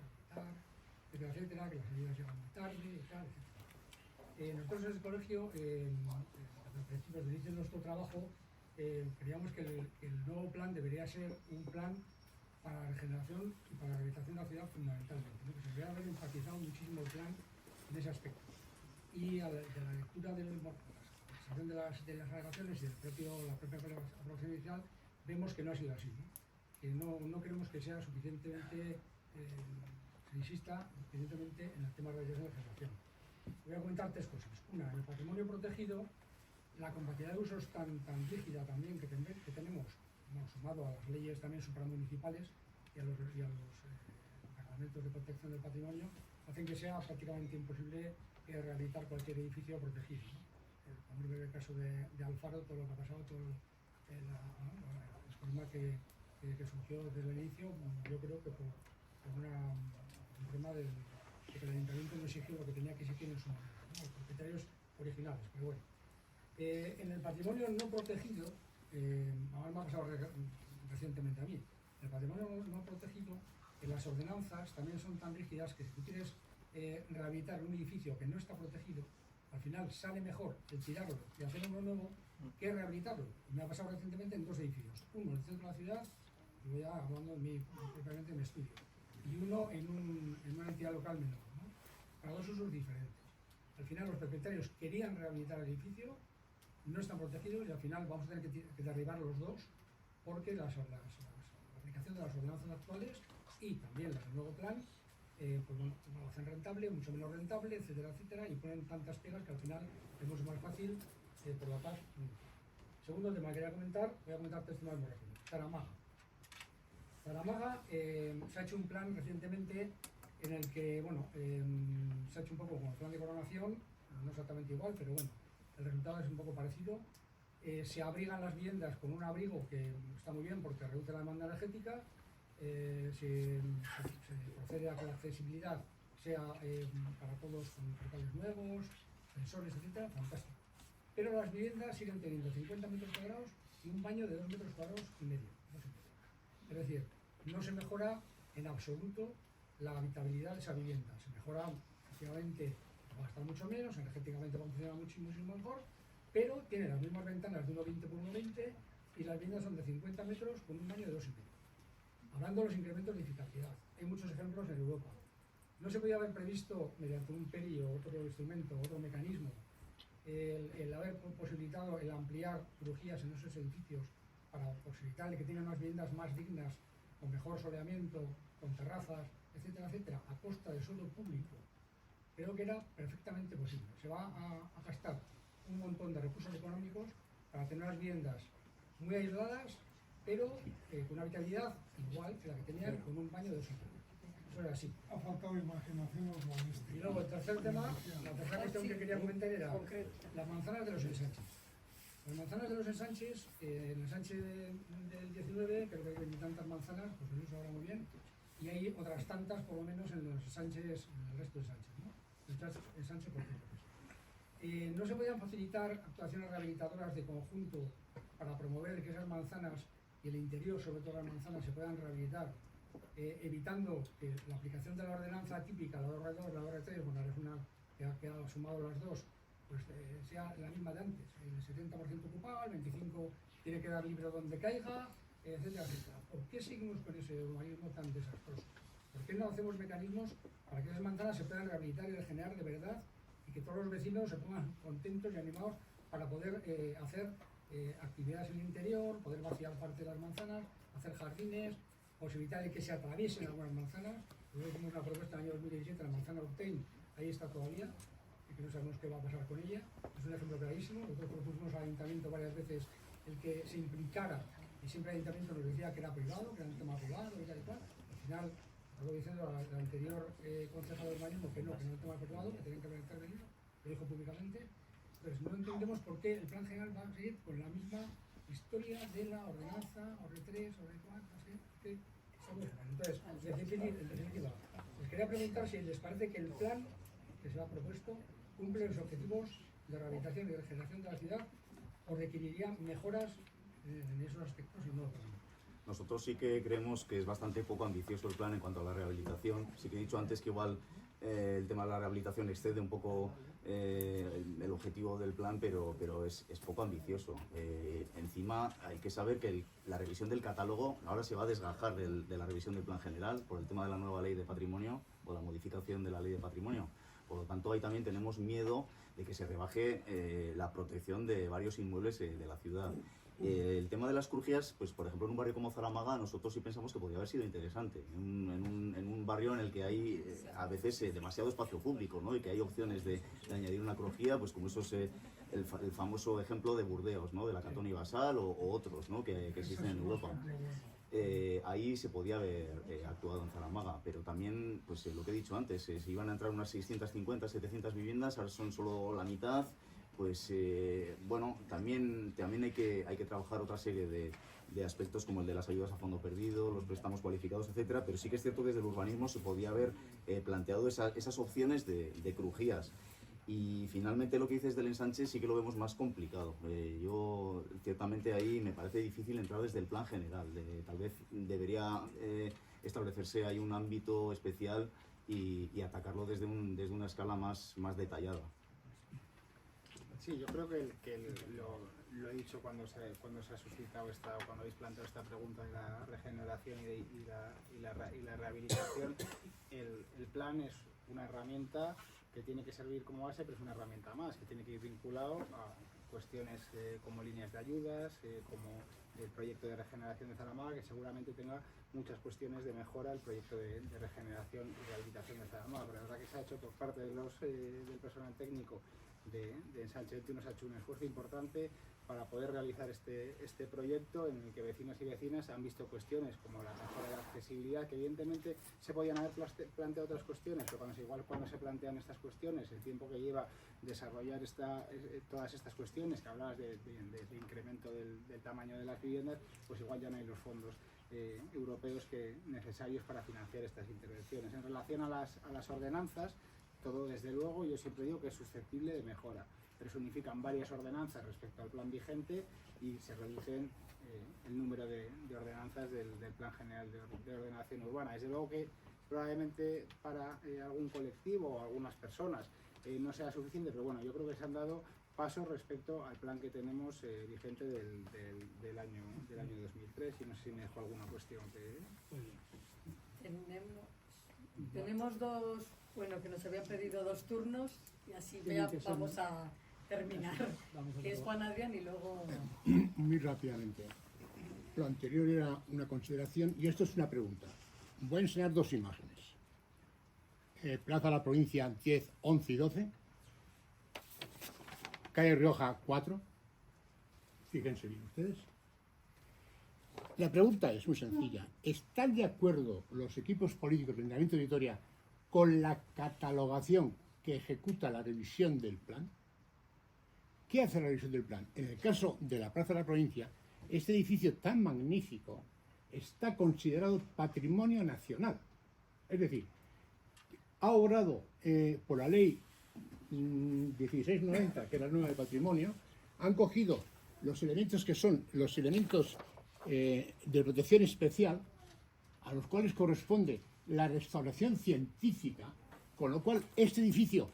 [SPEAKER 9] rehabilitar, etcétera, que las ayudas llegan muy tarde y tal, etcétera. Nosotros en el colegio, a los principios de inicio de nuestro trabajo, creíamos que el nuevo plan debería ser un plan para la regeneración y para la rehabilitación de la ciudad fundamentalmente, ¿no? Que se debería haber enfatizado muchísimo el plan en ese aspecto. Y de la lectura de la presentación de las alegaciones y la propia aprobación inicial, vemos que no ha sido así, ¿no? Que no creemos que sea suficientemente, se insista suficientemente en el tema de la regeneración. Voy a comentar 3 cosas. Una, en el patrimonio protegido, la compatibilidad de usos tan rígida también que tenemos, sumado a las leyes también supramunicipales y a los reglamentos de protección del patrimonio, hacen que sea prácticamente imposible rehabilitar cualquier edificio protegido, ¿no? Podemos ver el caso de Alfaro, todo lo que ha pasado, todo el problema que surgió desde el inicio, yo creo que por un problema de que el ayuntamiento no exigió lo que tenía que exigir en su momento, ¿no? Los propietarios originales, pero bueno. En el patrimonio no protegido, ahora me ha pasado recientemente a mí, el patrimonio no protegido, las ordenanzas también son tan rígidas que si tú quieres rehabilitar un edificio que no está protegido, al final sale mejor el tirarlo y hacer uno nuevo que rehabilitarlo. Me ha pasado recientemente en 2 edificios, uno en el centro de la ciudad, y voy hablando propiamente en mi estudio, y uno en una entidad local menor, ¿no? Para 2 usos diferentes. Al final los propietarios querían rehabilitar el edificio, no están protegidos y al final vamos a tener que derribar los 2 porque la aplicación de las ordenanzas actuales y también las del nuevo plan pues bueno, lo hacen rentable, mucho menos rentable, etcétera, etcétera, y ponen tantas pegas que al final es mucho más fácil por la paz. Segundo tema que quería comentar, voy a comentar 3 temas muy rápidos. Zaramaga se ha hecho un plan recientemente en el que, bueno, se ha hecho un poco como el plan de coronación, no exactamente igual, pero bueno, el resultado es un poco parecido. Se abrigan las viviendas con un abrigo que está muy bien porque reduce la demanda energética, se procede a que la accesibilidad sea para todos con portales nuevos, sensores, etcétera, fantástico. Pero las viviendas siguen teniendo 50 metros cuadrados y un baño de 2,5 metros cuadrados. Es decir, no se mejora en absoluto la habitabilidad de esa vivienda. Se mejora, efectivamente, va a gastar mucho menos, energéticamente va a funcionar muchísimo mejor, pero tiene las mismas ventanas de 1,20 por 1,20 y las viviendas son de 50 metros con un baño de 2,5. Hablando de los incrementos de eficacia, hay muchos ejemplos en Europa. No se podía haber previsto, mediante un PERI o otro instrumento, otro mecanismo, el haber posibilitado el ampliar crujías en esos edificios para posibilitar que tengan unas viviendas más dignas, con mejor soleamiento, con terrazas, etcétera, etcétera, a costa de suelo público. Creo que era perfectamente posible. Se va a gastar un montón de recursos económicos para tener unas viviendas muy aisladas, pero con una habitabilidad igual que la que tenían con un baño de 2 metros. Eso era así.
[SPEAKER 15] Ha faltado imaginación urbanística.
[SPEAKER 9] Y luego el tercer tema, la tercera cuestión que quería comentar era las manzanas de los ensanches. Las manzanas de los ensanches, en el ensanche del 19, creo que hay 20 y tantas manzanas, pues eso se habla muy bien, y hay otras tantas por lo menos en los ensanches, en el resto de ensanches, ¿no? Ensanches posteriores. No se podían facilitar actuaciones rehabilitadoras de conjunto para promover que esas manzanas y el interior, sobre todo las manzanas, se puedan rehabilitar, evitando que la aplicación de la ordenanza típica, la 2R2, la 2R3, bueno, es una que ha sumado las dos, pues sea la misma de antes, el 70% ocupado, el 25% tiene que dar libre donde caiga, etcétera, etcétera. ¿Por qué seguimos con ese urbanismo tan desastroso? ¿Por qué no hacemos mecanismos para que esas manzanas se puedan rehabilitar y regenerar de verdad y que todos los vecinos se pongan contentos y animados para poder hacer actividades en el interior, poder vaciar parte de las manzanas, hacer jardines, posibilitar de que se atraviesen algunas manzanas? Nosotros hicimos una propuesta en el año 2017, la manzana Octane, ahí está todavía, y que no sabemos qué va a pasar con ella. Es un ejemplo clarísimo. Nosotros propusimos al ayuntamiento varias veces el que se implicara, y siempre el ayuntamiento nos decía que era privado, que era un tema privado y tal y cual. Al final, acabo diciendo al anterior concejal de urbanismo que no era un tema privado, que tenían que haber intervenido, lo dijo públicamente. Entonces, no entendemos por qué el plan general va a seguir con la misma historia de la ordenanza, OR3, OR4, ¿sí? Entonces, en definitiva, les quería preguntar si les parece que el plan que se ha propuesto cumple los objetivos de rehabilitación y regeneración de la ciudad o requeriría mejoras en esos aspectos y no otros.
[SPEAKER 3] Nosotros sí que creemos que es bastante poco ambicioso el plan en cuanto a la rehabilitación. Sí que he dicho antes que igual el tema de la rehabilitación excede un poco el objetivo del plan, pero es poco ambicioso. Encima hay que saber que la revisión del catálogo ahora se va a desgajar de la revisión del plan general por el tema de la nueva ley de patrimonio o la modificación de la ley de patrimonio. Por lo tanto, ahí también tenemos miedo de que se rebaje la protección de varios inmuebles de la ciudad. El tema de las crujías, pues por ejemplo en un barrio como Zaramaga, nosotros sí pensamos que podría haber sido interesante. En un barrio en el que hay a veces demasiado espacio público, ¿no? Y que hay opciones de añadir una crujía, pues como eso es el famoso ejemplo de Burdeos, ¿no? De la Catón y Basal o otros, ¿no? que existen en Europa. ahí se podía haber actuado en Zaramaga, pero también, pues lo que he dicho antes, se iban a entrar unas 650, 700 viviendas, ahora son solo la mitad, pues bueno, también hay que trabajar otra serie de aspectos como el de las ayudas a fondo perdido, los préstamos cualificados, etcétera, pero sí que es cierto que desde el urbanismo se podía haber planteado esas opciones de crujías. Y finalmente lo que dices del ensanche sí que lo vemos más complicado. Yo ciertamente ahí me parece difícil entrar desde el plan general. Tal vez debería establecerse ahí un ámbito especial y atacarlo desde una escala más detallada.
[SPEAKER 4] Sí, yo creo que lo he dicho cuando se ha suscitado cuando habéis planteado esta pregunta de la regeneración y la rehabilitación. El plan es una herramienta que tiene que servir como base, pero es una herramienta más, que tiene que ir vinculado a cuestiones como líneas de ayudas, como el proyecto de regeneración de Zaramaga, que seguramente tenga muchas cuestiones de mejora el proyecto de regeneración y rehabilitación de Zaramaga. Pero la verdad que se ha hecho por parte del personal técnico de Ensanche 21, se ha hecho un esfuerzo importante para poder realizar este proyecto en el que vecinos y vecinas han visto cuestiones como la mejora de la accesibilidad, que evidentemente se podían haber planteado otras cuestiones, pero cuando se plantean estas cuestiones, el tiempo que lleva desarrollar todas estas cuestiones, que hablabas de incremento del tamaño de las viviendas, pues igual ya no hay los fondos europeos necesarios para financiar estas intervenciones. En relación a las ordenanzas, todo, desde luego, yo siempre digo que es susceptible de mejora, pero se unifican varias ordenanzas respecto al plan vigente y se reducen el número de ordenanzas del Plan General de Ordenación Urbana. Desde luego que probablemente para algún colectivo o algunas personas no sea suficiente, pero bueno, yo creo que se han dado pasos respecto al plan que tenemos vigente del año 2003, y no sé si me dejo alguna cuestión que...
[SPEAKER 1] Tenemos dos, que nos habían pedido 2 turnos y así ya vamos a terminar, que es Juan Adrián y luego...
[SPEAKER 11] Muy rápidamente. Lo anterior era una consideración y esto es una pregunta. Voy a enseñar 2 imágenes. Plaza de la Provincia 10, 11 y 12. Calle Rioja 4. Fíjense bien ustedes. La pregunta es muy sencilla. ¿Están de acuerdo los equipos políticos del Ayuntamiento de Vitoria con la catalogación que ejecuta la revisión del plan? ¿Qué hace la revisión del plan? En el caso de la Plaza de la Provincia, este edificio tan magnífico está considerado patrimonio nacional. Es decir, ha obrado por la ley 1690, que es la nueva de patrimonio, han cogido los elementos que son los elementos de protección especial, a los cuales corresponde la restauración científica, con lo cual este edificio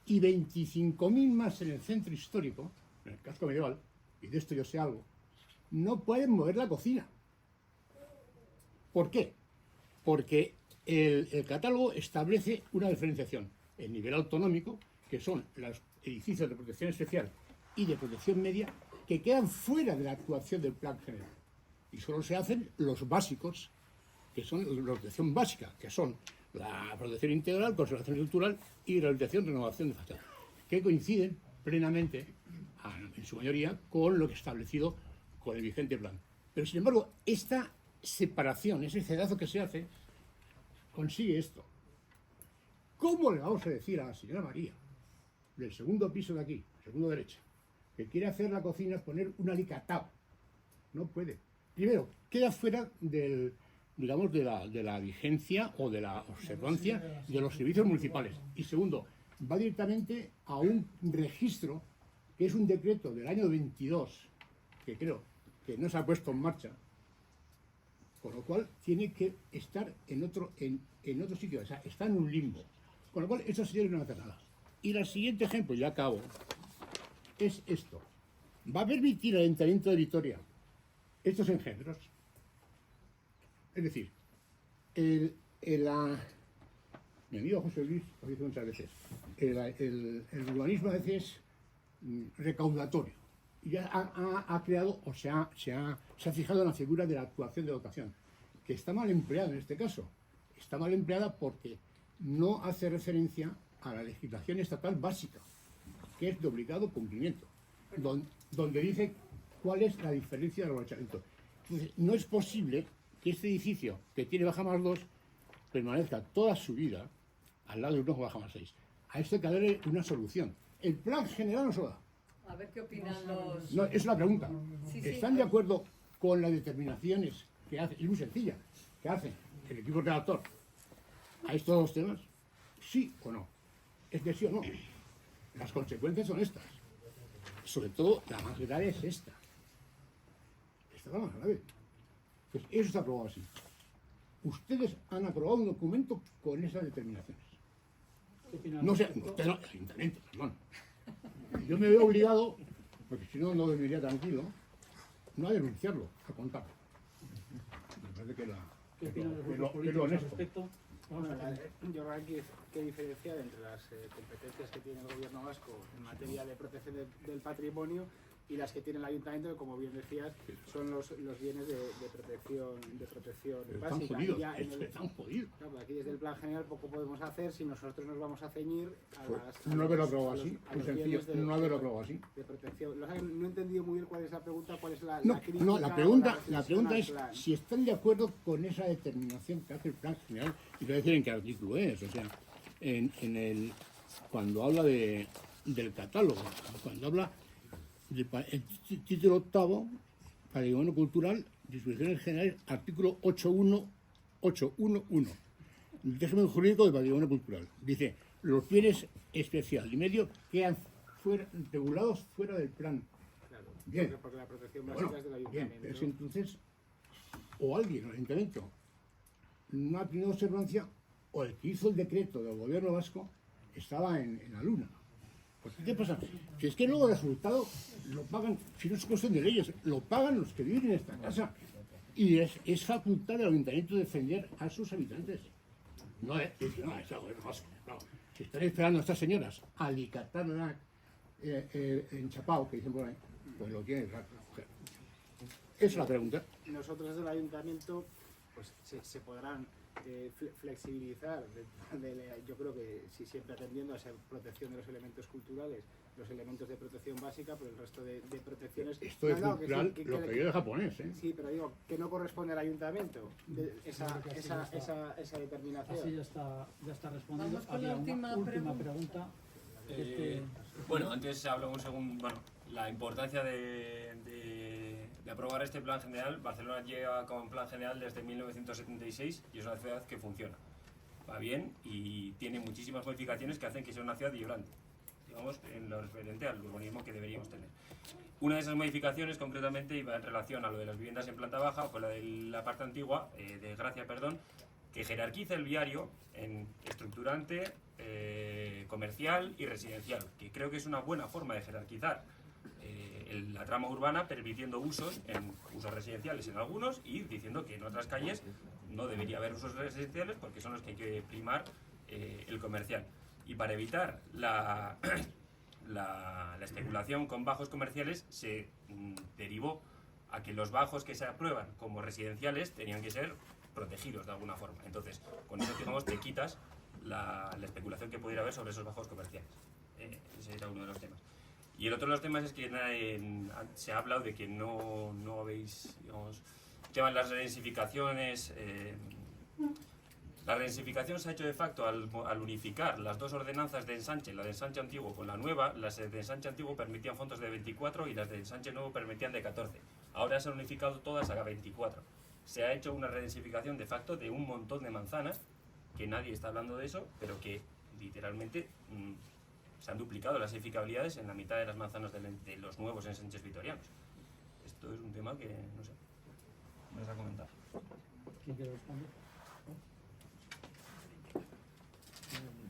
[SPEAKER 11] y 25.000 más en el centro histórico, en el casco medieval, y de esto yo sé algo, no pueden mover la cocina. ¿Por qué? Porque el catálogo establece una diferenciación. El nivel autonómico, que son los edificios de protección especial y de protección media, que quedan fuera de la actuación del plan general. Y solo se hacen los básicos, que son la protección básica, que son la protección integral, conservación estructural y rehabilitación, renovación de fachadas, que coinciden plenamente, en su mayoría, con lo que establecido con el vigente plan. Pero, sin embargo, esta separación, ese cedazo que se hace, consigue esto. ¿Cómo le vamos a decir a la señora María, del segundo piso de aquí, segundo derecha, que quiere hacer la cocina, poner un alicatado? No puede. Primero, queda fuera del, digamos, de la vigencia o de la observancia de los servicios municipales. Y segundo, va directamente a un registro, que es un decreto del año 22, que creo que no se ha puesto en marcha, con lo cual tiene que estar en otro sitio, o sea, está en un limbo. Con lo cual, eso sería una nada. Y el siguiente ejemplo, ya acabo, es esto. Va a permitir al Ayuntamiento de Vitoria estos engendros. Es decir, mi amigo José Luis lo dice muchas veces, el urbanismo a veces es recaudatorio. Y ya ha creado, o se ha fijado en la figura de la actuación de dotación, que está mal empleada en este caso. Está mal empleada porque no hace referencia a la legislación estatal básica, que es de obligado cumplimiento, donde dice cuál es la diferencia del aprovechamiento. Entonces, no es posible que este edificio, que tiene baja más 2, permanezca toda su vida al lado de uno baja más 6. A esto hay que darle una solución. El plan general no se lo da.
[SPEAKER 1] A ver qué opinan los...
[SPEAKER 11] No, es una pregunta.
[SPEAKER 1] Sí, sí.
[SPEAKER 11] ¿Están de acuerdo con las determinaciones que hace, y muy sencilla, que hace el equipo redactor a estos dos temas? ¿Sí o no? Es que sí o no. Las consecuencias son estas. Sobre todo, la más grave es esta. Esta es la más grave. Pues eso está aprobado así. Ustedes han aprobado un documento con esas determinaciones. No sé, usted no, el ayuntamiento, perdón. Yo me veo obligado, porque si no, no dormiría tranquilo, no a denunciarlo, a contarlo. Me parece que
[SPEAKER 2] ¿Qué opinan los
[SPEAKER 11] es
[SPEAKER 2] grupos
[SPEAKER 11] lo
[SPEAKER 2] políticos al
[SPEAKER 11] honesto.
[SPEAKER 2] respecto?
[SPEAKER 4] Bueno, yo creo que hay que diferenciar entre las competencias que tiene el gobierno vasco en materia de protección del patrimonio y las que tiene el ayuntamiento, que como bien decías, son los bienes de protección
[SPEAKER 11] Pero
[SPEAKER 4] básica.
[SPEAKER 11] están jodidos,
[SPEAKER 4] Ya en
[SPEAKER 11] están jodidos.
[SPEAKER 4] Claro, pues aquí desde el plan general poco podemos hacer si nosotros nos vamos a ceñir a
[SPEAKER 11] Pues
[SPEAKER 4] las...
[SPEAKER 11] no haberlo aprobado así,
[SPEAKER 4] a
[SPEAKER 11] muy
[SPEAKER 4] los
[SPEAKER 11] sencillo,
[SPEAKER 4] bienes
[SPEAKER 11] no haberlo aprobado así.
[SPEAKER 4] de protección. No he entendido muy bien cuál es la pregunta, cuál es la
[SPEAKER 11] No,
[SPEAKER 4] crítica.
[SPEAKER 11] no,
[SPEAKER 4] o
[SPEAKER 11] la pregunta
[SPEAKER 4] reflexión al
[SPEAKER 11] es
[SPEAKER 4] plan.
[SPEAKER 11] si están de acuerdo con esa determinación que hace el plan general, y voy a decir en qué artículo es, o sea, cuando habla del catálogo, cuando habla el título octavo, Patrimonio Cultural, disposiciones generales, artículo 811, el régimen jurídico del patrimonio cultural. Dice, los bienes especial y medio quedan regulados fuera del plan.
[SPEAKER 4] Claro,
[SPEAKER 11] Bien.
[SPEAKER 4] porque la protección básica
[SPEAKER 11] Bueno,
[SPEAKER 4] es del
[SPEAKER 11] bien,
[SPEAKER 4] ayuntamiento.
[SPEAKER 11] pero es entonces, o alguien, el ayuntamiento, no ha tenido observancia, o el que hizo el decreto del gobierno vasco estaba en la luna. Pues, ¿qué pasa? Si es que luego el resultado lo pagan, si no es cuestión de leyes, lo pagan los que viven en esta casa. Y es facultad del ayuntamiento defender a sus habitantes. No es el gobierno vasco. No. Si están esperando a estas señoras a alicatarla en Chapao, que dicen por ahí, pues lo tienen que coger. Esa es la pregunta.
[SPEAKER 4] Nosotros desde el ayuntamiento pues se podrán flexibilizar, yo creo que siempre atendiendo a esa protección de los elementos culturales, los elementos de protección básica, pero el resto de protecciones...
[SPEAKER 11] Esto es cultural, lo que yo de japonés, ¿eh?
[SPEAKER 4] Sí, pero digo, que no corresponde al ayuntamiento esa determinación.
[SPEAKER 2] Así ya está respondiendo.
[SPEAKER 1] Vamos con la
[SPEAKER 2] Había una
[SPEAKER 1] última
[SPEAKER 2] pregunta.
[SPEAKER 16] Bueno, antes hablamos según la importancia de aprobar este plan general. Barcelona llega con plan general desde 1976 y es una ciudad que funciona. Va bien y tiene muchísimas modificaciones que hacen que sea una ciudad vibrante, digamos, en lo referente al urbanismo que deberíamos tener. Una de esas modificaciones concretamente iba en relación a lo de las viviendas en planta baja, fue la de la parte antigua, de Gracia, perdón, que jerarquiza el viario en estructurante, comercial y residencial, que creo que es una buena forma de jerarquizar la trama urbana, permitiendo usos residenciales en algunos y diciendo que en otras calles no debería haber usos residenciales porque son los que hay que primar el comercial. Y para evitar la especulación con bajos comerciales se derivó a que los bajos que se aprueban como residenciales tenían que ser protegidos de alguna forma. Entonces, con eso, digamos, te quitas la especulación que pudiera haber sobre esos bajos comerciales. Ese era uno de los temas. Y el otro de los temas es que se ha hablado de que no habéis, digamos, llevan las densificaciones. La densificación se ha hecho de facto al unificar las dos ordenanzas de ensanche, la de ensanche antiguo con la nueva. Las de ensanche antiguo permitían fondos de 24 y las de ensanche nuevo permitían de 14. Ahora se han unificado todas a 24. Se ha hecho una redensificación de facto de un montón de manzanas, que nadie está hablando de eso, pero que literalmente se han duplicado las edificabilidades en la mitad de las manzanas de los nuevos ensanches vitorianos. Esto es un tema que, no sé, me vas a comentar.
[SPEAKER 2] ¿Quién quiere responder?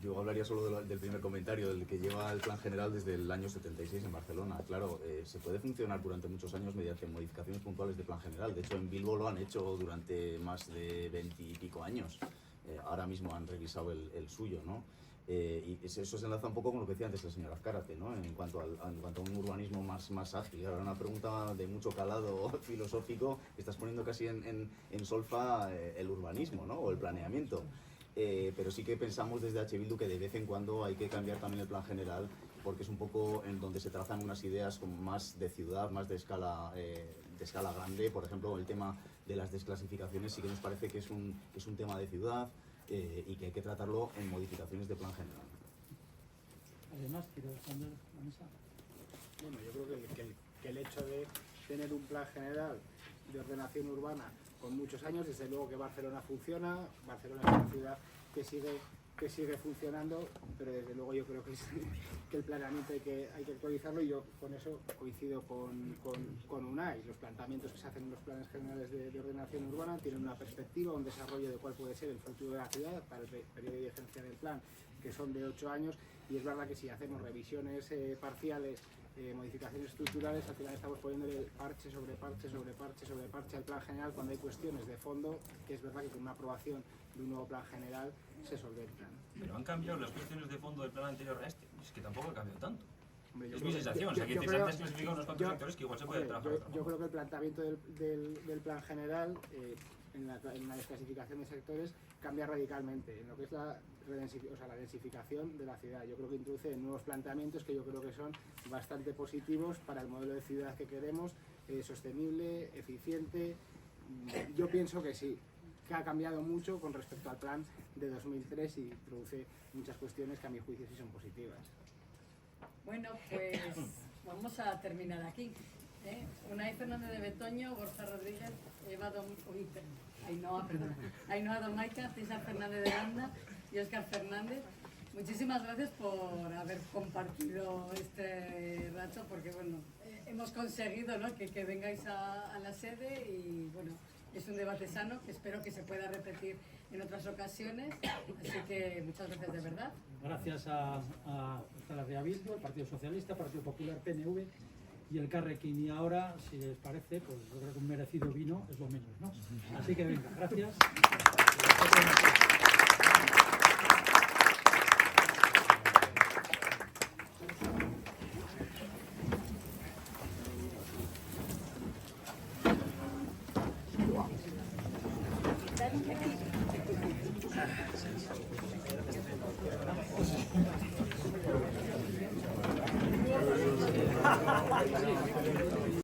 [SPEAKER 3] Yo hablaría solo del primer comentario, del que lleva el plan general desde el año 76 en Barcelona. Claro, se puede funcionar durante muchos años mediante modificaciones puntuales de plan general. De hecho, en Bilbo lo han hecho durante más de 20 y pico años. Ahora mismo han revisado el suyo, ¿no? Y eso se enlaza un poco con lo que decía antes la señora Azcárate, ¿no? En cuanto a un urbanismo más ágil. Ahora una pregunta de mucho calado filosófico, estás poniendo casi en solfa el urbanismo, ¿no? O el planeamiento. Pero sí que pensamos desde H. Bildu que de vez en cuando hay que cambiar también el plan general, porque es un poco en donde se trazan unas ideas como más de ciudad, más de escala grande. Por ejemplo, el tema las desclasificaciones sí que nos parece que es un tema de ciudad y que hay que tratarlo en modificaciones de plan general.
[SPEAKER 2] Además, quiero responder a mesa.
[SPEAKER 4] Bueno, yo creo que el hecho de tener un plan general de ordenación urbana con muchos años, desde luego que Barcelona funciona, Barcelona es una ciudad que sigue funcionando, pero desde luego yo creo que el planeamiento hay que actualizarlo, y yo con eso coincido con UNAI. Los planteamientos que se hacen en los planes generales de ordenación urbana tienen una perspectiva, un desarrollo de cuál puede ser el futuro de la ciudad para el periodo de vigencia del plan, que son de 8 años, y es verdad que si hacemos revisiones parciales, modificaciones estructurales, al final estamos poniéndole parche sobre parche sobre parche sobre parche al plan general, cuando hay cuestiones de fondo que es verdad que con una aprobación de un nuevo plan general se solventan.
[SPEAKER 16] Pero han cambiado las cuestiones de fondo del plan anterior a este. Es que tampoco ha cambiado tanto.
[SPEAKER 4] Hombre,
[SPEAKER 16] Es mi sensación. O sea, que se han desclasificado unos cuantos sectores que igual se puede trabajar.
[SPEAKER 4] Yo creo que el planteamiento del plan general en la desclasificación de sectores cambia radicalmente en lo que es la densificación de la ciudad. Yo creo que introduce nuevos planteamientos que yo creo que son bastante positivos para el modelo de ciudad que queremos, sostenible, eficiente. Yo pienso que sí, que ha cambiado mucho con respecto al plan de 2003 y introduce muchas cuestiones que a mi juicio sí son positivas.
[SPEAKER 1] Bueno, pues vamos a terminar aquí. Unai Fernández de Betoño, Borja Rodríguez, Ainhoa Domaica, César Fernández de Anda y Óscar Fernández. Muchísimas gracias por haber compartido este rato, porque bueno, hemos conseguido, ¿no?, que vengáis a la sede, y bueno, es un debate sano que espero que se pueda repetir en otras ocasiones, así que muchas gracias de verdad.
[SPEAKER 2] Gracias a Euskal Herria Bildu, el Partido Socialista, Partido Popular, PNV y el Carrequín. Y ahora, si les parece, pues yo creo que un merecido vino es lo menos, ¿no? Así que venga, gracias.
[SPEAKER 1] Gracias.